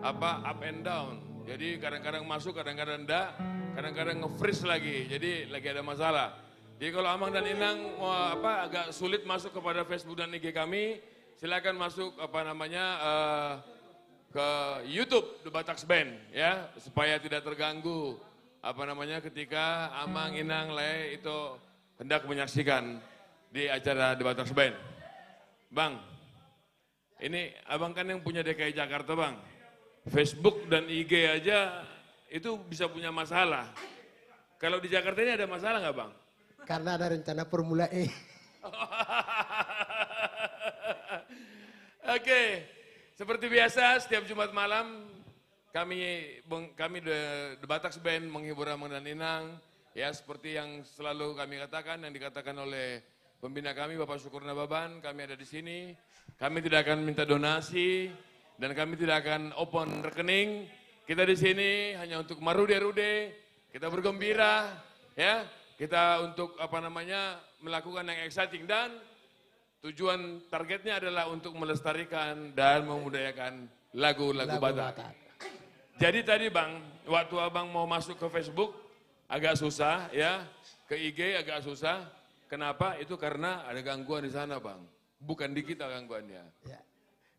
up and down. Jadi kadang-kadang masuk, kadang-kadang enggak, kadang-kadang nge-freeze lagi. Jadi lagi ada masalah. Jadi kalau Amang dan Inang agak sulit masuk kepada Facebook dan IG kami, silakan masuk ke YouTube The Bataks Band ya, supaya tidak terganggu ketika Amang, Inang, Le itu hendak menyaksikan di acara The Bataks Band. Bang, ini Abang kan yang punya DKI Jakarta Bang, Facebook dan IG aja itu bisa punya masalah. Kalau di Jakarta ini ada masalah nggak Bang? Karena ada rencana Formula E. Oke, seperti biasa setiap Jumat malam kami The Bataks Band menghibur Amang dan Inang. Ya seperti yang selalu kami katakan, yang dikatakan oleh pembina kami Bapak Syukurna Baban, kami ada di sini. Kami tidak akan minta donasi dan kami tidak akan open rekening. Kita di sini hanya untuk marude-rude, kita bergembira, ya. Kita untuk melakukan yang exciting dan tujuan targetnya adalah untuk melestarikan dan memudayakan lagu-lagu Batak. Jadi tadi Bang, waktu Abang mau masuk ke Facebook agak susah ya, ke IG agak susah. Kenapa? Itu karena ada gangguan di sana Bang, bukan di kita gangguannya. Ya.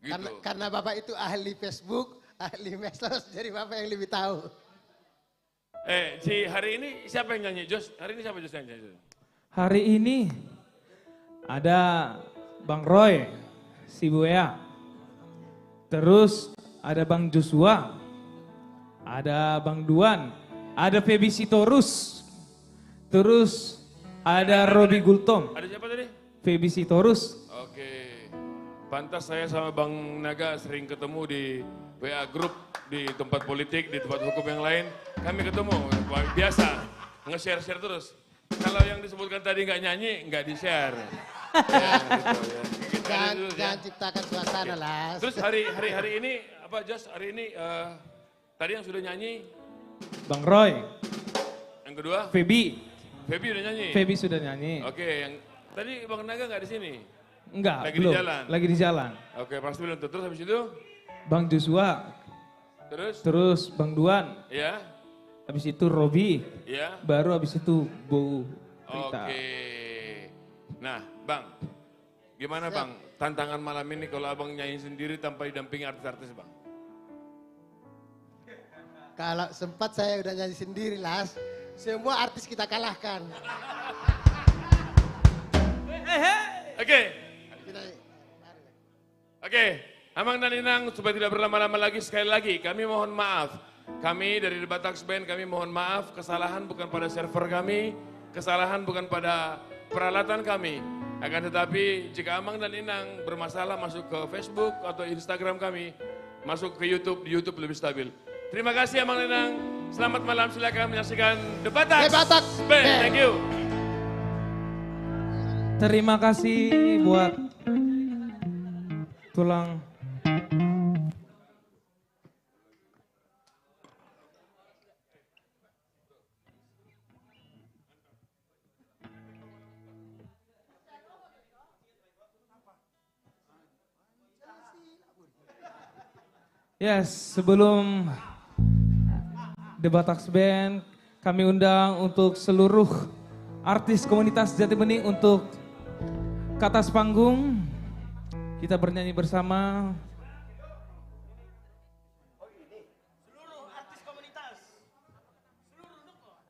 Gitu. Karena Bapak itu ahli Facebook, ahli medsos, jadi Bapak yang lebih tahu. Hari ini siapa yang nyanyi, Jos? Hari ini siapa Jos yang nyanyi? Hari ini ada Bang Roy, si Buea. Terus ada Bang Joshua, ada Bang Duan, ada Feby Sitorus. Terus ada Robi Gultom. Ada siapa tadi? Feby Sitorus. Oke, pantas saya sama Bang Naga sering ketemu di WA Group, di tempat politik, di tempat hukum yang lain. Kami ketemu, biasa, nge-share terus. Kalau yang disebutkan tadi nggak nyanyi, nggak di-share. Ya, gitu, ya. Jangan ciptakan suasana lah. Terus hari ini, Jos, hari ini tadi yang sudah nyanyi? Bang Roy. Yang kedua? Feby. Feby udah nyanyi? Feby sudah nyanyi. Oke, yang tadi Bang Naga nggak di sini? Enggak, lagi belum. Di jalan? Lagi di jalan. Oke, pasti belum. Terus habis itu? Bang Joshua. Terus Bang Duan. Ya. Habis itu Robi. Ya. Baru habis itu Bu Rita. Oke. Nah, Bang. Gimana Bang tantangan malam ini kalau Abang nyanyi sendiri tanpa didampingi artis-artis Bang? Kalau sempat saya udah nyanyi sendiri Las. Semua artis kita kalahkan. Oke, Amang dan Inang supaya tidak berlama-lama lagi sekali lagi kami mohon maaf. Kami dari The Bataks Band kami mohon maaf, kesalahan bukan pada server kami, kesalahan bukan pada peralatan kami. Akan tetapi jika Amang dan Inang bermasalah masuk ke Facebook atau Instagram kami, masuk ke YouTube, di YouTube lebih stabil. Terima kasih Amang dan Inang, selamat malam, silakan menyaksikan The Bataks Band. Thank you. Terima kasih buat tulang. Yes, sebelum The Bataks Band, kami undang untuk seluruh artis komunitas Jati Bening untuk ke atas panggung. Kita bernyanyi bersama.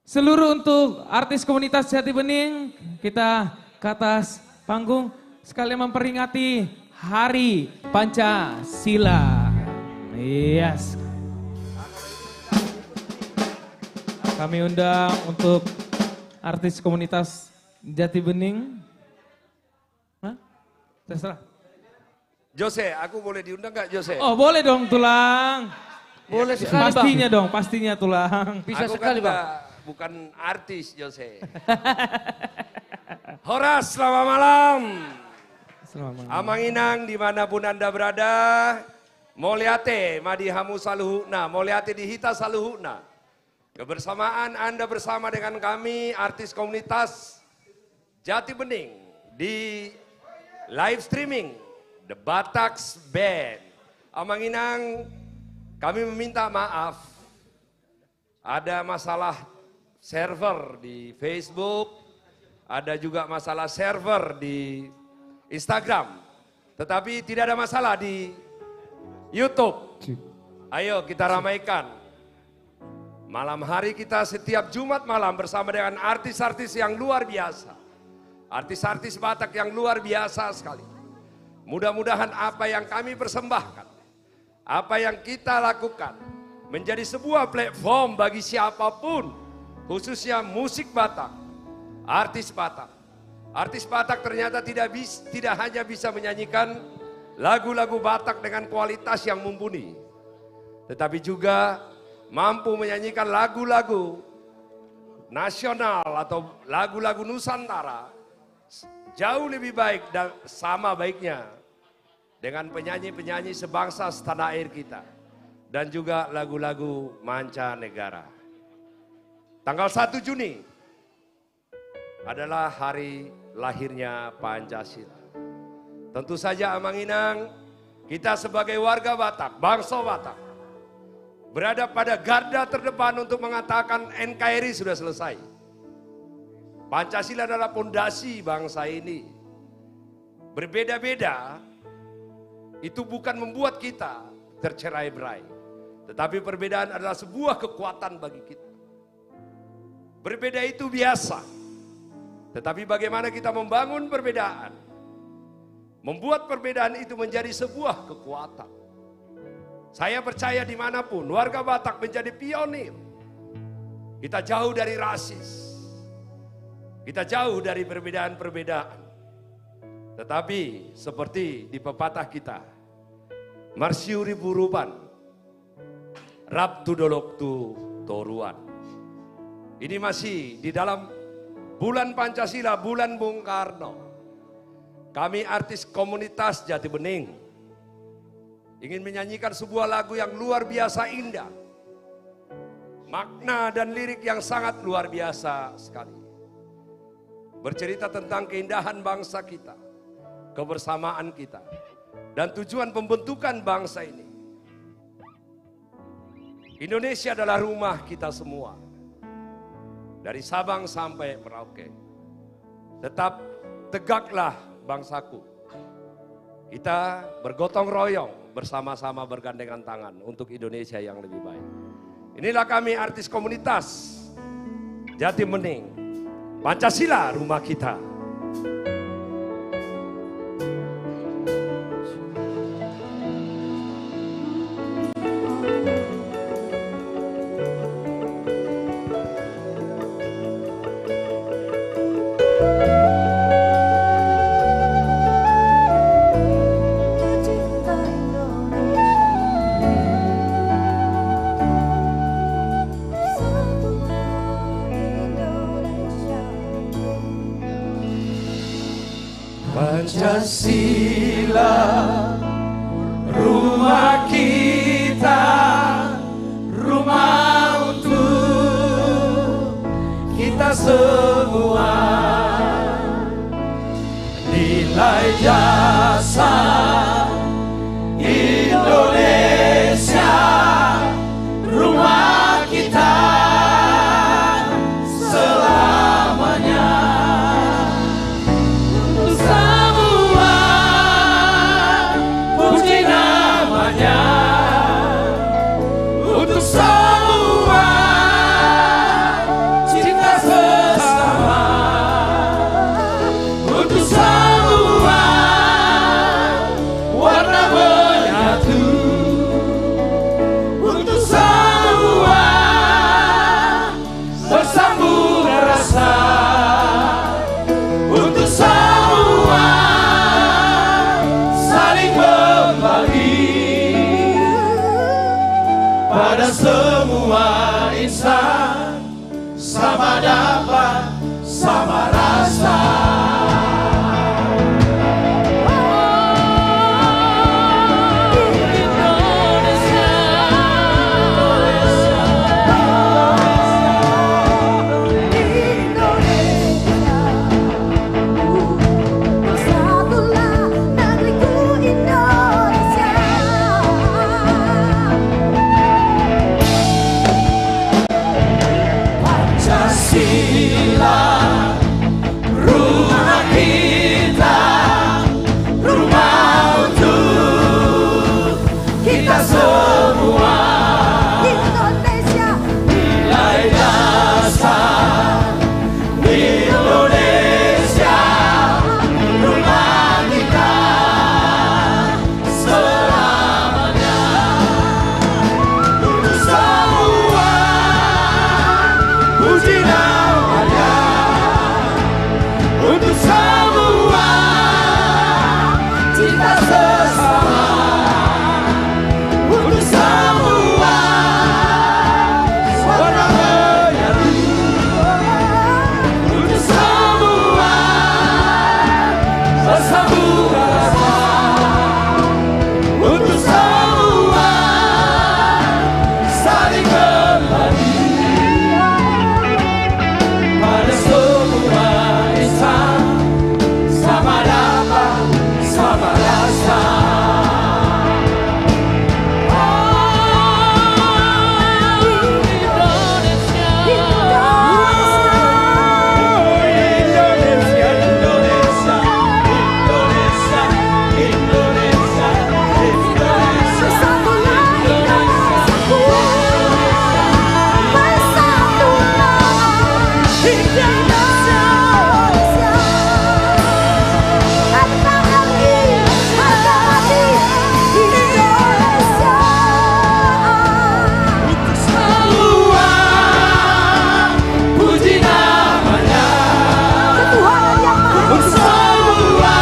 Seluruh untuk artis komunitas Jati Bening, kita ke atas panggung sekalian memperingati Hari Pancasila. Yes. Kami undang untuk artis komunitas Jati Bening. Hah? Terserah. Jose, aku boleh diundang gak Jose? Oh boleh dong Tulang. Boleh sekali, Pastinya Bang. dong, pastinya Tulang. Bisa aku sekali kan Bang. Bukan artis Jose. Horas, selamat malam. Selamat malam. Amanginang dimanapun Anda berada. Moliate madihamu saluhuna, moliate dihita saluhuna. Kebersamaan Anda bersama dengan kami artis komunitas Jati Bening di live streaming The Bataks Band. Amanginang, kami meminta maaf. Ada masalah server di Facebook, ada juga masalah server di Instagram. Tetapi tidak ada masalah di YouTube. Ayo kita ramaikan. Malam hari kita setiap Jumat malam bersama dengan artis-artis yang luar biasa. Artis-artis Batak yang luar biasa sekali. Mudah-mudahan apa yang kami persembahkan, apa yang kita lakukan menjadi sebuah platform bagi siapapun, khususnya musik Batak, artis Batak. Artis Batak ternyata tidak hanya bisa menyanyikan lagu-lagu Batak dengan kualitas yang mumpuni, tetapi juga mampu menyanyikan lagu-lagu nasional atau lagu-lagu Nusantara jauh lebih baik dan sama baiknya dengan penyanyi-penyanyi sebangsa setanah air kita dan juga lagu-lagu mancanegara. Tanggal 1 Juni adalah hari lahirnya Pancasila. Tentu saja Amanginang, kita sebagai warga Batak, bangsa Batak, berada pada garda terdepan untuk mengatakan NKRI sudah selesai. Pancasila adalah pondasi bangsa ini. Berbeda-beda itu bukan membuat kita tercerai-berai, tetapi perbedaan adalah sebuah kekuatan bagi kita. Berbeda itu biasa, tetapi bagaimana kita membangun perbedaan, membuat perbedaan itu menjadi sebuah kekuatan. Saya percaya dimanapun warga Batak menjadi pionir. Kita jauh dari rasis. Kita jauh dari perbedaan-perbedaan. Tetapi seperti di pepatah kita, Marsiuri burupan, Rabtu doloktu toruan. Ini masih di dalam bulan Pancasila, bulan Bung Karno. Kami artis komunitas Jati Bening ingin menyanyikan sebuah lagu yang luar biasa indah. Makna dan lirik yang sangat luar biasa sekali. Bercerita tentang keindahan bangsa kita, kebersamaan kita, dan tujuan pembentukan bangsa ini. Indonesia adalah rumah kita semua. Dari Sabang sampai Merauke. Tetap tegaklah bangsaku. Kita bergotong royong bersama-sama bergandengan tangan untuk Indonesia yang lebih baik. Inilah kami artis komunitas Jati Bening. Pancasila rumah kita. Pancasila rumah kita, rumah untuk kita semua. Nilai jasa Indonesia, rumah kita selamanya. Untuk semua puji namanya, untuk semua cinta bersama, untuk semua warna menyatu, untuk semua bersambung rasa, untuk semua saling berbagi, pada semua insan sama dapat sama rasa. Pancasila, rumah kita, rumah untuk kita semua. Indonesia, nilai dasar Indonesia, rumah kita selamanya. Untuk semua puji namanya, untuk semua cinta sesama, untuk semua warna menyatu, untuk semua bersambung rasa, untuk semua saling berbagi, pada semua insan sama dapat sama rasa. Indonesia, Indonesia, Indonesia, Indonesia, Indonesia, bersatulah Indonesia, untuk semua puji namanya, untuk semua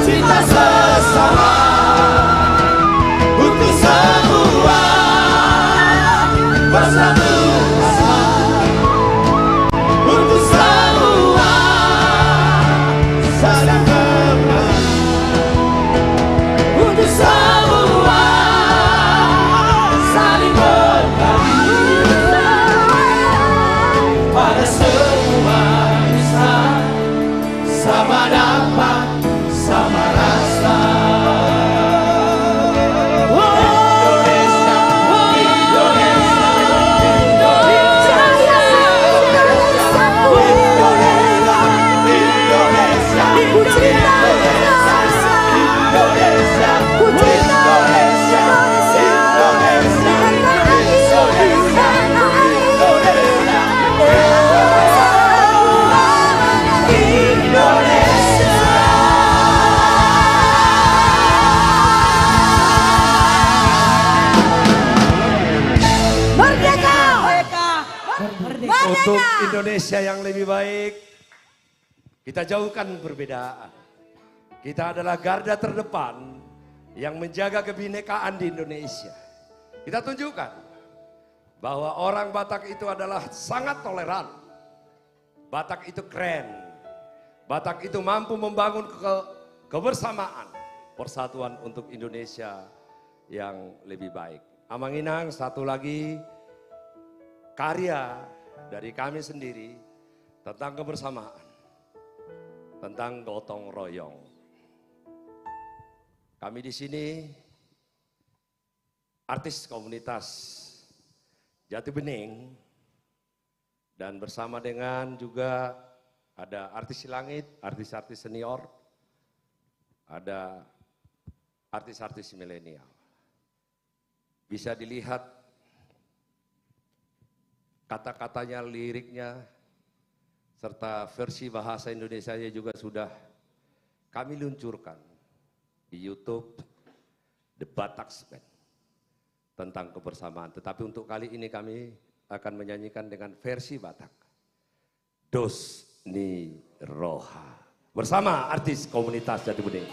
cinta sesama, untuk semua bersatu rasa, untuk semua saling berbagi, untuk semua saling berbagi, pada semua insan sama dapat sama rasa. Indonesia, Indonesia, Indonesia, Indonesia, Indonesia, Indonesia, Untuk Indonesia yang lebih baik, kita jauhkan perbedaan. Kita adalah garda terdepan yang menjaga kebinekaan di Indonesia. Kita tunjukkan bahwa orang Batak itu adalah sangat toleran. Batak itu keren. Batak itu mampu membangun kebersamaan. persatuan untuk Indonesia yang lebih baik. Amanginang, satu lagi karya dari kami sendiri tentang kebersamaan, tentang gotong royong. Kami di sini artis komunitas Jati Bening dan bersama dengan juga ada artis Silangit, artis-artis senior, ada artis-artis milenial. Bisa dilihat kata-katanya, liriknya, serta versi bahasa Indonesianya juga sudah kami luncurkan di YouTube The Batax Band tentang kebersamaan. Tetapi untuk kali ini kami akan menyanyikan dengan versi Batak. Dos Ni Roha bersama artis komunitas Jati Bening.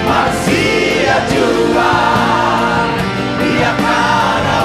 Masia juga, dia karena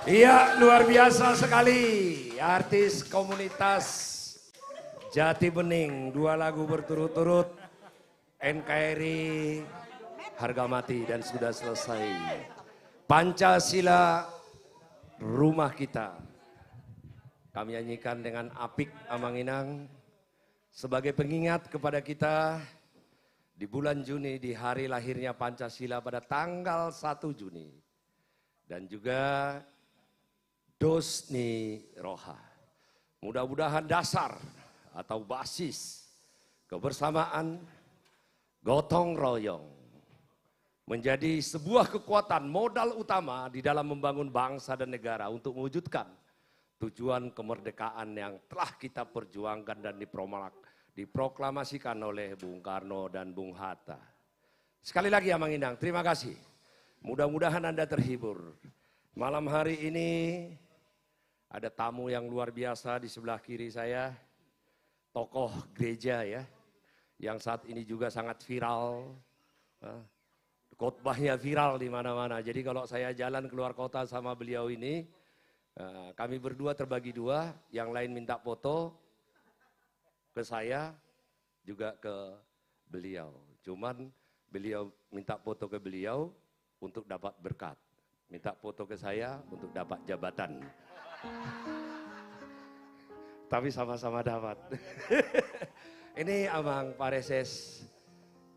Iya, luar biasa sekali. Artis komunitas Jati Bening, 2 lagu berturut-turut. NKRI, Harga Mati, dan sudah selesai. Pancasila, Rumah Kita. Kami nyanyikan dengan apik Amanginang sebagai pengingat kepada kita di bulan Juni, di hari lahirnya Pancasila pada tanggal 1 Juni. Dan juga Dosni Roha. Mudah-mudahan dasar atau basis kebersamaan, gotong royong menjadi sebuah kekuatan modal utama di dalam membangun bangsa dan negara untuk mewujudkan tujuan kemerdekaan yang telah kita perjuangkan dan diproklamasikan oleh Bung Karno dan Bung Hatta. Sekali lagi Amanginang, terima kasih. Mudah-mudahan Anda terhibur. Malam hari ini ada tamu yang luar biasa di sebelah kiri saya, tokoh gereja ya, yang saat ini juga sangat viral, khotbahnya viral di mana-mana. Jadi kalau saya jalan keluar kota sama beliau ini, kami berdua terbagi 2, yang lain minta foto ke saya, juga ke beliau. Cuman beliau minta foto ke beliau untuk dapat berkat, minta foto ke saya untuk dapat jabatan. Tapi sama-sama dapat. Ini Amang Pareses,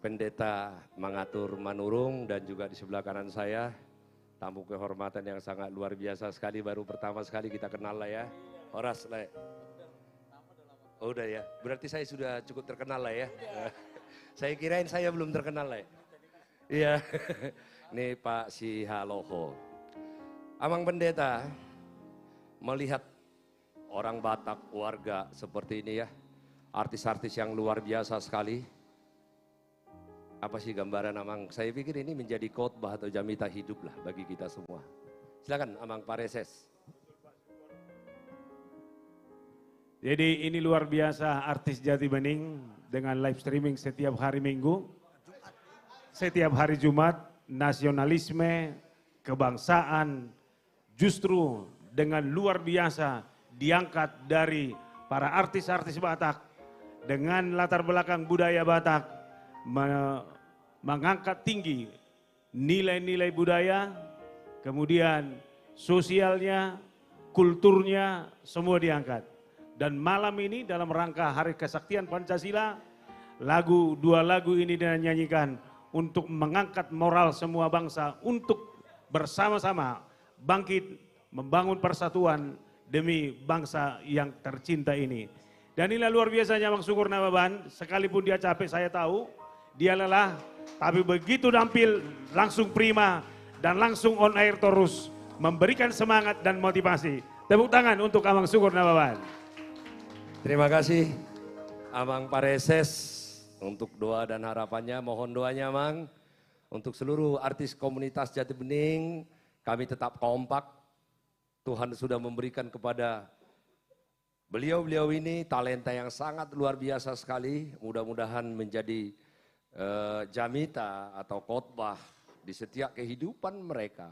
Pendeta Mangatur Manurung, dan juga di sebelah kanan saya tamu kehormatan yang sangat luar biasa sekali, baru pertama sekali kita kenal lah ya. Horas lah. Oh udah ya, berarti saya sudah cukup terkenal lah ya. Saya kirain saya belum terkenal lah ya. Iya, ini Pak Sihaloho. Amang Pendeta, melihat orang Batak, warga seperti ini ya, artis-artis yang luar biasa sekali. Apa sih gambaran Amang? Saya pikir ini menjadi khotbah atau jamita hidup lah bagi kita semua. Silakan Amang Pareses. Jadi ini luar biasa artis Jati Bening dengan live streaming setiap hari Minggu, setiap hari Jumat, nasionalisme, kebangsaan, justru dengan luar biasa diangkat dari para artis-artis Batak dengan latar belakang budaya Batak, mengangkat tinggi nilai-nilai budaya, kemudian sosialnya, kulturnya, semua diangkat. Dan malam ini dalam rangka Hari Kesaktian Pancasila, 2 lagu ini dinyanyikan untuk mengangkat moral semua bangsa untuk bersama-sama bangkit membangun persatuan demi bangsa yang tercinta ini. Dan inilah luar biasanya Bang Syukur Nababan, sekalipun dia capek saya tahu, dia lelah, tapi begitu tampil langsung prima dan langsung on air terus memberikan semangat dan motivasi. Tepuk tangan untuk Abang Syukur Nababan. Terima kasih Amang Pareses untuk doa dan harapannya. Mohon doanya Amang untuk seluruh artis komunitas Jati Bening. Kami tetap kompak. Tuhan sudah memberikan kepada beliau-beliau ini talenta yang sangat luar biasa sekali. Mudah-mudahan menjadi jamita atau khotbah di setiap kehidupan mereka.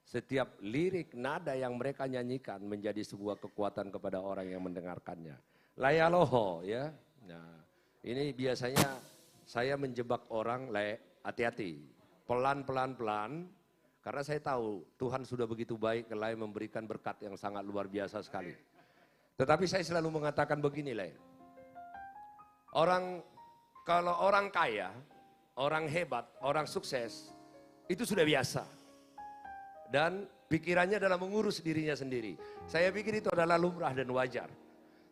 Setiap lirik nada yang mereka nyanyikan menjadi sebuah kekuatan kepada orang yang mendengarkannya. Layaloho ya. Nah, ini biasanya saya menjebak orang, hati-hati. Pelan-pelan karena saya tahu Tuhan sudah begitu baik kelai memberikan berkat yang sangat luar biasa sekali. Tetapi saya selalu mengatakan begini, orang kalau orang kaya, orang hebat, orang sukses, itu sudah biasa. Dan pikirannya adalah mengurus dirinya sendiri. Saya pikir itu adalah lumrah dan wajar.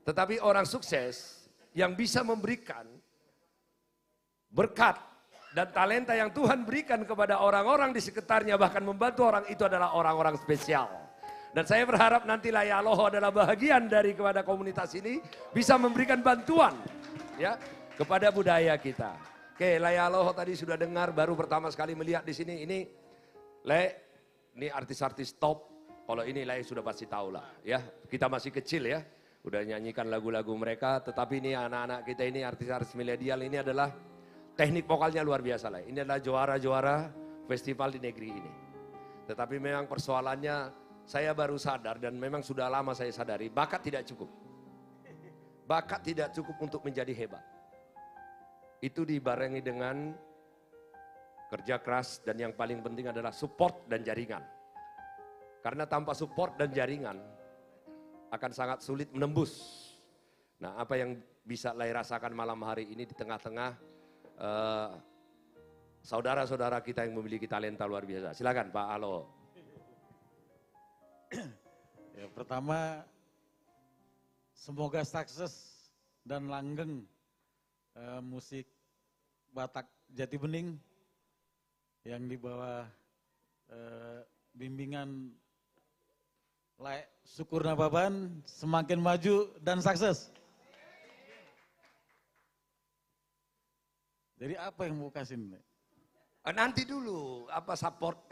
Tetapi orang sukses yang bisa memberikan berkat dan talenta yang Tuhan berikan kepada orang-orang di sekitarnya, bahkan membantu orang, itu adalah orang-orang spesial. Dan saya berharap nanti Layaloho adalah bahagian dari kepada komunitas ini, bisa memberikan bantuan ya kepada budaya kita. Oke, Layaloho tadi sudah dengar, baru pertama sekali melihat di sini. Ini artis-artis top. Kalau ini Lay sudah pasti tahu lah ya. Kita masih kecil ya, udah nyanyikan lagu-lagu mereka. Tetapi ini anak-anak kita ini artis-artis milenial ini adalah teknik vokalnya luar biasa lah. Ini adalah juara-juara festival di negeri ini. Tetapi memang persoalannya saya baru sadar dan memang sudah lama saya sadari, bakat tidak cukup. Bakat tidak cukup untuk menjadi hebat. Itu dibarengi dengan kerja keras dan yang paling penting adalah support dan jaringan. Karena tanpa support dan jaringan akan sangat sulit menembus. Nah, apa yang bisa Lay rasakan malam hari ini di tengah-tengah saudara-saudara kita yang memiliki talenta luar biasa. Silakan Pak Alo. Ya, pertama semoga sukses dan langgeng musik Batak Jati Bening yang di bawah bimbingan Lay Syukurna Baban semakin maju dan sukses. Jadi apa yang mau kasih nih? Nanti dulu apa support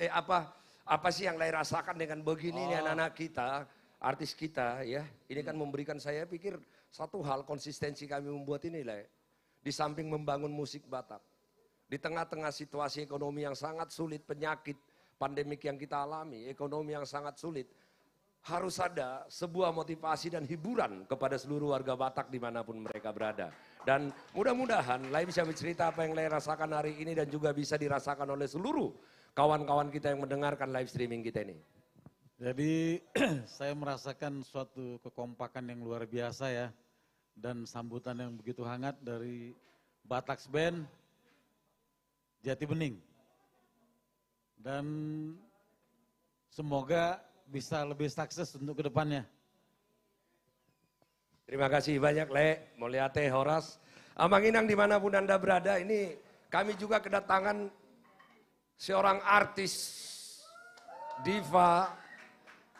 apa sih yang Lay rasakan dengan begini nih anak-anak kita, artis kita ya. Ini kan memberikan, saya pikir satu hal konsistensi kami membuat ini Lay. Di samping membangun musik Batak. Di tengah-tengah situasi ekonomi yang sangat sulit, penyakit, pandemik yang kita alami, ekonomi yang sangat sulit. Harus ada sebuah motivasi dan hiburan kepada seluruh warga Batak dimanapun mereka berada. Dan mudah-mudahan Lay bisa bercerita apa yang Lay rasakan hari ini dan juga bisa dirasakan oleh seluruh kawan-kawan kita yang mendengarkan live streaming kita ini. Jadi saya merasakan suatu kekompakan yang luar biasa ya. Dan sambutan yang begitu hangat dari Batak Band Jati Bening. Dan semoga bisa lebih sukses untuk kedepannya. Terima kasih banyak Le, Moliate, Horas. Amanginang dimanapun Anda berada, ini kami juga kedatangan seorang artis diva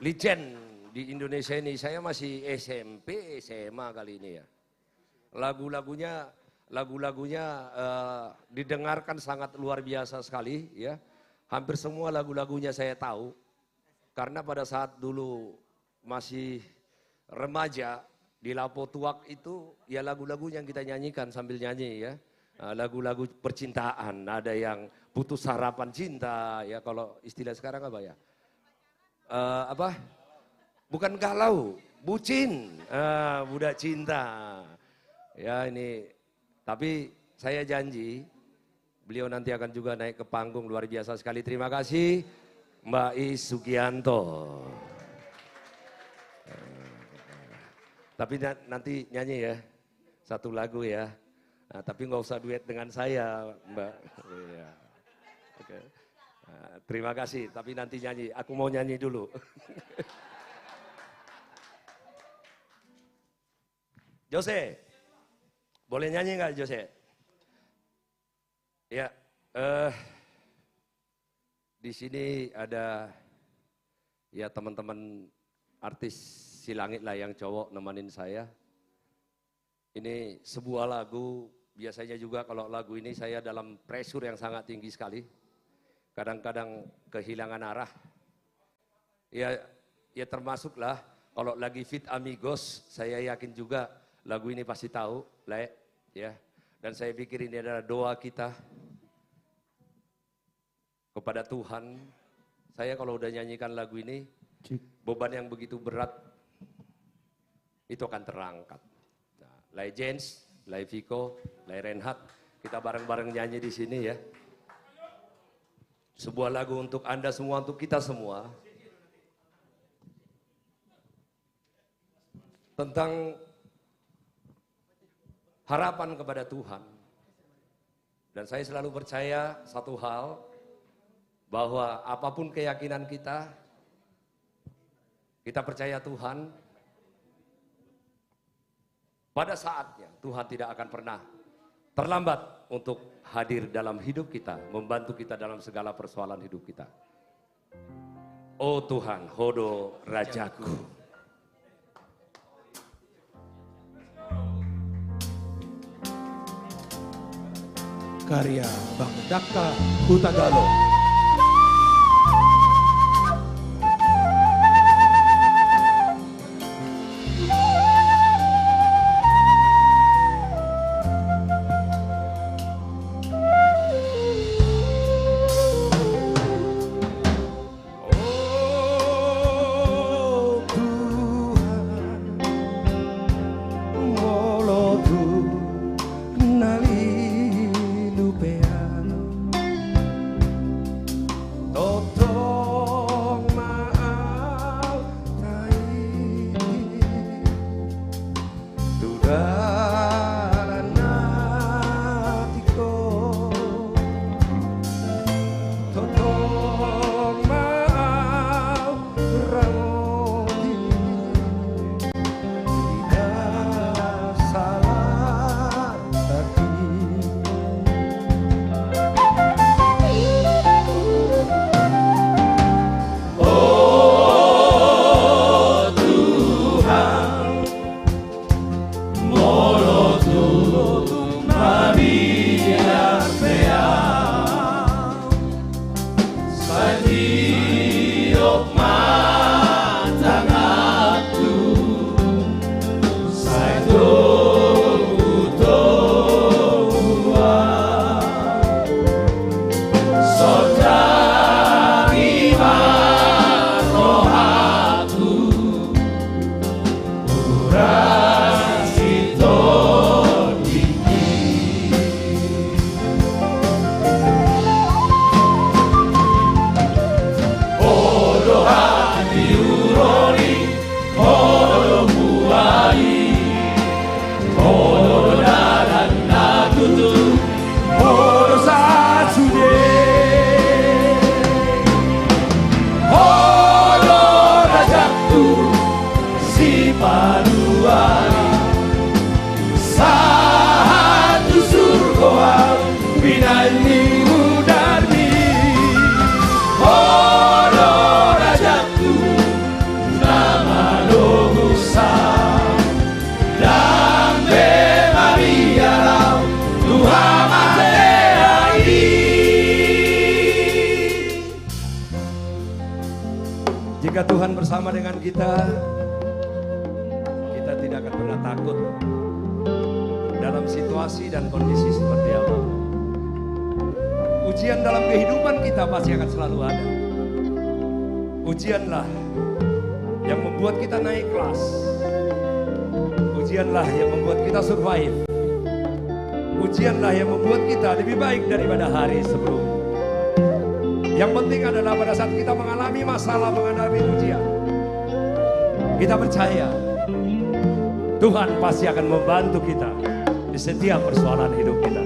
legend di Indonesia ini. Saya masih SMP, SMA kali ini ya. Lagu-lagunya didengarkan sangat luar biasa sekali ya. Hampir semua lagu-lagunya saya tahu. Karena pada saat dulu masih remaja di Lapo Tuak itu ya lagu-lagu yang kita nyanyikan sambil nyanyi ya. Lagu-lagu percintaan, ada yang putus harapan cinta ya, kalau istilah sekarang apa ya? Bukan galau, bucin, budak cinta. Ya ini, tapi saya janji beliau nanti akan juga naik ke panggung luar biasa sekali. Terima kasih Mbak Is Sugianto. Tapi nanti nyanyi ya, satu lagu ya. Nah, tapi nggak usah duet dengan saya, Mbak. Iya. Oke. Nah, terima kasih, tapi nanti nyanyi. Aku mau nyanyi dulu. Jose, boleh nyanyi nggak Jose? Ya, di sini ada ya teman-teman artis Silangit lah yang cowok nemenin saya. Ini sebuah lagu, biasanya juga kalau lagu ini saya dalam pressure yang sangat tinggi sekali. Kadang-kadang kehilangan arah. Ya termasuklah kalau lagi Fit Amigos, saya yakin juga lagu ini pasti tahu, Le, ya. Dan saya pikir ini adalah doa kita kepada Tuhan. Saya kalau udah nyanyikan lagu ini, beban yang begitu berat itu akan terangkat. Nah, Lai Jens, Lai Viko, Lai Renhat, kita bareng-bareng nyanyi di sini ya. Sebuah lagu untuk Anda semua, untuk kita semua. Tentang harapan kepada Tuhan. Dan saya selalu percaya satu hal, bahwa apapun keyakinan kita percaya Tuhan, pada saatnya Tuhan tidak akan pernah terlambat untuk hadir dalam hidup kita, membantu kita dalam segala persoalan hidup kita. Oh Tuhan, Hodo Rajaku. Karya Bang Daka Hutagalo. Jika Tuhan bersama dengan kita tidak akan pernah takut dalam situasi dan kondisi seperti apa. Ujian dalam kehidupan kita pasti akan selalu ada. Ujianlah yang membuat kita naik kelas. Ujianlah yang membuat kita survive. Ujianlah yang membuat kita lebih baik daripada hari sebelumnya. Yang penting adalah pada saat kita mengalami masalah, menghadapi ujian, kita percaya Tuhan pasti akan membantu kita di setiap persoalan hidup kita.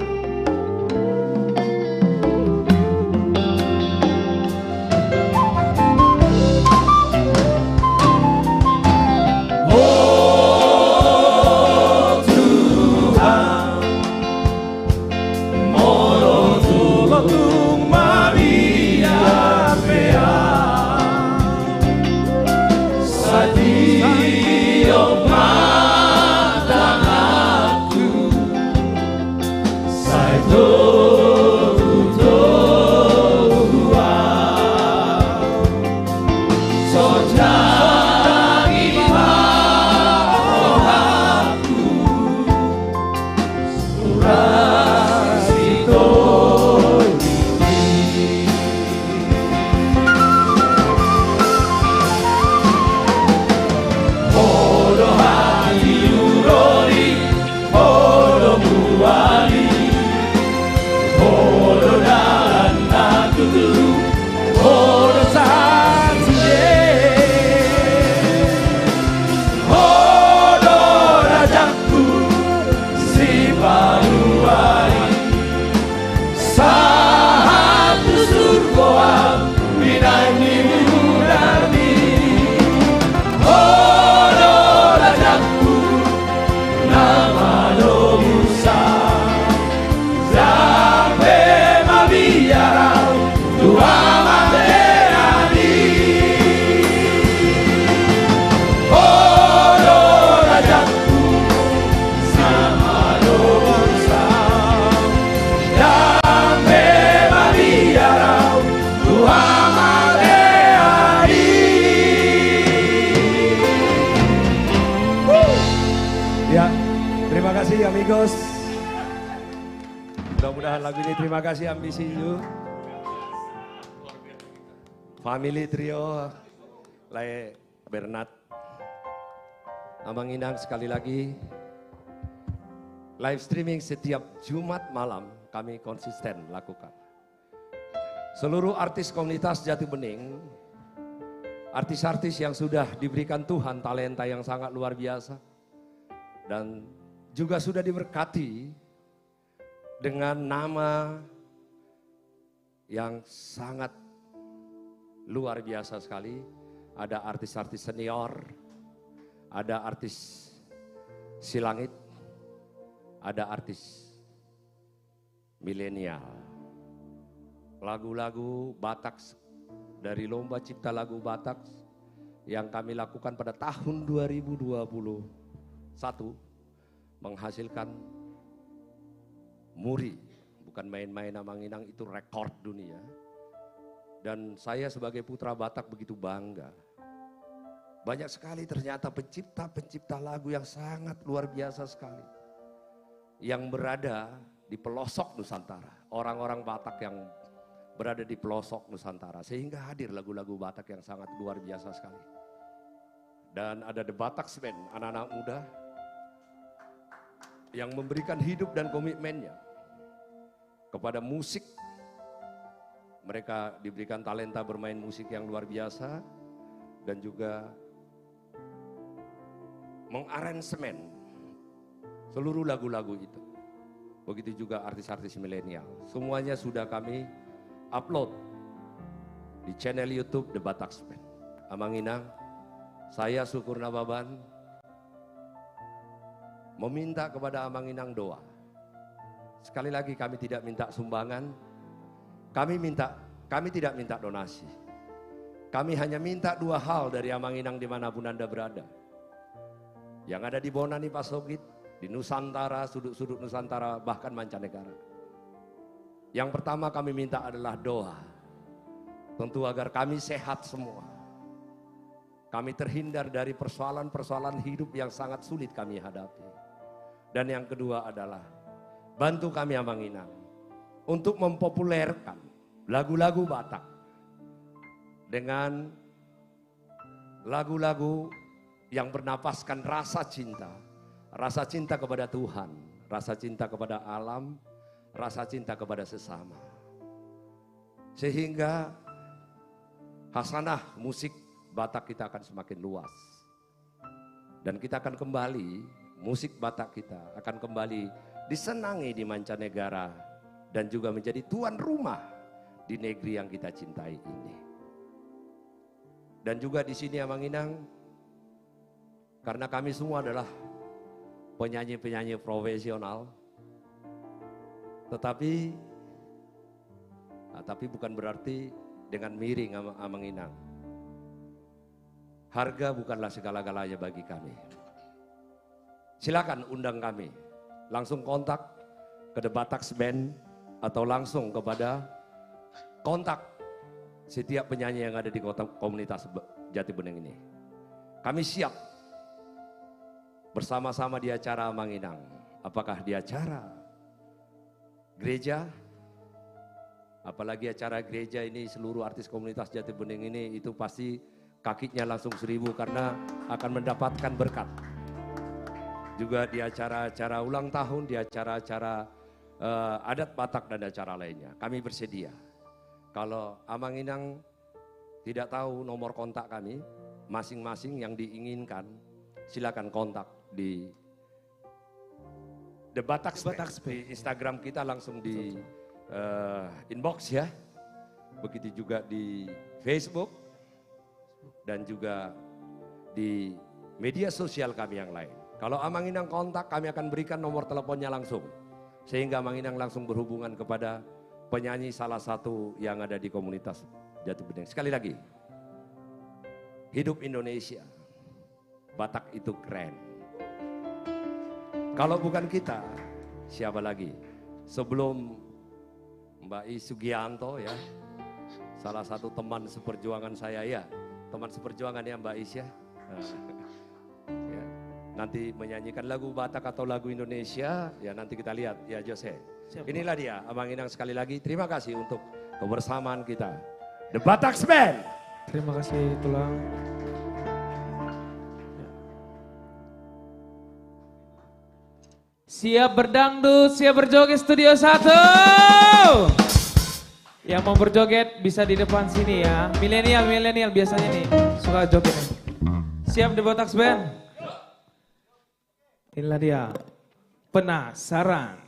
Mudah-mudahan lagu ini, terima kasih Ambisi You. Family Trio, Lae Bernard. Abang Inang sekali lagi. Live streaming setiap Jumat malam kami konsisten lakukan. Seluruh artis komunitas Jati Bening, artis-artis yang sudah diberikan Tuhan talenta yang sangat luar biasa. Dan juga sudah diberkati dengan nama yang sangat luar biasa sekali. Ada artis-artis senior, ada artis Silangit, ada artis milenial. Lagu-lagu Batak dari Lomba Cipta Lagu Batak yang kami lakukan pada tahun 2021 menghasilkan muri, bukan main-main. Amang Inang itu rekor dunia. Dan saya sebagai putra Batak begitu bangga. Banyak sekali ternyata pencipta-pencipta lagu yang sangat luar biasa sekali. Yang berada di pelosok Nusantara. Orang-orang Batak yang berada di pelosok Nusantara. Sehingga hadir lagu-lagu Batak yang sangat luar biasa sekali. Dan ada The Batak Band, anak-anak muda yang memberikan hidup dan komitmennya kepada musik. Mereka diberikan talenta bermain musik yang luar biasa dan juga mengaransemen seluruh lagu-lagu itu. Begitu juga artis-artis milenial. Semuanya sudah kami upload di channel YouTube The Batak Band. Amang Inang, saya Sukurna Baban meminta kepada Amang Inang doa. Sekali lagi kami tidak minta sumbangan. Kami tidak minta donasi. Kami hanya minta dua hal dari Amang Inang dimanapun Anda berada. Yang ada di Bonani Pasogit, di Nusantara, sudut-sudut Nusantara, bahkan mancanegara. Yang pertama kami minta adalah doa. Tentu agar kami sehat semua. Kami terhindar dari persoalan-persoalan hidup yang sangat sulit kami hadapi. Dan yang kedua adalah bantu kami Amang Inang untuk mempopulerkan lagu-lagu Batak dengan lagu-lagu yang bernapaskan rasa cinta kepada Tuhan, rasa cinta kepada alam, rasa cinta kepada sesama. Sehingga hasanah musik Batak kita akan semakin luas. Dan kita akan kembali, musik Batak kita akan kembali disenangi di mancanegara dan juga menjadi tuan rumah di negeri yang kita cintai ini. Dan juga di sini Amang Inang, karena kami semua adalah penyanyi-penyanyi profesional, tetapi bukan berarti dengan miring Amang Inang. Harga bukanlah segala-galanya bagi kami. Silakan undang kami, langsung kontak ke The Batak Band atau langsung kepada kontak setiap penyanyi yang ada di kota komunitas Jati Bening ini. Kami siap bersama-sama di acara Amang Inang. Apakah di acara gereja, apalagi acara gereja ini seluruh artis komunitas Jati Bening ini itu pasti kakinya langsung 1000 karena akan mendapatkan berkat. Juga di acara-acara ulang tahun, di acara-acara adat Batak dan acara lainnya. Kami bersedia. Kalau Amang Inang tidak tahu nomor kontak kami, masing-masing yang diinginkan, silakan kontak di The Batak Space. Di Instagram kita langsung di inbox ya. Begitu juga di Facebook dan juga di media sosial kami yang lain. Kalau Amang Inang kontak, kami akan berikan nomor teleponnya langsung. Sehingga Amang Inang langsung berhubungan kepada penyanyi salah satu yang ada di komunitas Jati Bening. Sekali lagi, hidup Indonesia, Batak itu keren. Kalau bukan kita, siapa lagi? Sebelum Mbak I Sugianto ya, salah satu teman seperjuangan saya ya, teman seperjuangan ya Mbak Is ya. nanti menyanyikan lagu Batak atau lagu Indonesia, ya nanti kita lihat ya Jose. Inilah dia Abang Inang sekali lagi, terima kasih untuk kebersamaan kita. The Batak Band. Terima kasih Tulang. Siap berdangdut, siap berjoget Studio 1. Yang mau berjoget bisa di depan sini ya. Milenial biasanya nih suka joget. Siap The Batak Band? Inilah dia, Penasaran.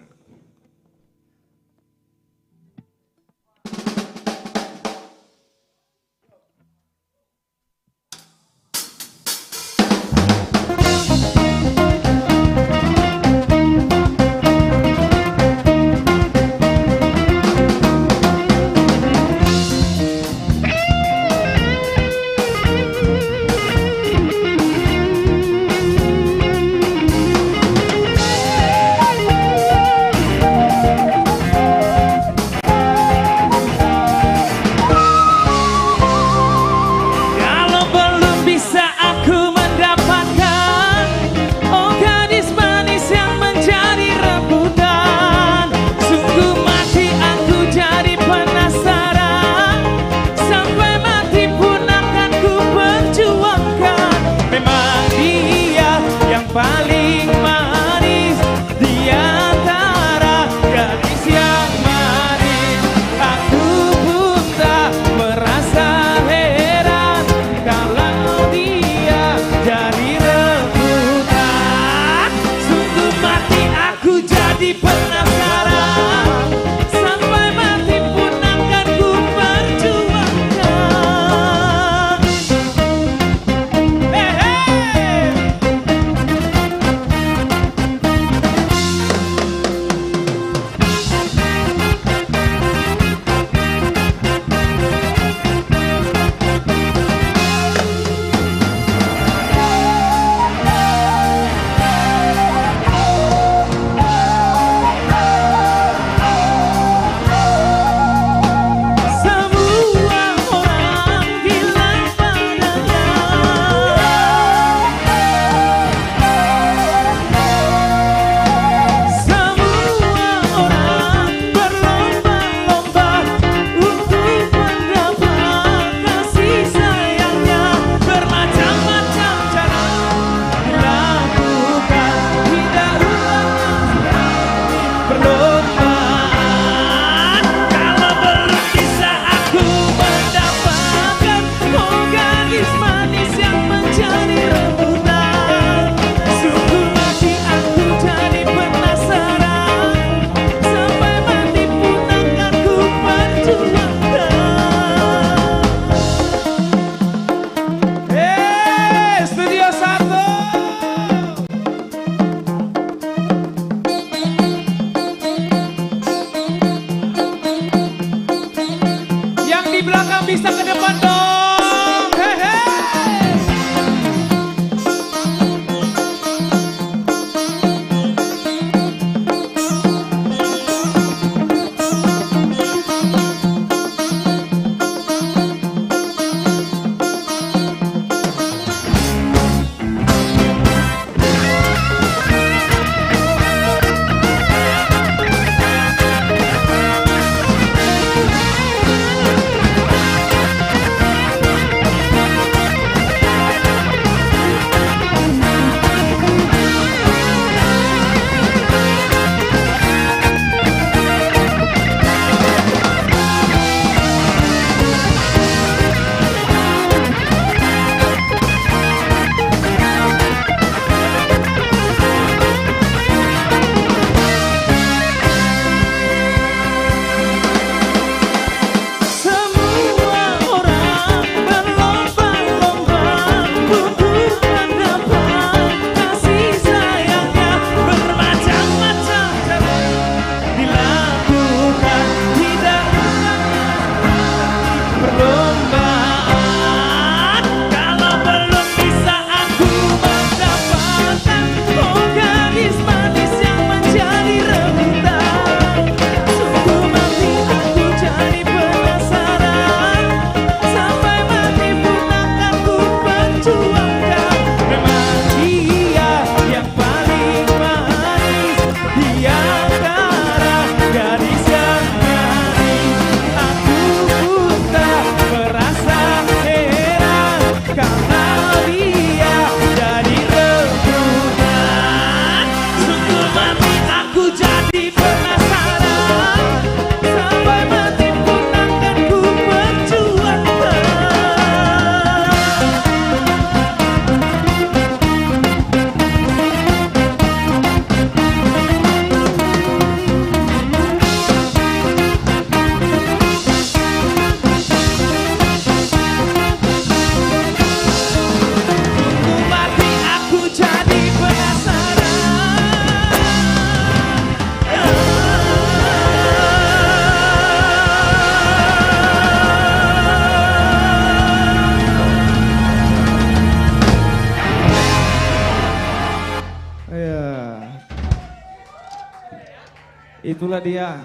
itulah dia.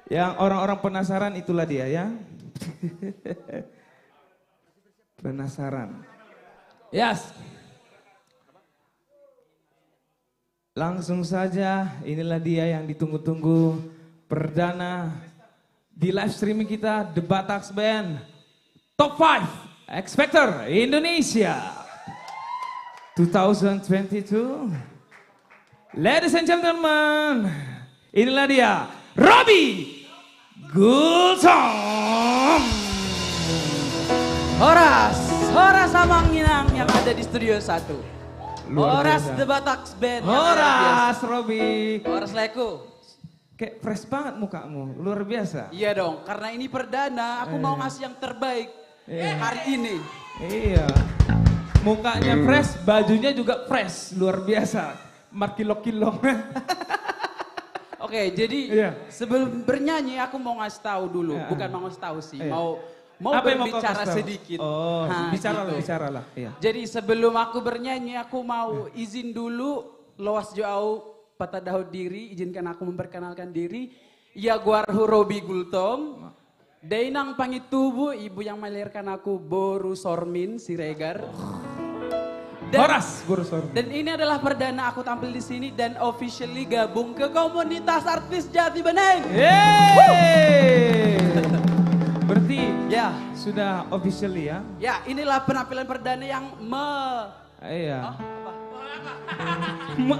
Yang orang-orang penasaran itulah dia ya. Penasaran. Yes. Langsung saja, inilah dia yang ditunggu-tunggu perdana di live streaming kita, The Bataks Band Top 5 X Factor Indonesia 2022. Ladies and gentlemen, inilah dia Robbie Gultom. Horas Samanginang yang ada di Studio 1. Horas The Bataks Band. Horas Robi. Horas Leku. Kayak fresh banget mukamu, luar biasa. Iya dong, karena ini perdana aku mau ngasih yang terbaik hari ini. Iya. Mukanya fresh, bajunya juga fresh, luar biasa. Markilok-kilok. Oke, jadi sebelum bernyanyi aku mau ngasih tahu dulu, bukan mau ngasih tahu sih, mau Apa yang berbicara kau kasih tahu? sedikit. Oh, Gitu. bicaralah. Iya. Jadi sebelum aku bernyanyi, aku mau izin dulu, loas jauh patah daud diri, izinkan aku memperkenalkan diri. Ya guarhu Robi Gultom, Dainang Pangitubu, ibu yang melahirkan aku Boru Sormin Siregar. Horas Boru Sormin. Dan ini adalah perdana aku tampil di sini dan officially gabung ke komunitas artis Jati Bening. Berarti ya sudah officially ya? Ya, inilah penampilan perdana yang Iya.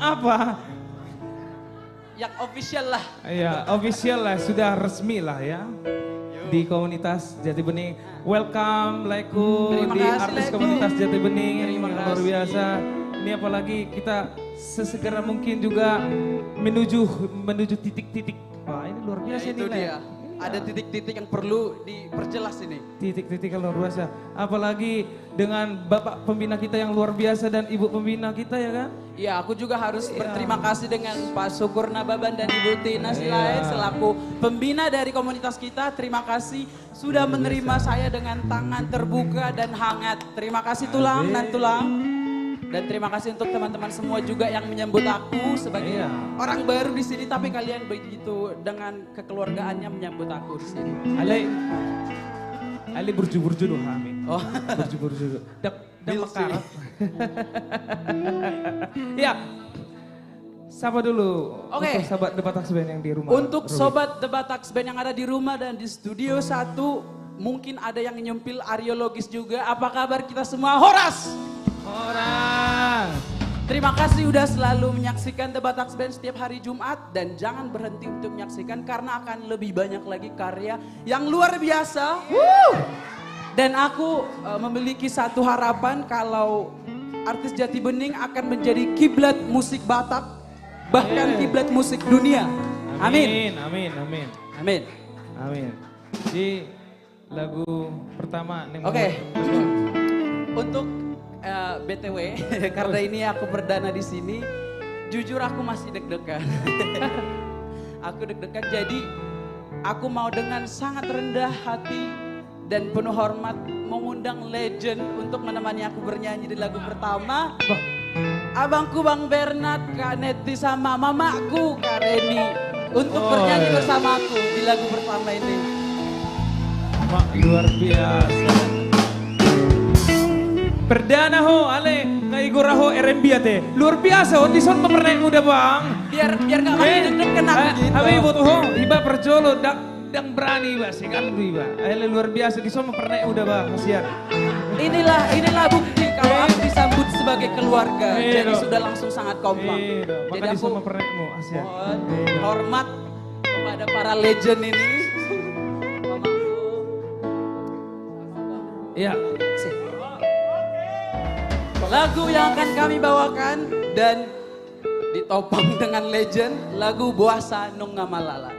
Apa? Yang official lah. Iya, official lah, sudah resmi lah ya. Di komunitas Jati Bening. Welcome Leku di artis komunitas Jati Bening. Luar biasa. Ini apalagi kita sesegera mungkin juga menuju titik-titik. Wah, ini luar biasa Ya, itu nih. dia. Ada titik-titik yang perlu diperjelas ini. Titik-titik yang luar biasa. Apalagi dengan Bapak Pembina kita yang luar biasa dan Ibu Pembina kita ya kan? Iya, aku juga harus berterima kasih dengan Pak Syukur Nababan dan Ibu Tina Silaid selaku pembina dari komunitas kita. Terima kasih sudah menerima saya dengan tangan terbuka dan hangat. Terima kasih Tulang dan Tulang. Dan terima kasih untuk teman-teman semua juga yang menyambut aku sebagai orang baru di sini, tapi kalian begitu dengan kekeluargaannya menyambut aku di sini. Ali burju-burju doh kami. Oh, burju-burju. Dak makarat. Ya. Sapa dulu untuk sobat The Bataks Band yang di rumah. Untuk sobat The Bataks Band yang ada di rumah dan di Studio 1, mungkin ada yang nyempil ariologis juga. Apa kabar kita semua? Horas! Horas! Terima kasih udah selalu menyaksikan The Bataks Band setiap hari Jumat. Dan jangan berhenti untuk menyaksikan karena akan lebih banyak lagi karya yang luar biasa. Dan aku memiliki satu harapan kalau artis Jati Bening akan menjadi kiblat musik Batak. Bahkan kiblat musik dunia. Amin. Amin. Di lagu pertama. Untuk BTW, karena ini aku perdana di sini, jujur aku masih deg-degan. Aku deg-degan, jadi aku mau dengan sangat rendah hati dan penuh hormat mengundang legend untuk menemani aku bernyanyi di lagu pertama. Abangku Bang Bernard, Kak Neti sama mamaku Kak Reni untuk bernyanyi bersama aku di lagu pertama ini. Luar biasa. Perdana ho, ale, kaigura ho RMB ate. Luar biasa, ho, dison pemernaik muda bang. Biar gak makin deg-degan aku gitu. Abi butuh ho, iba perjolo, dang berani iba, sekan iba. Ale luar biasa, dison pemernaik muda bang, kasihan. Inilah bukti kalau aku disambut sebagai keluarga. Jadi sudah langsung sangat kompak. Maka Jadi dison aku pempernekmu, kasihan. mohon hormat kepada para legend ini. Iya. Lagu yang akan kami bawakan dan ditopang dengan legend, lagu Boasa Nung Ngamalala.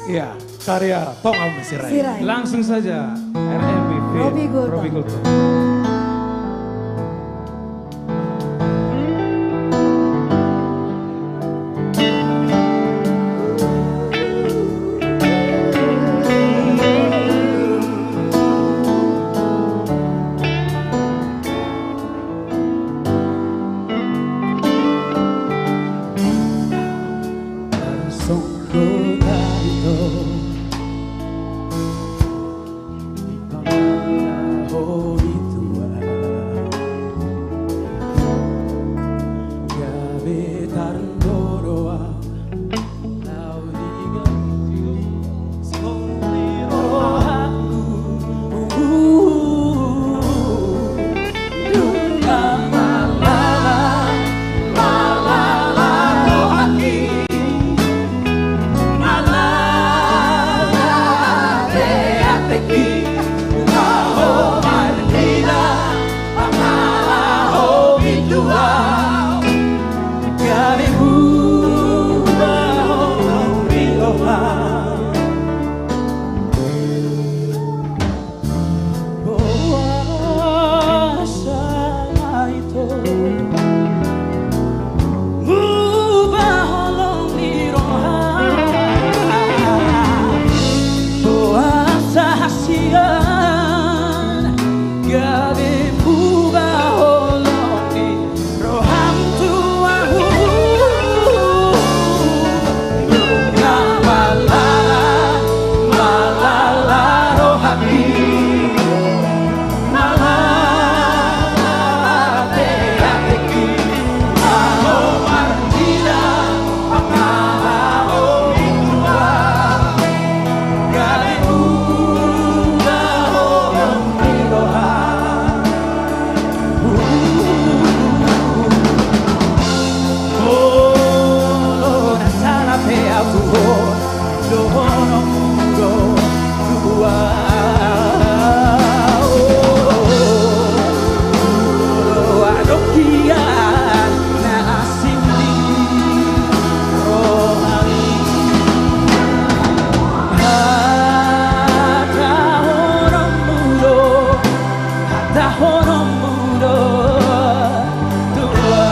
Iya, karya Tongam Sirai. Langsung saja, RMB Robbie Gultom. kota itu hori tua gabe tarndoroa laudiga sondiro aku dunia malala malala rohaki malala teateki laho marina malaho bidua gabe buba biloha kuasa itu buba holong biloha kuasa hasian gabe buba holong di roham tuahu dunia malala malala rohaki malala teateki laho martina malaho bidua gabe buba holong biloha oh nasala pe aku dohono mudo tua adokia na asindi rohani hata hono mudo tua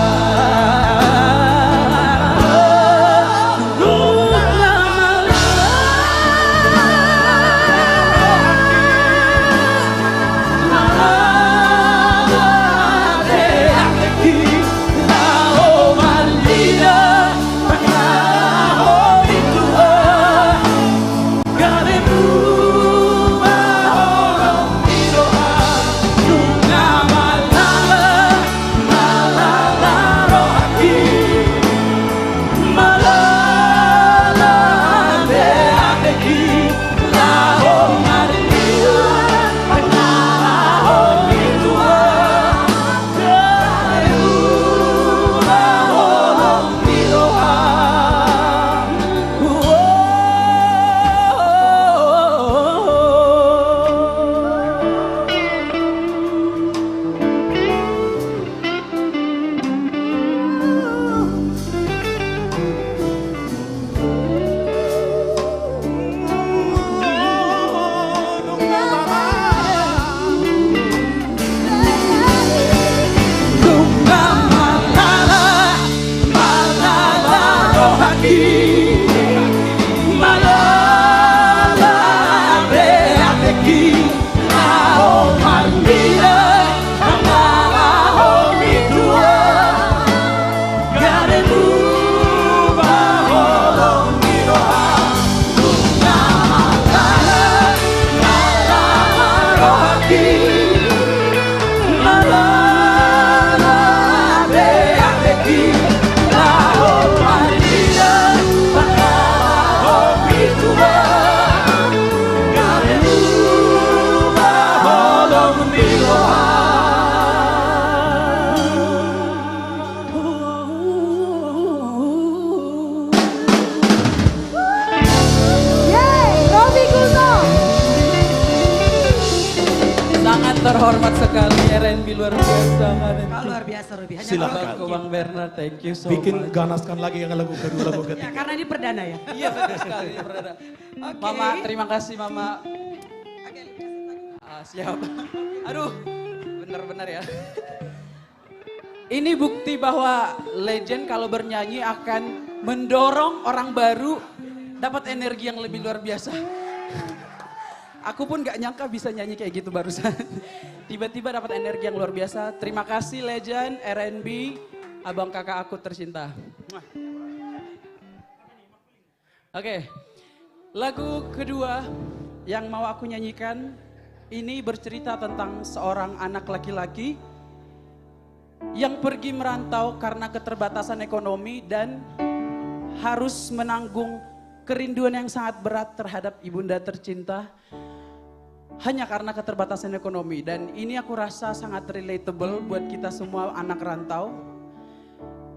terhormat sekali R&B luar biasa. Luar biasa Ruby. Hanya Silakan. kalau- Bang Bernard, thank you so Bikin much. ganaskan lagi yang lagu kedua, lagu Ya, ketiga. karena ini perdana ya. Iya betul sekali, Bernard. Mama, terima kasih Mama. Siap. Aduh, benar-benar ya. Ini bukti bahwa legend kalau bernyanyi akan mendorong orang baru dapat energi yang lebih luar biasa. Aku pun gak nyangka bisa nyanyi kayak gitu barusan. Tiba-tiba dapat energi yang luar biasa. Terima kasih legend, R&B, abang kakak aku tercinta. Oke, lagu kedua yang mau aku nyanyikan ini bercerita tentang seorang anak laki-laki yang pergi merantau karena keterbatasan ekonomi dan harus menanggung kerinduan yang sangat berat terhadap ibunda tercinta hanya karena keterbatasan ekonomi. Dan ini aku rasa sangat relatable buat kita semua anak rantau.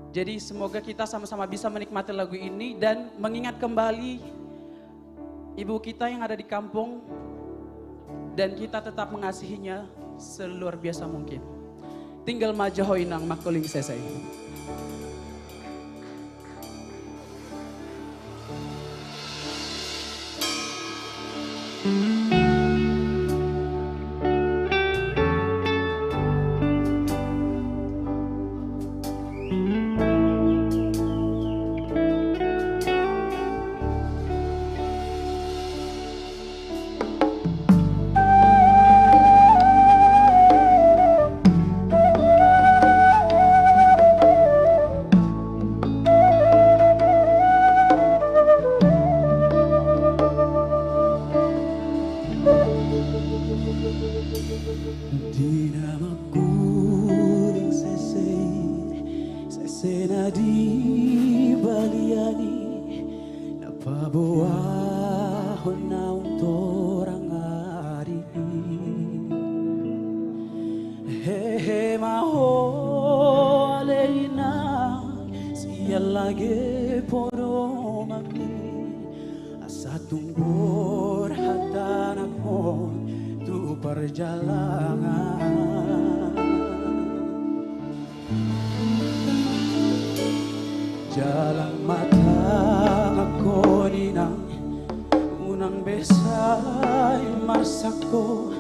Jadi semoga kita sama-sama bisa menikmati lagu ini dan mengingat kembali ibu kita yang ada di kampung dan kita tetap mengasihinya seluar biasa mungkin. Tinggal majo hoinang makuling sesai. Jalan mata ako ninang unang besay marsako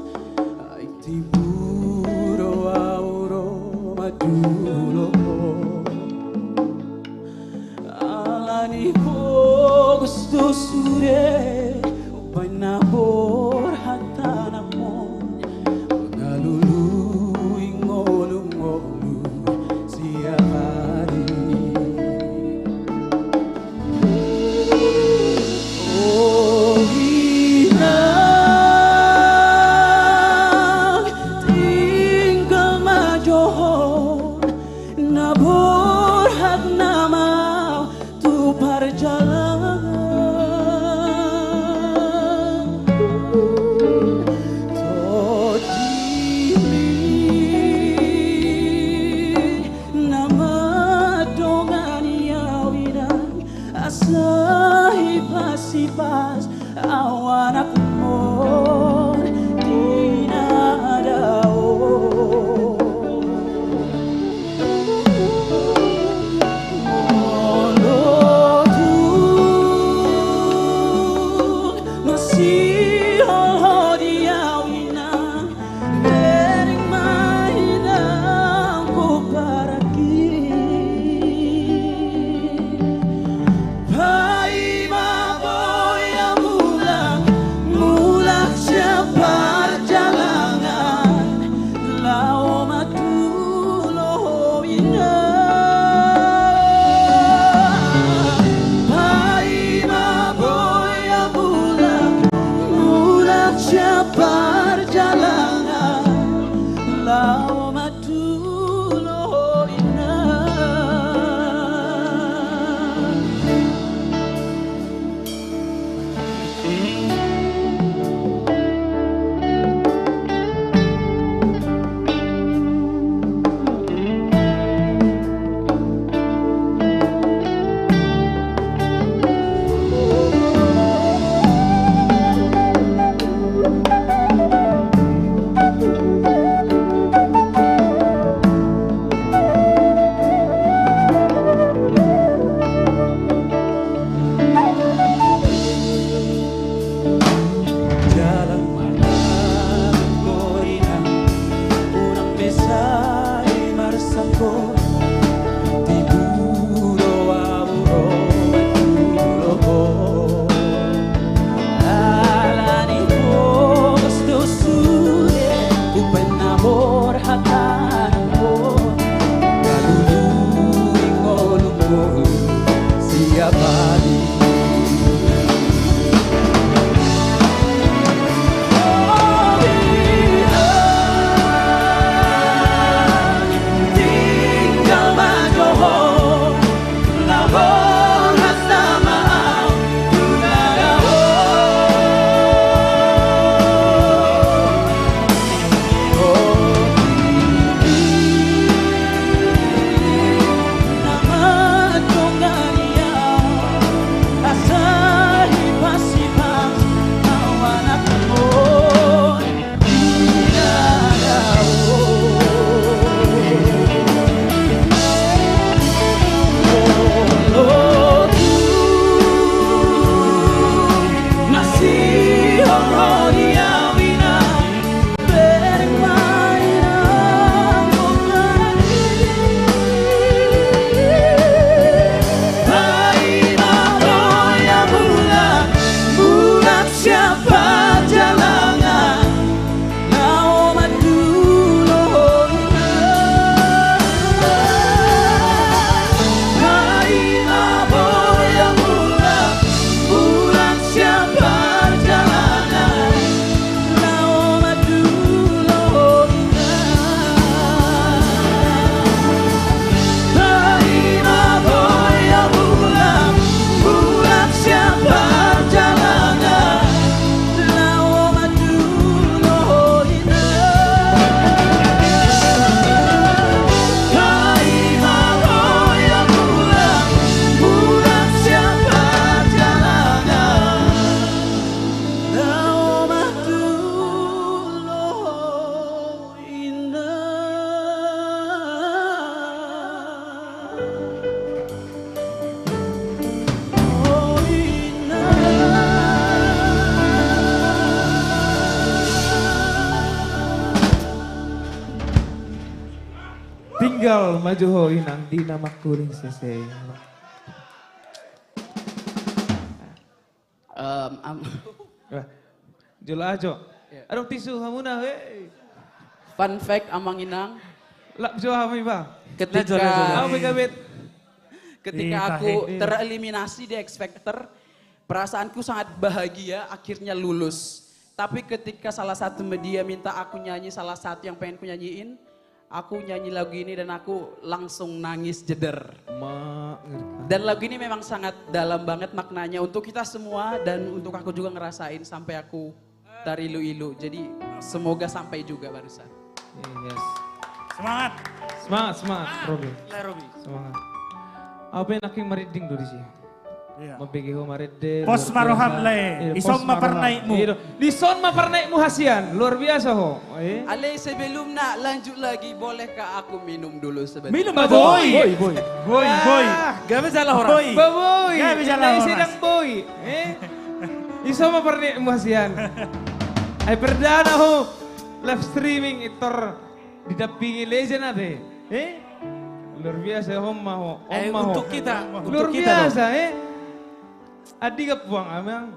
ay tiburo auro madulo alani po gusto sure upay nabor hatanak mo ngaluluing ngolong-ngolong siya hari. Sipas awan aku di nadao Molo tu masih hodiawina bering mainang ko para single maju ho inang di nama kuring sese. Jula ajo. Aduh tisu hamuna we. Fun fact Amang Inang. Lap jo hami ba? Ketika aku tereliminasi di X Factor, perasaanku sangat bahagia akhirnya lulus. Tapi ketika salah satu media minta aku nyanyi salah satu yang pengen ku nyanyiin, aku nyanyi lagu ini dan aku langsung nangis jeder. Dan lagu ini memang sangat dalam banget maknanya untuk kita semua dan untuk aku juga ngerasain sampai aku tarilu-ilu. Jadi semoga sampai juga barusan. Yes. Semangat. Semangat, Robi. Robi. Semangat. Apa yang aking mariding do di sini? Mabigi ho maridde. Pos maroham le. Ison maparnaikmu. Lison maparnaikmu hasian. Luar biasa ho. Ale sebelum nak lanjut lagi, bolehkah aku minum dulu sebentar? Minum boy. Boy. Gak bisa lah orang. Boy. Gak bisa lah orang. Sedang boy. Iso maparnaikmu hasian. Ay perdana ho. Live streaming itor didampingi legend ate. Luar biasa homma ho. Untuk kita. Luar biasa Adi ka puang amang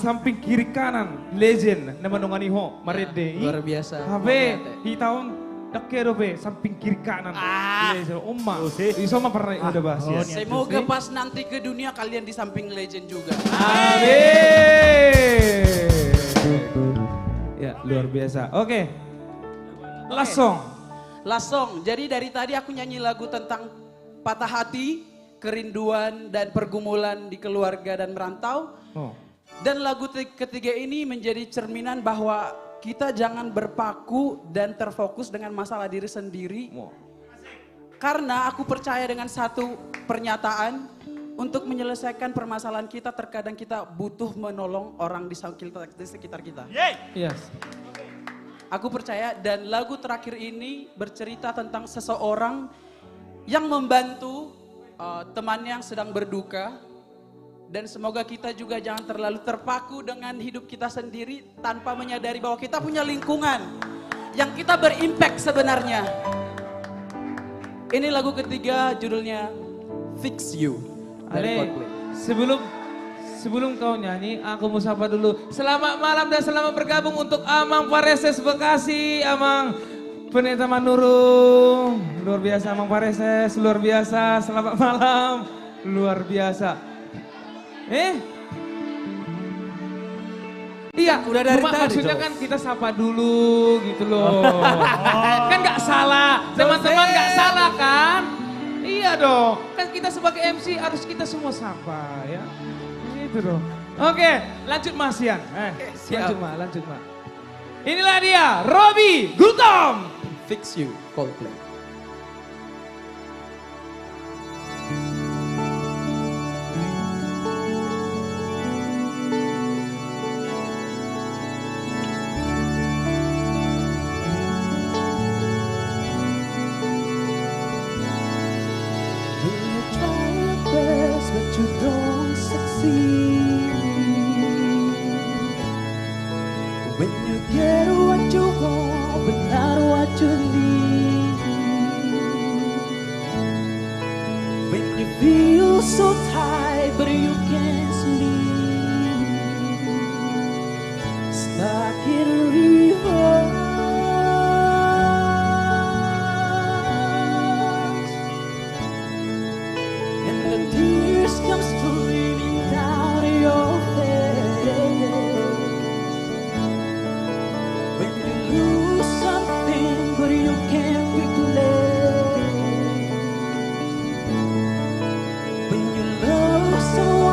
samping kiri kanan legend na manungani ho marede. Luar biasa. Habe hitaon dakero be samping kiri kanan. Legend umma. Iso mah pernah udah bahas ya. Semoga pas nanti ke dunia kalian di samping legend juga. Ya luar biasa. Oke. Last song. Jadi dari tadi aku nyanyi lagu tentang patah hati, kerinduan dan pergumulan di keluarga dan merantau. Dan lagu ketiga ini menjadi cerminan bahwa kita jangan berpaku dan terfokus dengan masalah diri sendiri. Karena aku percaya dengan satu pernyataan, untuk menyelesaikan permasalahan kita terkadang kita butuh menolong orang di sekitar kita. Yes. Aku percaya dan lagu terakhir ini bercerita tentang seseorang yang membantu temannya yang sedang berduka. Dan semoga kita juga jangan terlalu terpaku dengan hidup kita sendiri tanpa menyadari bahwa kita punya lingkungan yang kita berimpact sebenarnya. Ini lagu ketiga judulnya Fix You dari Coldplay. Sebelum kau nyanyi, aku mau sapa dulu. Selamat malam dan selamat bergabung untuk Amang Pareses Bekasi, Amang Pendeta Manurung. Luar biasa Amang Pareses, luar biasa. Selamat malam, luar biasa. Iya, udah dari tadi. Maksudnya kan kita sapa dulu gitu loh. Kan gak salah, teman-teman gak salah kan? Iya dong, kan kita sebagai MC harus kita semua sapa ya. Gitu dong. Oke, lanjut Mas Yan. Lanjut Ma. Inilah dia, Robi Gultom. Fix You, Coldplay. You don't succeed when you get what you want but not what you need. When you feel so tired but you can't sleep, stuck in a river. Come streaming down your face when you lose something but you can't replace. When you love someone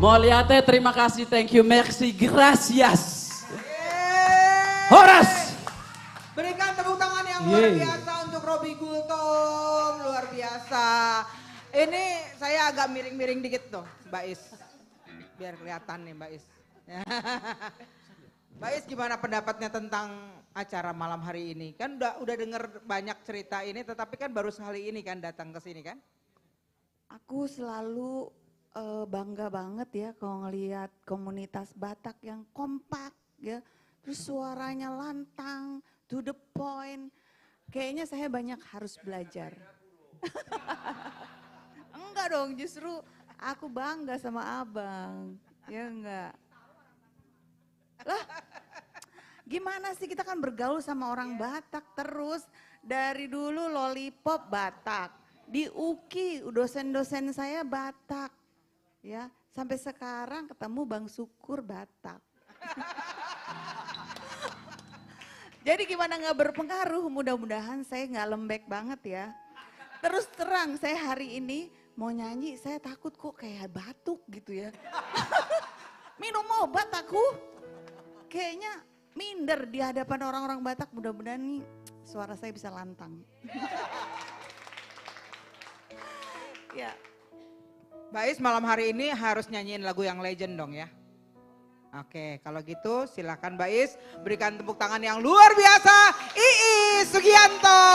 Moliate, terima kasih, thank you, merci, gracias. Horas. Berikan tepuk tangan yang luar biasa untuk Robi Gultom, luar biasa. Ini saya agak miring-miring dikit tuh, Mbak Is. Biar kelihatan nih Mbak Is. Mbak Is, gimana pendapatnya tentang acara malam hari ini? Kan udah denger banyak cerita ini, tetapi kan baru sekali ini kan datang ke sini kan? Aku selalu bangga banget ya kalau ngelihat komunitas Batak yang kompak ya, terus suaranya lantang, to the point. Kayaknya saya banyak harus belajar. Enggak dong, justru aku bangga sama abang, ya enggak. Lah, gimana sih kita kan bergaul sama orang Batak terus. Dari dulu Lollipop Batak, di UKI dosen-dosen saya Batak. Ya, sampai sekarang ketemu Bang Sukur Batak. Jadi gimana nggak berpengaruh, mudah-mudahan saya nggak lembek banget ya. Terus terang saya hari ini mau nyanyi, saya takut kok kayak batuk gitu ya. Minum obat aku. Kayaknya minder di hadapan orang-orang Batak, mudah-mudahan nih suara saya bisa lantang. Ya. Mbak Is, malam hari ini harus nyanyiin lagu yang legend dong ya. Oke, kalau gitu silakan Mbak Is berikan tepuk tangan yang luar biasa Iis Sugianto.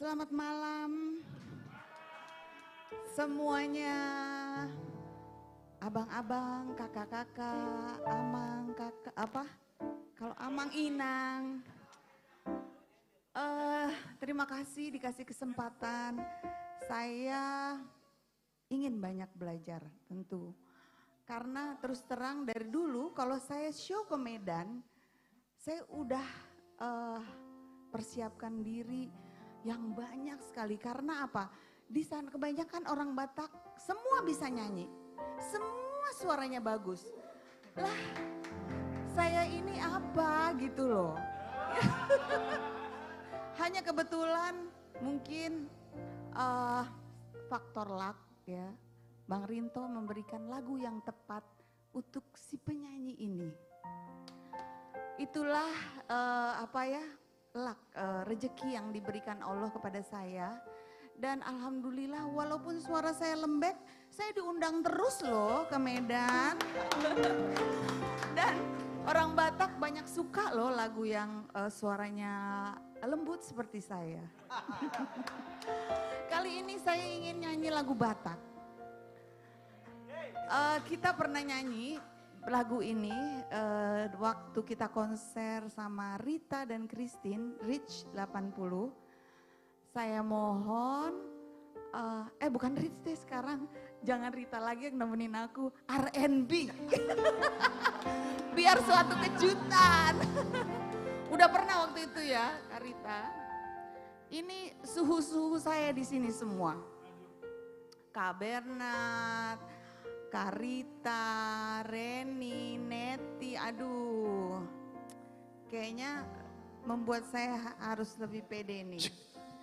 Selamat malam semuanya, abang-abang, kakak-kakak, amang, kakak apa? Kalau amang inang. Terima kasih dikasih kesempatan. Saya ingin banyak belajar tentu. Karena terus terang dari dulu kalau saya show ke Medan, saya udah persiapkan diri yang banyak sekali. Karena apa? Di sana kebanyakan orang Batak semua bisa nyanyi. Semua suaranya bagus. Lah, saya ini apa gitu loh. Hanya kebetulan mungkin faktor luck ya. Bang Rinto memberikan lagu yang tepat untuk si penyanyi ini. Itulah rezeki yang diberikan Allah kepada saya. Dan alhamdulillah walaupun suara saya lembek, saya diundang terus loh ke Medan. Dan orang Batak banyak suka loh lagu yang suaranya lembut seperti saya. Kali ini saya ingin nyanyi lagu Batak. Kita pernah nyanyi lagu ini waktu kita konser sama Rita dan Christine, Rich 80. Saya mohon, bukan Rich deh sekarang, jangan Rita lagi yang nemenin aku, R&B. Biar suatu kejutan. Udah pernah waktu itu ya, Kak Rita. Ini suhu-suhu saya di sini semua. Kak Bernard, Karita, Reni, Neti, aduh. Kayaknya membuat saya harus lebih pede nih.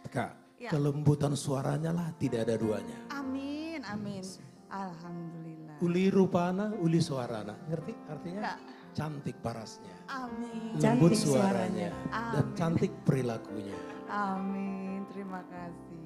Kak, Ya. kelembutan suaranya lah tidak ada duanya. Amin, amin. Alhamdulillah. Uli rupana, uli suarana. Ngerti artinya? Enggak. Cantik parasnya. Amin. Lembut suaranya. Dan Amin. cantik perilakunya. Amin, terima kasih.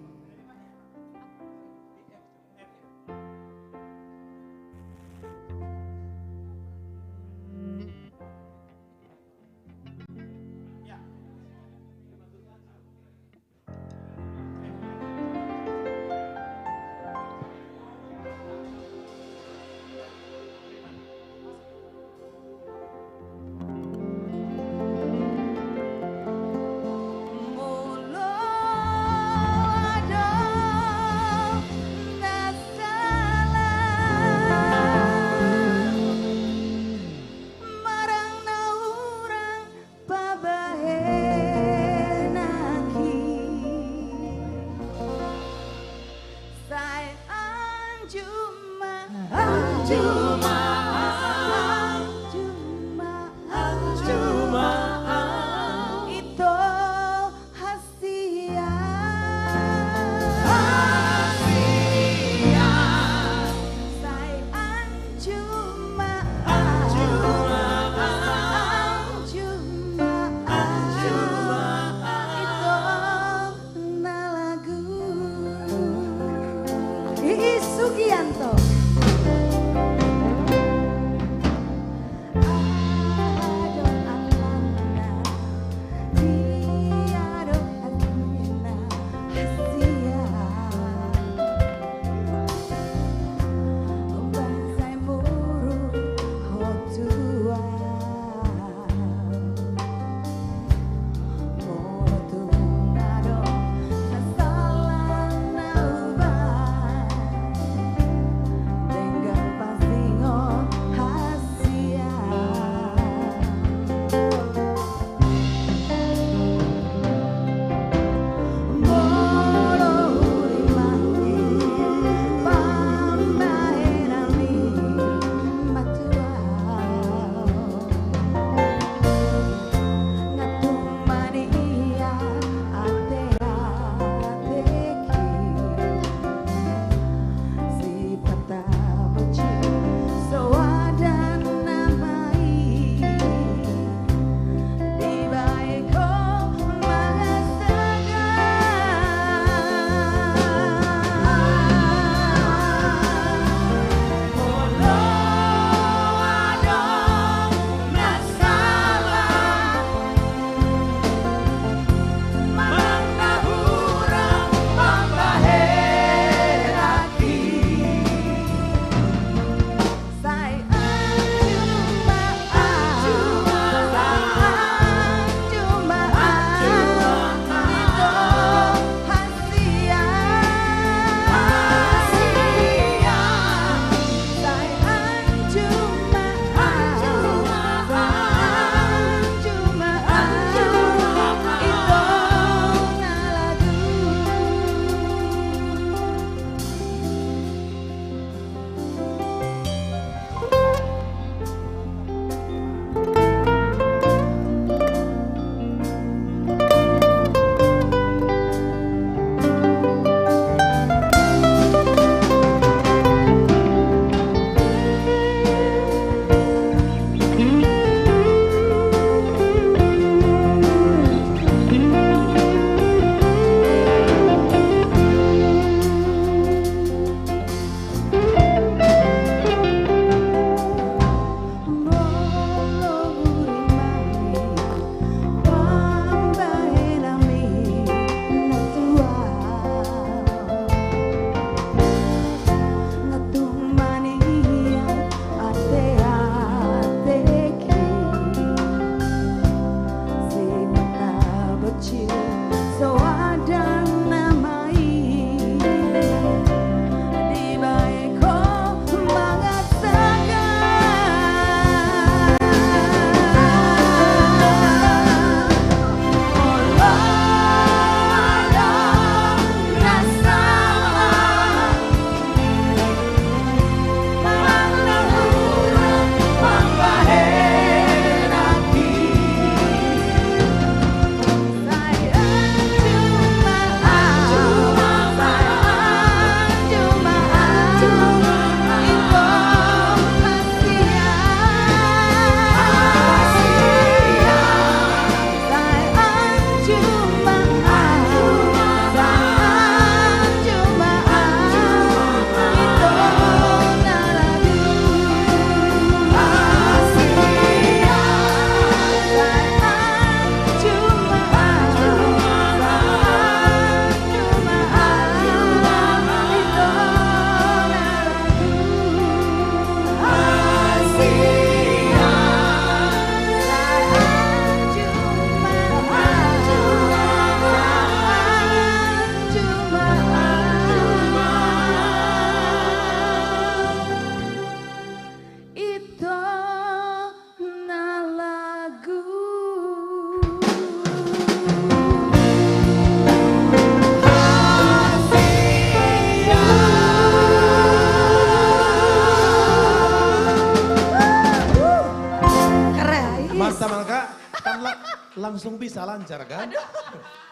langsung bisa lancar kan?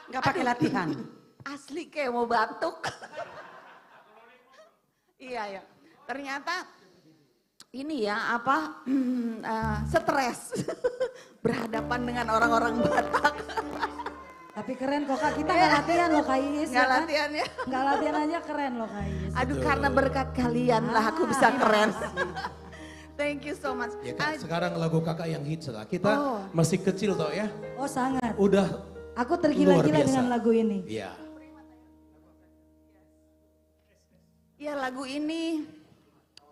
Nggak pakai latihan. Asli kayak mau batuk. Iya ya. Ternyata ini ya apa stres berhadapan dengan orang-orang Batak. Tapi keren kok Kak, kita nggak latihan loh Kak Iis. Nggak ya kan? latihan ya. Nggak latihan aja keren loh Kak Iis. Aduh karena berkat kalian lah aku bisa keren. Thank you so much. Ya kan, sekarang lagu kakak yang hits lah. Kita masih kecil toh ya. Oh sangat. Udah Aku tergila-gila luar biasa. dengan lagu ini. Iya. Ya lagu ini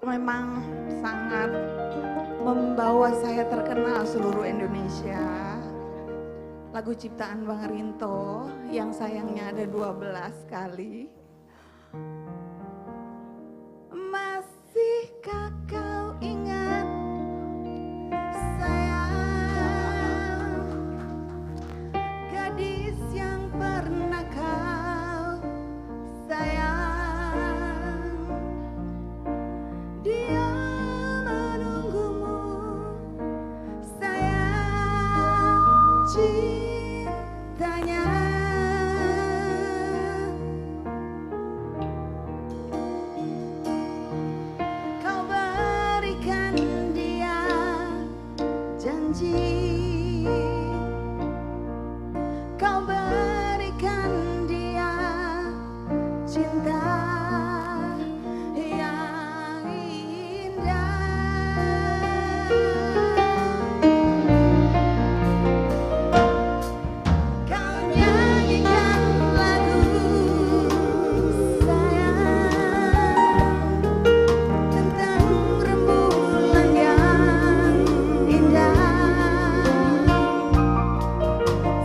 memang sangat membawa saya terkenal seluruh Indonesia. Lagu ciptaan Bang Rinto yang sayangnya ada 12 kali. Masihkah kau ingat sayang, gadis yang pernah kau sayang, dia menunggumu sayang, cintanya. Kau berikan dia janji, kau berikan dia cinta yang indah. Kau nyanyikan lagu sayang tentang rembulan yang indah.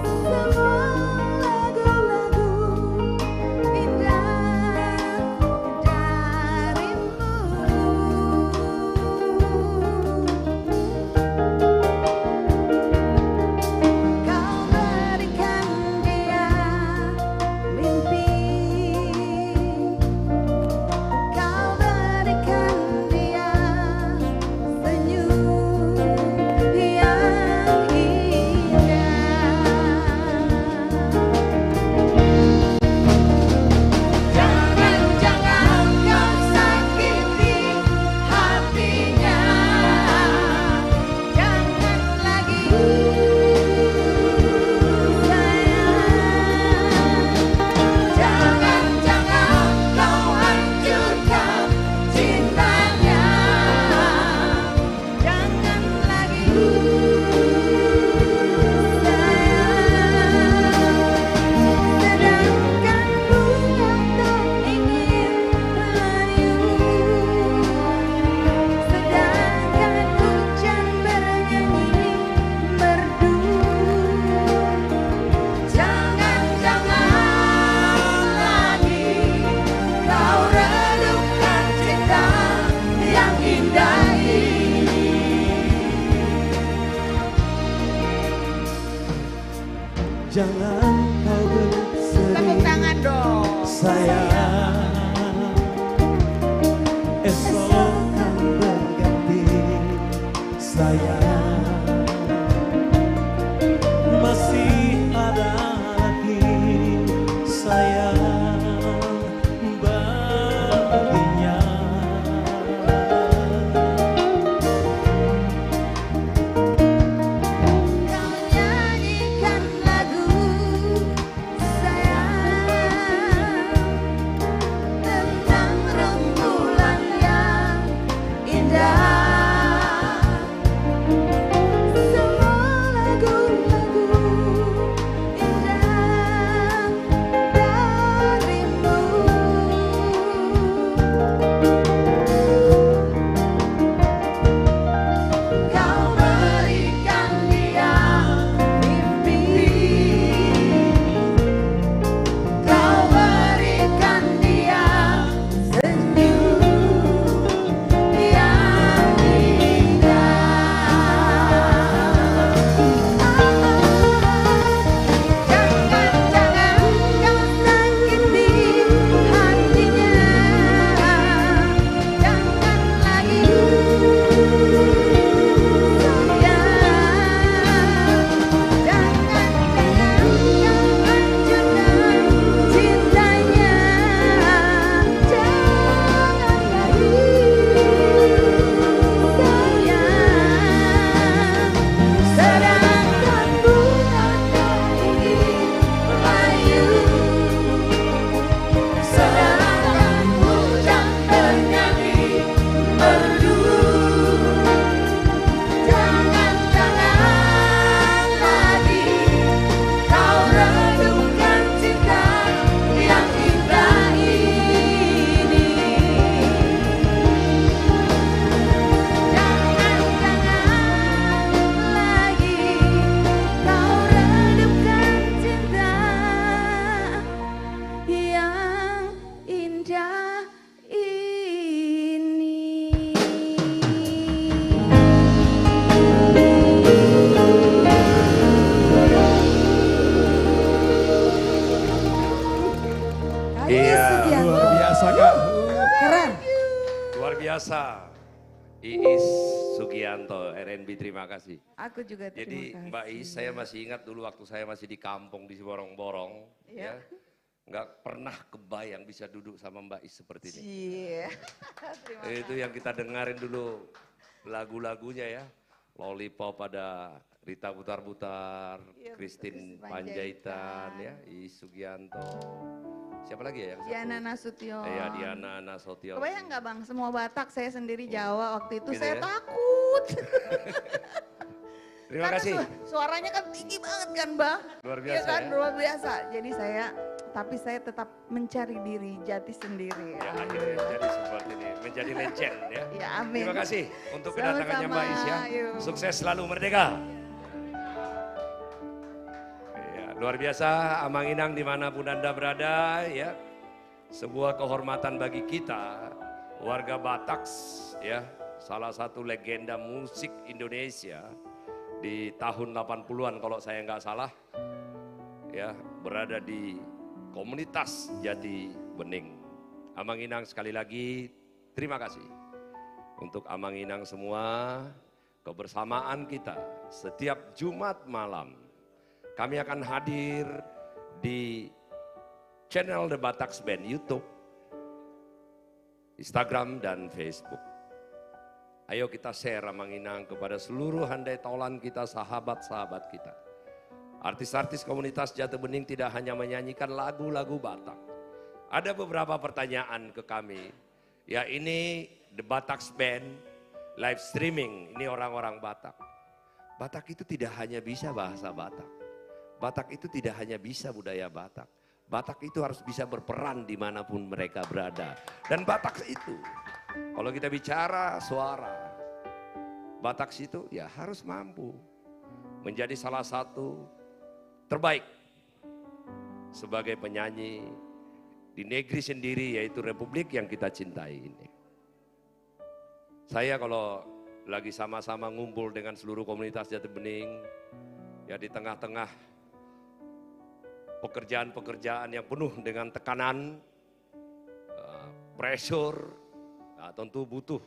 Semua lagu-lagu indah darimu. Kau berikan dia mimpi, kau berikan dia senyum yang indah. Jangan-jangan kau sakiti hatinya, jangan lagi sayang. Jangan-jangan kau hancurkan cintanya, jangan lagi sedangkan bunga tak ingin layu, sedangkan hujan bernyanyi merdu. Jangan-jangan lagi kau redupkan cinta yang indah ini. Jangan kau bersedih, Tepuk tangan dong. sayang. Esok kan berganti, sayang. Masih ada lagi sayang baginya. Kau nyanyikan lagu sayang tentang rembulan yang indah. biasa. Iis Sugianto, RNB, terima kasih. Aku juga terima Jadi kasih. Mbak Iis, saya masih ingat dulu waktu saya masih di kampung di Borong-Borong, Iya. ya, nggak pernah kebayang bisa duduk sama Mbak Iis seperti ini. Iya. Terima Itu yang kita dengarin dulu lagu-lagunya ya, Lollipop ada Rita Butar-Butar, Iya, Christine Panjaitan. Panjaitan, ya, Iis Sugianto. Siapa lagi ya yang satu? Diana Nasution. Iya, Diana Nasution. Kebayang nggak Bang, semua Batak saya sendiri Jawa waktu itu Gitu saya ya? takut. Terima Karena kasih. suaranya kan tinggi banget kan Bang. Luar Iya biasa kan, ya. luar biasa. Jadi tapi saya tetap mencari diri jati sendiri. Ya, akhirnya jadi seperti ini, menjadi legend ya. Ya, amin. Terima kasih untuk Sama-sama, kedatangannya Mbak Is ya. yuk. Sukses selalu merdeka. Ya, luar biasa Amang Inang dimanapun Anda berada ya. Sebuah kehormatan bagi kita, warga Batak ya. Salah satu legenda musik Indonesia di tahun 80-an kalau saya nggak salah. Ya, berada di komunitas Jati Bening. Amang Inang sekali lagi terima kasih untuk Amang Inang semua, kebersamaan kita setiap Jumat malam. Kami akan hadir di channel The Bataks Band YouTube, Instagram dan Facebook. Ayo kita share Amang Inang kepada seluruh handai taulan kita, sahabat-sahabat kita. Artis-artis komunitas Jati Bening tidak hanya menyanyikan lagu-lagu Batak. Ada beberapa pertanyaan ke kami. Ya, ini The Bataks Band live streaming, ini orang-orang Batak. Batak itu tidak hanya bisa bahasa Batak. Batak itu tidak hanya bisa budaya Batak. Batak itu harus bisa berperan dimanapun mereka berada. Dan Batak itu, kalau kita bicara suara, Batak itu ya harus mampu menjadi salah satu terbaik sebagai penyanyi di negeri sendiri, yaitu Republik yang kita cintai ini. Saya kalau lagi sama-sama ngumpul dengan seluruh komunitas Jati Bening, ya di tengah-tengah pekerjaan-pekerjaan yang penuh dengan tekanan, pressure, nah tentu butuh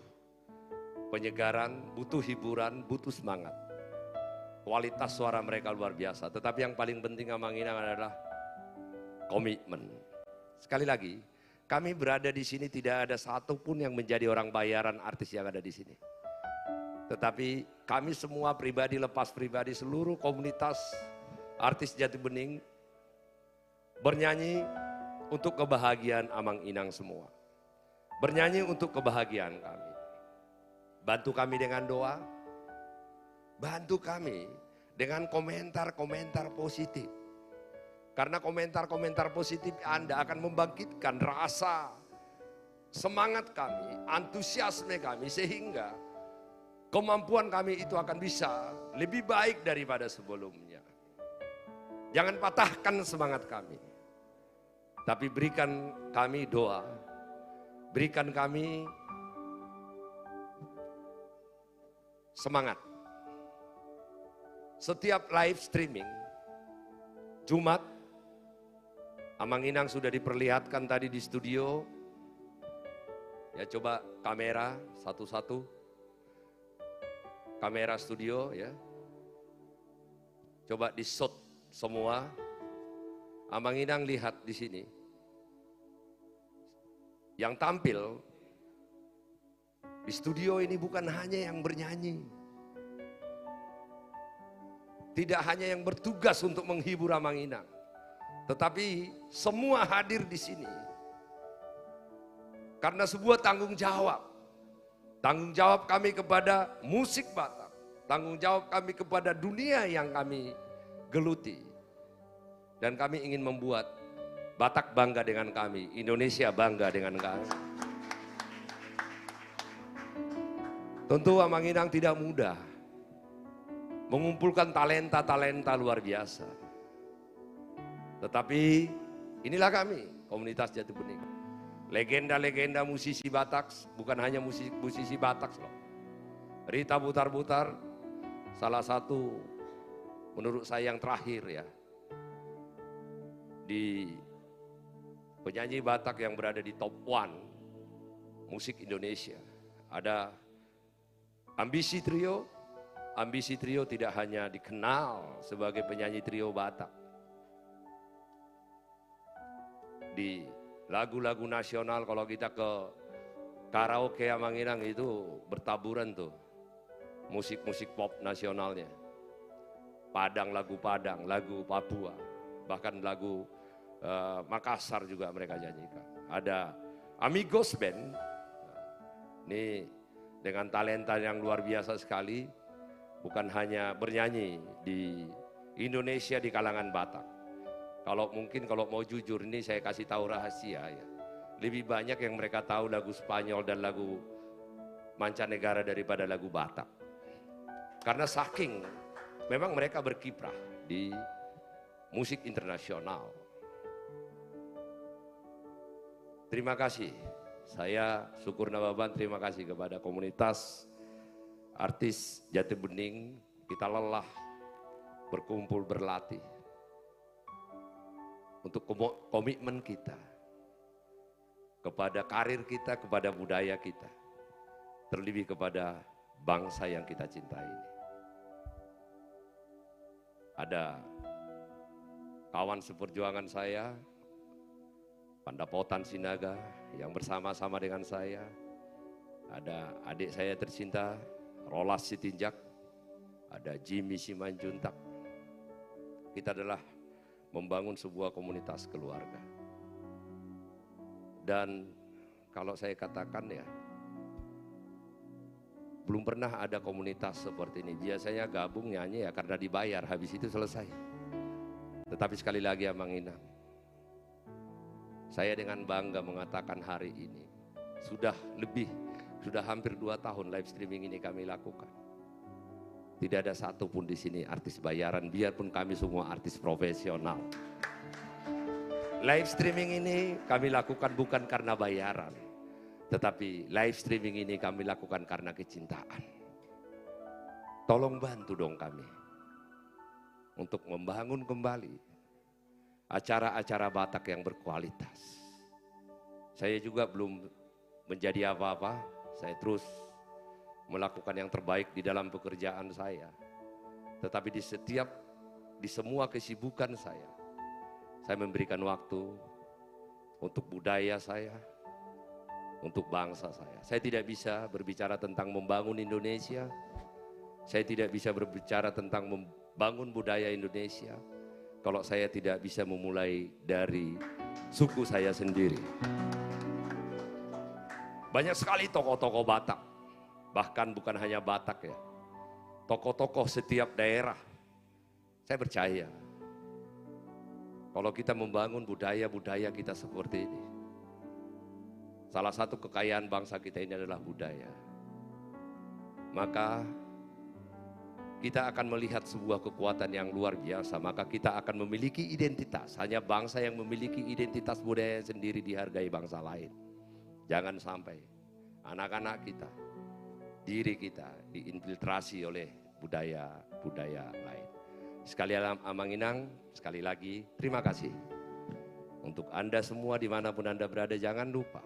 penyegaran, butuh hiburan, butuh semangat. Kualitas suara mereka luar biasa, tetapi yang paling penting Amang Inang adalah komitmen. Sekali lagi, kami berada di sini tidak ada satupun yang menjadi orang bayaran artis yang ada di sini. Tetapi kami semua pribadi, lepas pribadi, seluruh komunitas artis Jati Bening bernyanyi untuk kebahagiaan Amang Inang semua. Bernyanyi untuk kebahagiaan kami. Bantu kami dengan doa, bantu kami dengan komentar-komentar positif. Karena komentar-komentar positif Anda akan membangkitkan rasa semangat kami, antusiasme kami, sehingga kemampuan kami itu akan bisa lebih baik daripada sebelumnya. Jangan patahkan semangat kami, tapi berikan kami doa, berikan kami semangat. Setiap live streaming Jumat, Amang Inang sudah diperlihatkan tadi di studio. Ya, coba kamera satu-satu. Kamera studio ya. Coba di shot semua. Amang Inang lihat di sini. Yang tampil di studio ini bukan hanya yang bernyanyi. Tidak hanya yang bertugas untuk menghibur Amang Inang, tetapi semua hadir di sini karena sebuah tanggung jawab. Tanggung jawab kami kepada musik Batak, tanggung jawab kami kepada dunia yang kami geluti. Dan kami ingin membuat Batak bangga dengan kami, Indonesia bangga dengan kami. Tentu Amang Inang tidak mudah mengumpulkan talenta-talenta luar biasa. Tetapi inilah kami, komunitas Jati Bening. Legenda-legenda musisi Batak, bukan hanya musisi Batak loh. Rita Butar-Butar, salah satu menurut saya yang terakhir ya. Di penyanyi Batak yang berada di top 1 musik Indonesia. Ada Ambisi Trio. Ambisi Trio tidak hanya dikenal sebagai penyanyi trio Batak. Di lagu-lagu nasional kalau kita ke karaoke Amanginang itu bertaburan tuh musik-musik pop nasionalnya. Padang, lagu Papua, bahkan lagu Makassar juga mereka nyanyikan. Ada Amigos Band, ini dengan talenta yang luar biasa sekali, bukan hanya bernyanyi di Indonesia di kalangan Batak. Kalau mau jujur ini saya kasih tahu rahasia ya. Lebih banyak yang mereka tahu lagu Spanyol dan lagu mancanegara daripada lagu Batak. Karena saking memang mereka berkiprah di musik internasional. Terima kasih. Saya Syukur Nababan terima kasih kepada komunitas artis Jati Bening. Kita lelah berkumpul berlatih untuk komitmen kita kepada karir kita, kepada budaya kita, terlebih kepada bangsa yang kita cintai ini. Ada kawan seperjuangan saya, Pandapotan Sinaga yang bersama-sama dengan saya. Ada adik saya tercinta, Rolas Sitinjak. Ada Jimmy Simanjuntak. Kita adalah membangun sebuah komunitas keluarga. Dan kalau saya katakan ya, belum pernah ada komunitas seperti ini. Biasanya gabung nyanyi ya karena dibayar, habis itu selesai. Tetapi sekali lagi Amanginang, saya dengan bangga mengatakan hari ini, sudah hampir 2 tahun live streaming ini kami lakukan. Tidak ada satupun di sini artis bayaran, biarpun kami semua artis profesional. Live streaming ini kami lakukan bukan karena bayaran, tetapi live streaming ini kami lakukan karena kecintaan. Tolong bantu dong kami untuk membangun kembali acara-acara Batak yang berkualitas. Saya juga belum menjadi apa-apa, saya terus melakukan yang terbaik di dalam pekerjaan saya. Tetapi di semua kesibukan saya memberikan waktu untuk budaya saya, untuk bangsa saya. Saya tidak bisa berbicara tentang membangun Indonesia, saya tidak bisa berbicara tentang membangun budaya Indonesia, kalau saya tidak bisa memulai dari suku saya sendiri. Banyak sekali tokoh-tokoh Batak, bahkan bukan hanya Batak ya, tokoh-tokoh setiap daerah. Saya percaya, kalau kita membangun budaya-budaya kita seperti ini, salah satu kekayaan bangsa kita ini adalah budaya. Maka kita akan melihat sebuah kekuatan yang luar biasa, maka kita akan memiliki identitas. Hanya bangsa yang memiliki identitas budaya sendiri dihargai bangsa lain. Jangan sampai anak-anak kita, diri kita diinfiltrasi oleh budaya-budaya lain. Sekali Amanginang, sekali lagi terima kasih. Untuk Anda semua dimanapun Anda berada, jangan lupa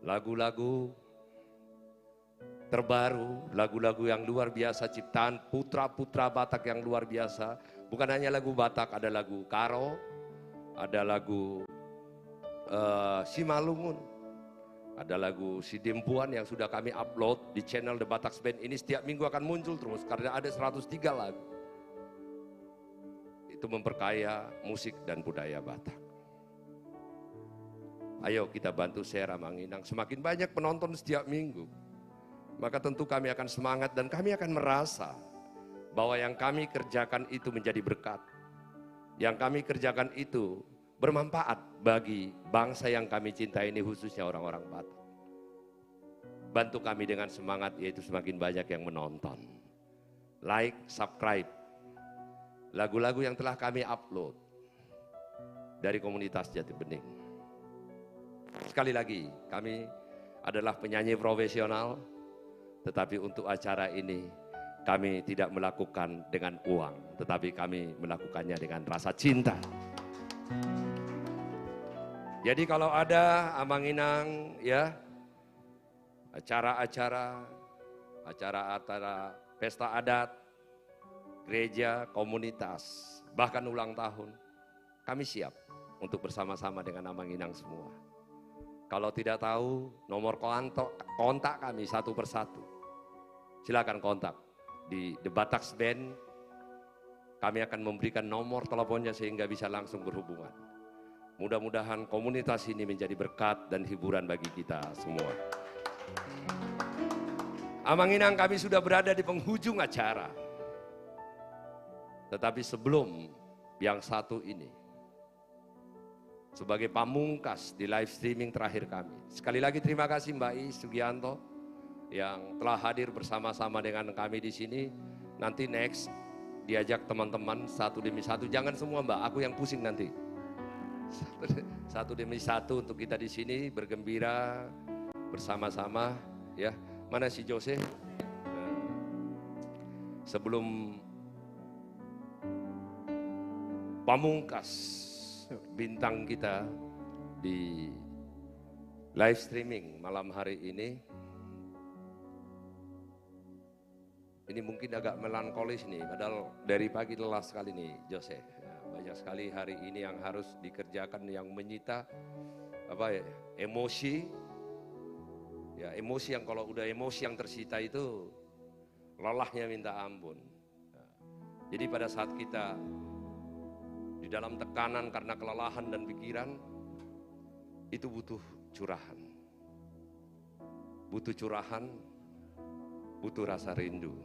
lagu-lagu terbaru, lagu-lagu yang luar biasa, ciptaan putra-putra Batak yang luar biasa. Bukan hanya lagu Batak, ada lagu Karo, ada lagu Simalungun, ada lagu Sidempuan yang sudah kami upload di channel The Batak Band. Ini setiap minggu akan muncul terus karena ada 103 lagu. Itu memperkaya musik dan budaya Batak. Ayo kita bantu share Amanginang, semakin banyak penonton setiap minggu, maka tentu kami akan semangat dan kami akan merasa bahwa yang kami kerjakan itu menjadi berkat. Yang kami kerjakan itu bermanfaat bagi bangsa yang kami cintai ini, khususnya orang-orang Batak. Bantu kami dengan semangat, yaitu semakin banyak yang menonton. Like, subscribe lagu-lagu yang telah kami upload dari komunitas Jati Bening. Sekali lagi, kami adalah penyanyi profesional, tetapi untuk acara ini kami tidak melakukan dengan uang, tetapi kami melakukannya dengan rasa cinta. Jadi kalau ada Amanginang ya, acara-acara pesta adat, gereja, komunitas, bahkan ulang tahun, kami siap untuk bersama-sama dengan Amang Inang semua. Kalau tidak tahu nomor kontak kami satu persatu, silakan kontak di The Batax Band. Kami akan memberikan nomor teleponnya sehingga bisa langsung berhubungan. Mudah-mudahan komunitas ini menjadi berkat dan hiburan bagi kita semua. Amang Inang, kami sudah berada di penghujung acara. Tetapi sebelum yang satu ini, sebagai pamungkas di live streaming terakhir kami. Sekali lagi terima kasih Mbak I Sugianto yang telah hadir bersama-sama dengan kami di sini. Nanti next diajak teman-teman satu demi satu. Jangan semua Mbak, aku yang pusing nanti. Satu demi satu untuk kita di sini bergembira bersama-sama ya. Mana si Jose? Sebelum pamungkas bintang kita di live streaming malam hari ini mungkin agak melankolis nih, padahal dari pagi lelah sekali nih Jose. Banyak sekali hari ini yang harus dikerjakan yang menyita emosi. Ya, emosi yang kalau udah emosi yang tersita itu lelahnya minta ampun. Jadi pada saat kita di dalam tekanan karena kelelahan dan pikiran, itu butuh curahan. Butuh curahan, butuh rasa rindu.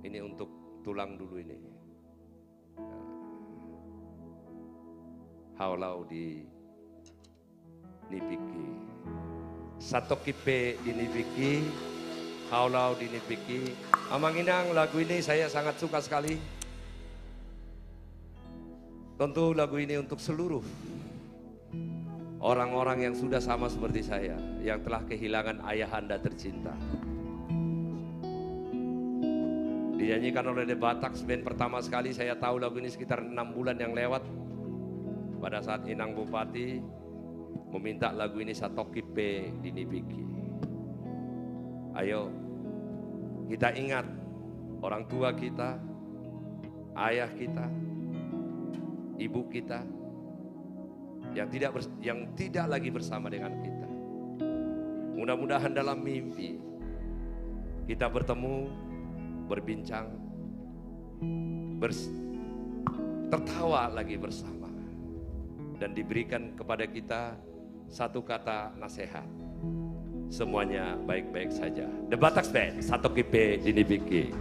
Ini untuk tulang dulu ini. Haulau di nipiki. Satokipe di nipiki. Haulau di nipiki. Amang Inang, lagu ini saya sangat suka sekali. Tentu lagu ini untuk seluruh orang-orang yang sudah sama seperti saya, yang telah kehilangan ayahanda tercinta. Dinyanyikan oleh The Batax Band pertama sekali, saya tahu lagu ini sekitar 6 bulan yang lewat. Pada saat Inang Bupati meminta lagu ini Satokipe dinipiki. Ayo kita ingat orang tua kita, ayah kita, ibu kita yang tidak lagi bersama dengan kita. Mudah-mudahan dalam mimpi kita bertemu, berbincang, tertawa lagi bersama, dan diberikan kepada kita satu kata nasihat. Semuanya baik-baik saja. The Batax Band, Satokipe dinipiki.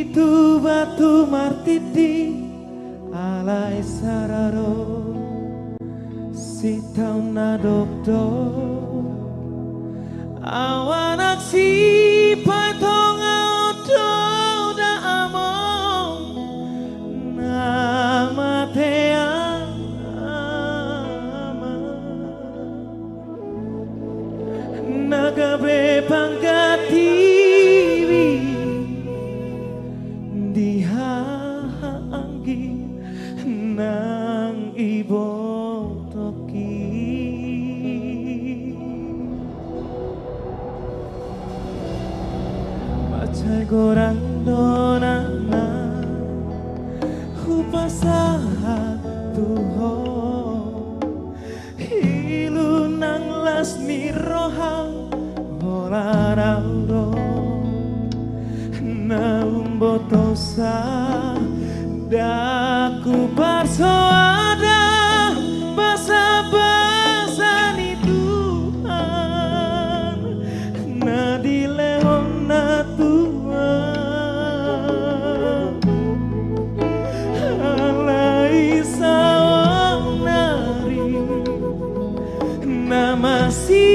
itu batu martiti alai sararo si tau nadokdo awanak si paitong audo da among nama nagabe pangkatiwi dihaanggi nang ibo toki macai gorang donana hupasaha tuho hilu nang lasmi roha Olaraudo naumbotosa daku barsoada basa-basa ni Tuhan nadilehon na Tuhan alai sawang nari namasi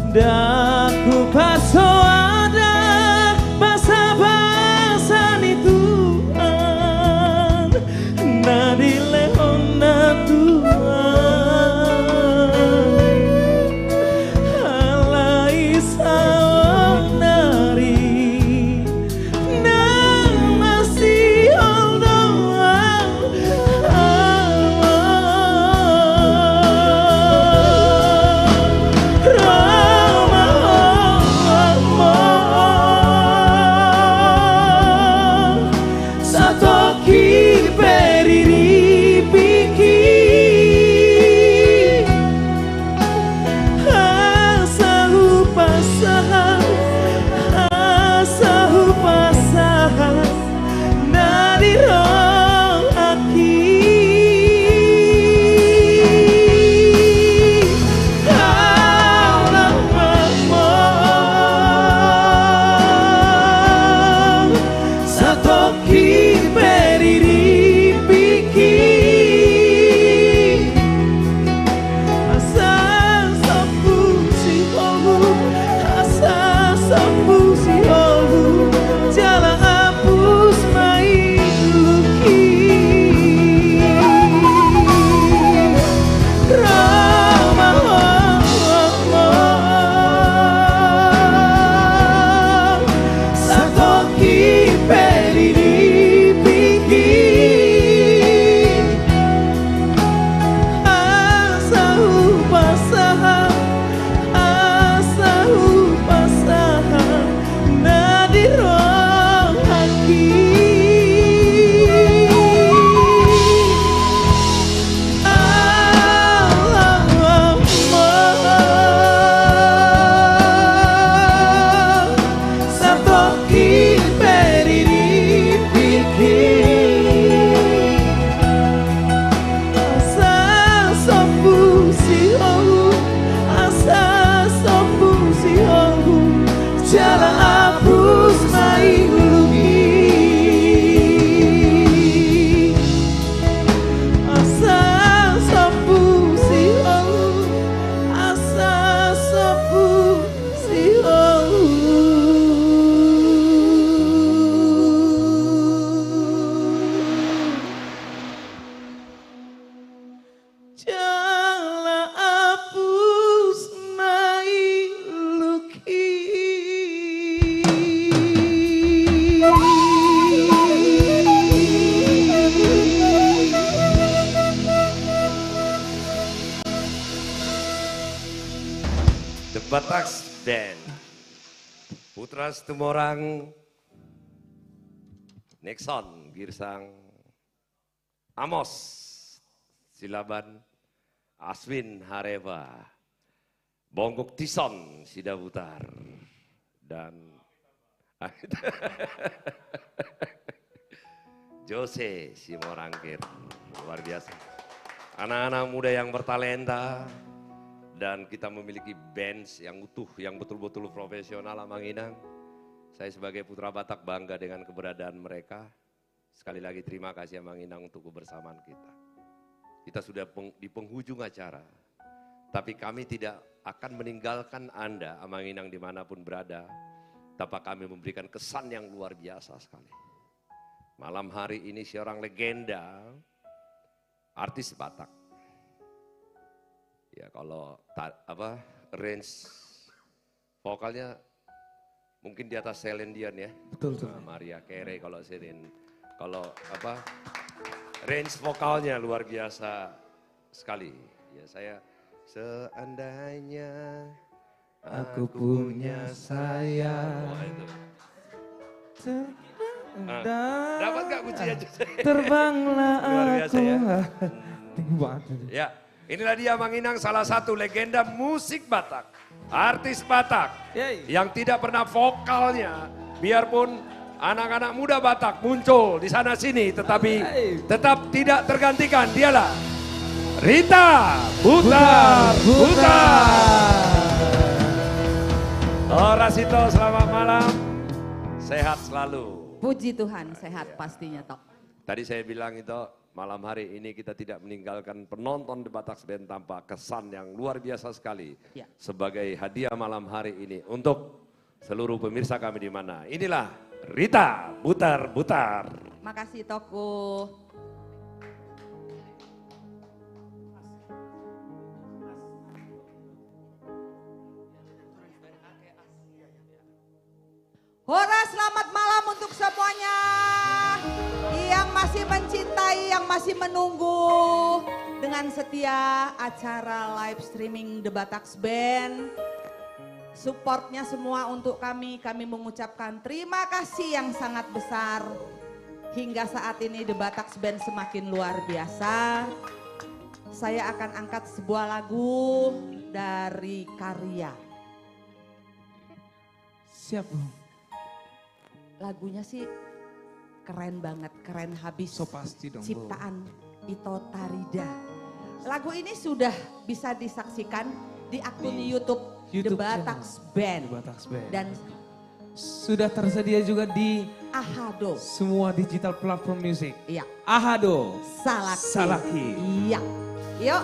daku pasoada basa-basa ni Tuhan nadilehon na Tuhan alai sawang nari namasi Allah Bataks Band. Putra Tumorang, Nixon, Girsang, Amos, Silaban, Aswin Hareva, Bonggok Tison, Sidabutar, dan Jose Simorangkir, luar biasa. Anak-anak muda yang bertalenta, dan kita memiliki bands yang utuh, yang betul-betul profesional Amanginang. Saya sebagai putra Batak bangga dengan keberadaan mereka. Sekali lagi terima kasih Amanginang untuk kebersamaan kita. Kita sudah di penghujung acara, tapi kami tidak akan meninggalkan Anda Amanginang dimanapun berada, tanpa kami memberikan kesan yang luar biasa sekali. Malam hari ini seorang legenda, artis Batak. Ya kalau range vokalnya mungkin di atas Celine Dion ya. Betul. Maria Carey kalau Celine. Kalau range vokalnya luar biasa sekali. Ya saya seandainya aku punya sayang. Wah, itu. Dapat gak kuncinya? Terbanglah luar biasa aku. Ya. Inilah dia Manginang, salah satu legenda musik Batak, artis Batak yang tidak pernah vokalnya, biarpun anak-anak muda Batak muncul di sana sini, tetapi tetap tidak tergantikan. Dialah Rita Butar. Rasito, selamat malam, sehat selalu. Puji Tuhan, sehat pastinya Tok. Tadi saya bilang itu, malam hari ini kita tidak meninggalkan penonton The Bataks Band tanpa kesan yang luar biasa sekali. Ya. Sebagai hadiah malam hari ini untuk seluruh pemirsa kami di mana. Inilah Rita Butar. Makasih Toko. Hora, selamat malam untuk semuanya yang masih mencintai, yang masih menunggu dengan setia acara live streaming The Bataks Band. Supportnya semua untuk kami mengucapkan terima kasih yang sangat besar. Hingga saat ini The Bataks Band semakin luar biasa. Saya akan angkat sebuah lagu dari karya. Siap Bang. Lagunya sih keren banget, keren habis. So pasti dong, Bu. Ciptaan Ito Tarida. Lagu ini sudah bisa disaksikan di akun YouTube The Bataks Band. Dan sudah tersedia juga di Ahado. Semua digital platform musik. Iya. Ahado. Salaki. Iya. Yuk.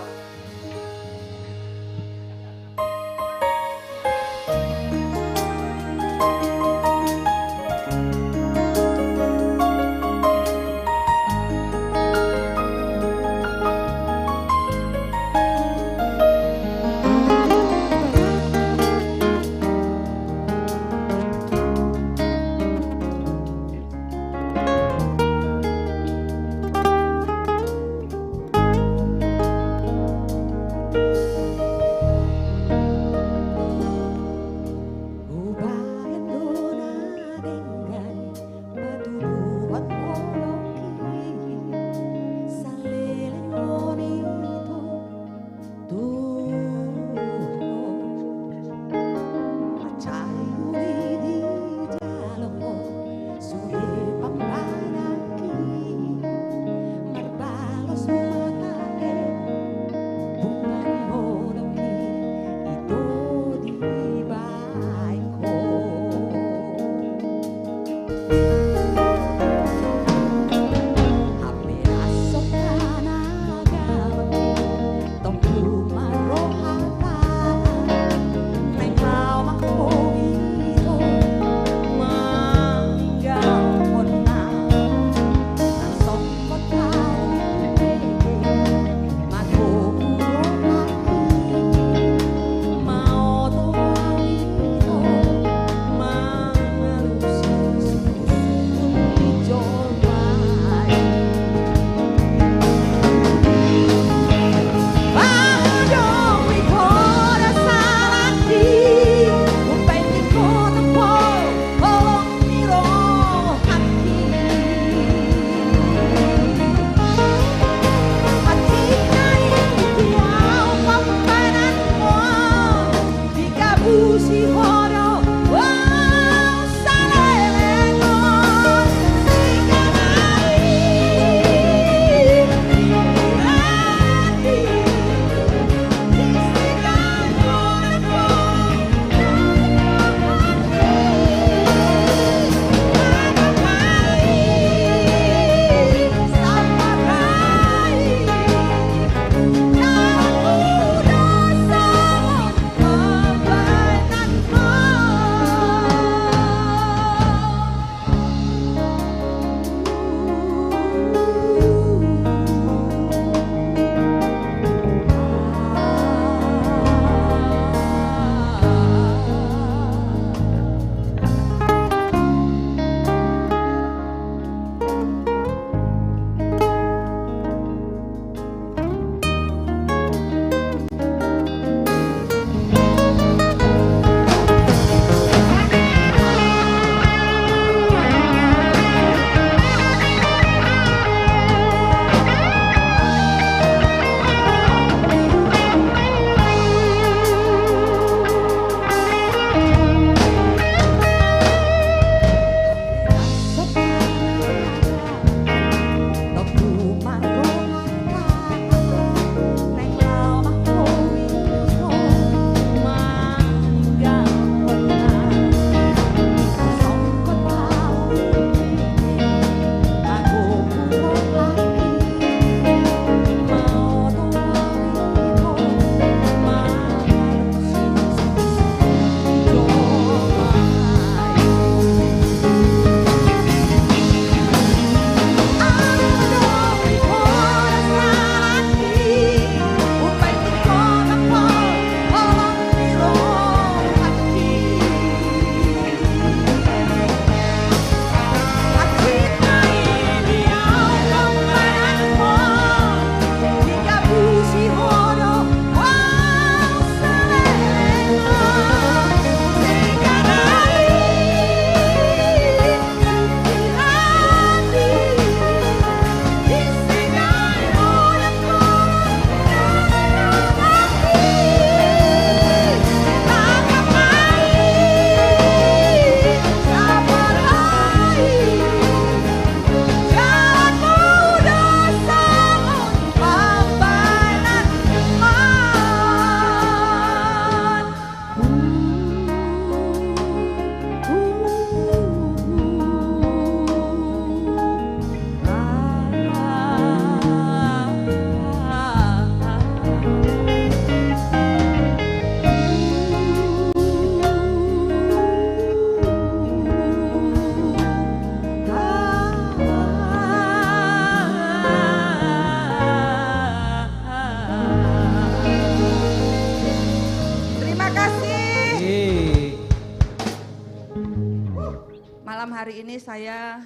saya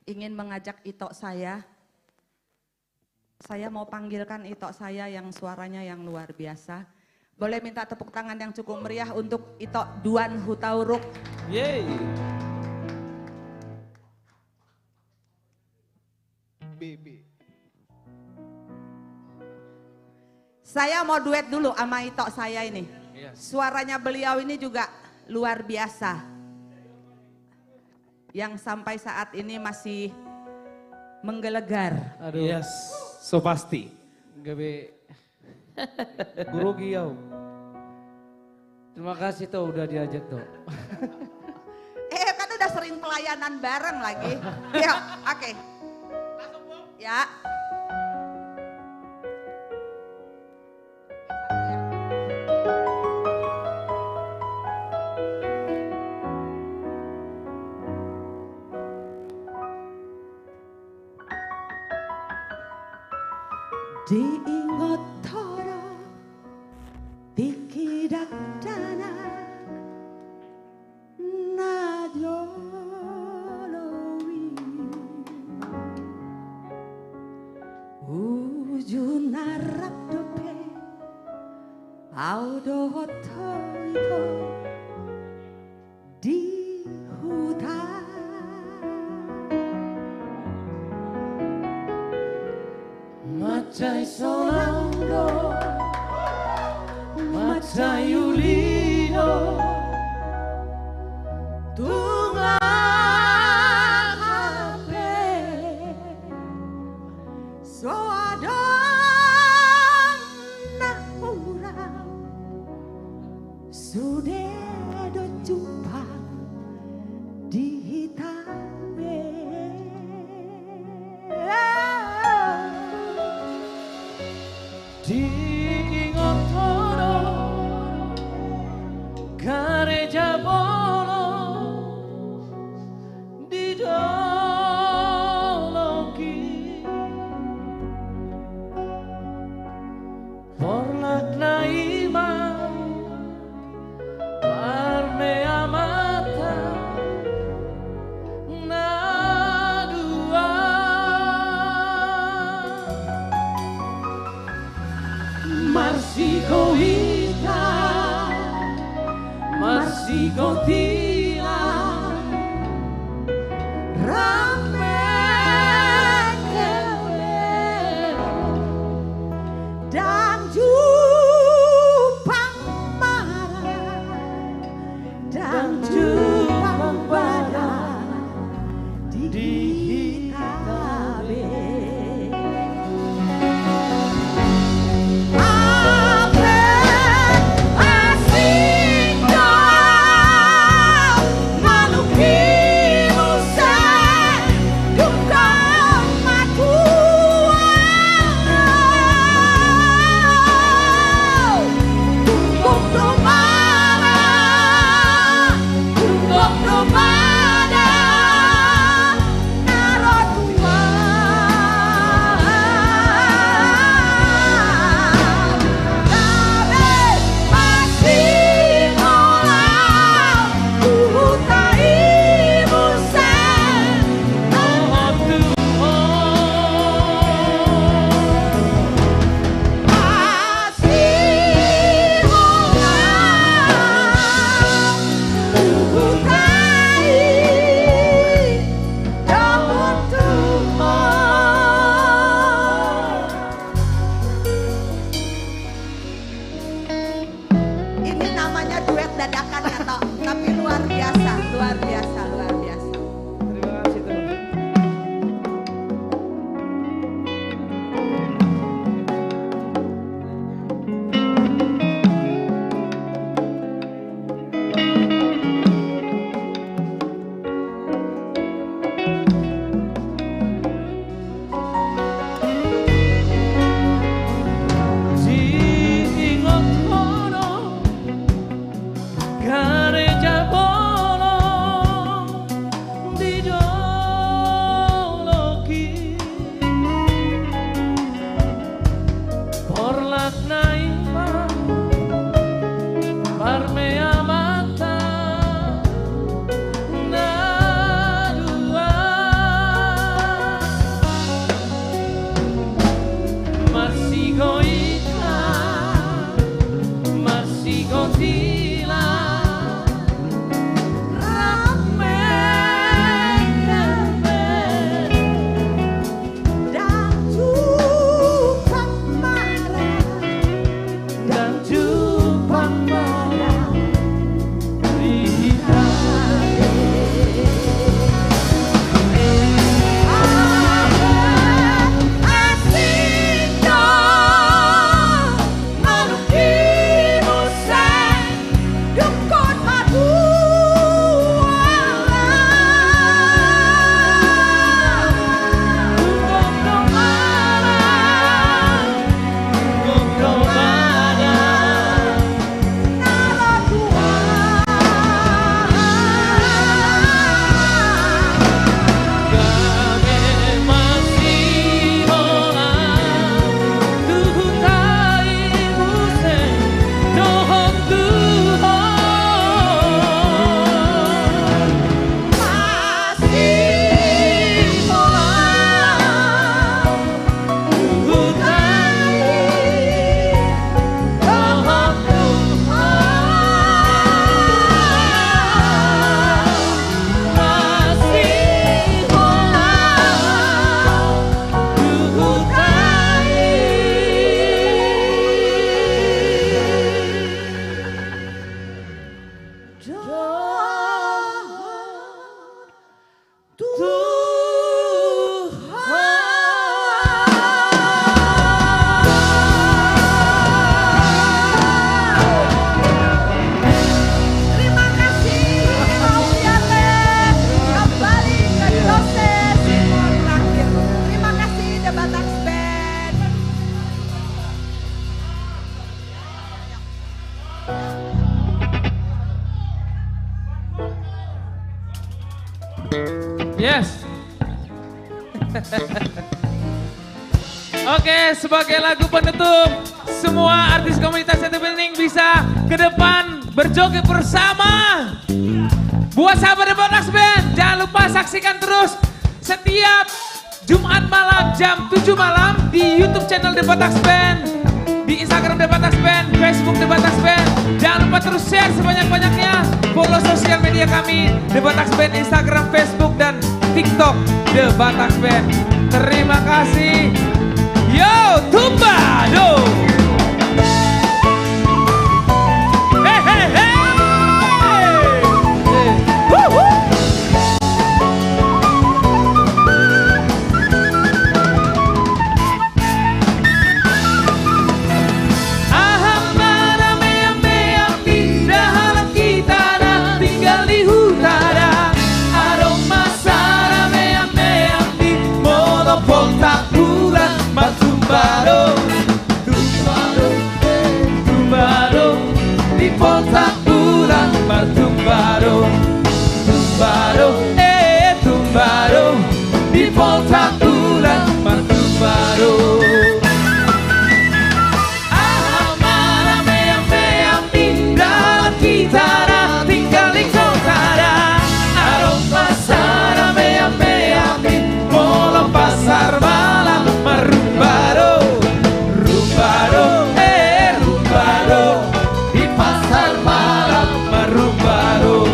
ingin mengajak itok saya. Saya mau panggilkan itok saya yang suaranya yang luar biasa. Boleh minta tepuk tangan yang cukup meriah untuk itok Duan Hutauruk. Yeay. Saya mau duet dulu sama itok saya ini. Suaranya beliau ini juga luar biasa. Yang sampai saat ini masih menggelegar. Aduh. Yes, so pasti. Gabe Gurugi yau. Terima kasih tuh udah diajak tuh. Kan udah sering pelayanan bareng lagi. Ya, oke. Ya. Diingot toro tikidak dana najolowi ujun narap dope audo toito di hutan Macai solando, macai ulido, tunga hape, so adon nak urang, sudah do jumpa di hitam. Diingot toro gereja bolo di dologi porlak naima parme amata Marsico ita, marsico tila, rame kewe, dan jupang marah, dan jupang badan di hitabe. Yes. Oke, sebagai lagu penutup, semua artis komunitas Jati Bening bisa ke depan berjoget bersama. Buat sahabat The Botax Band, jangan lupa saksikan terus setiap Jumat malam jam 7 malam di YouTube channel The Botax Band, di Instagram The Botax Band, Facebook The Botax Band. Jangan lupa terus share sebanyak-banyaknya. Follow sosial media kami The Botax Band, Instagram, Facebook, dan TikTok The Botax Band. Terima kasih. Yo, Tumbado. Hey, hey, hey. Woo, woo. Tumbado, tumbado, tumbado, di Ponta Bulan, tumbado, tumbado, tumbado, di Ponta Bulan, tumbado. Kitara tinggal di kotara, aroma sana me molo pasar malam marumbaro, rumbaro, rumbaro, di pasar malam marumbaro,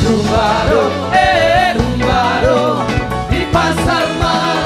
rumbaro, rumbaro, di pasar malam.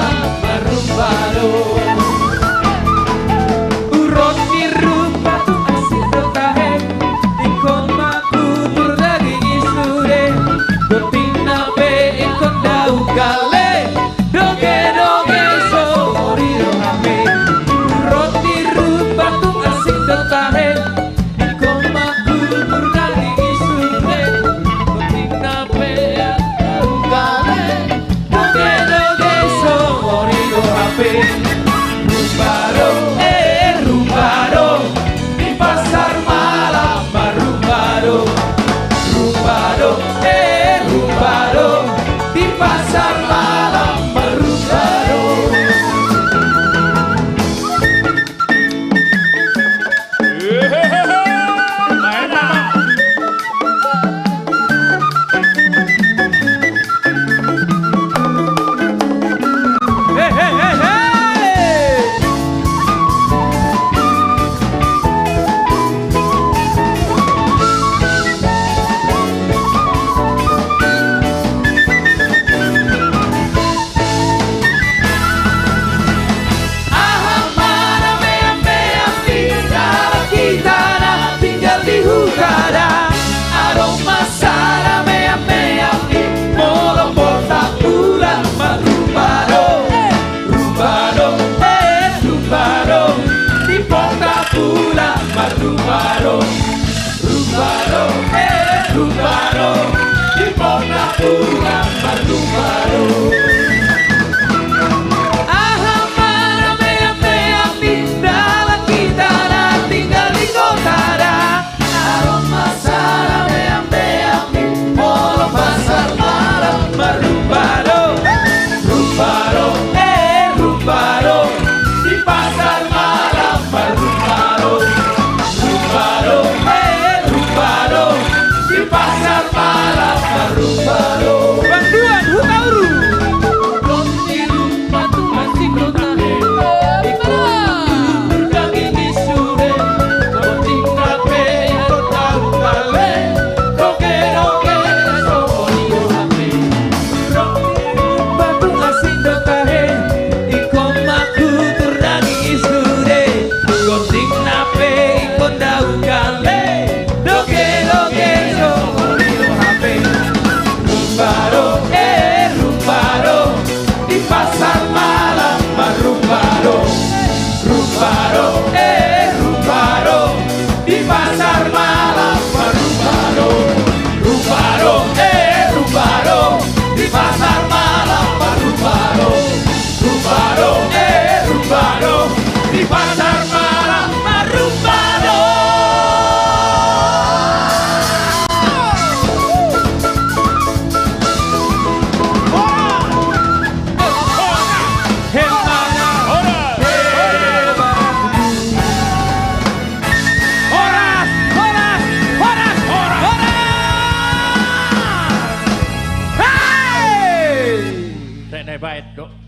Saya baik, Dok.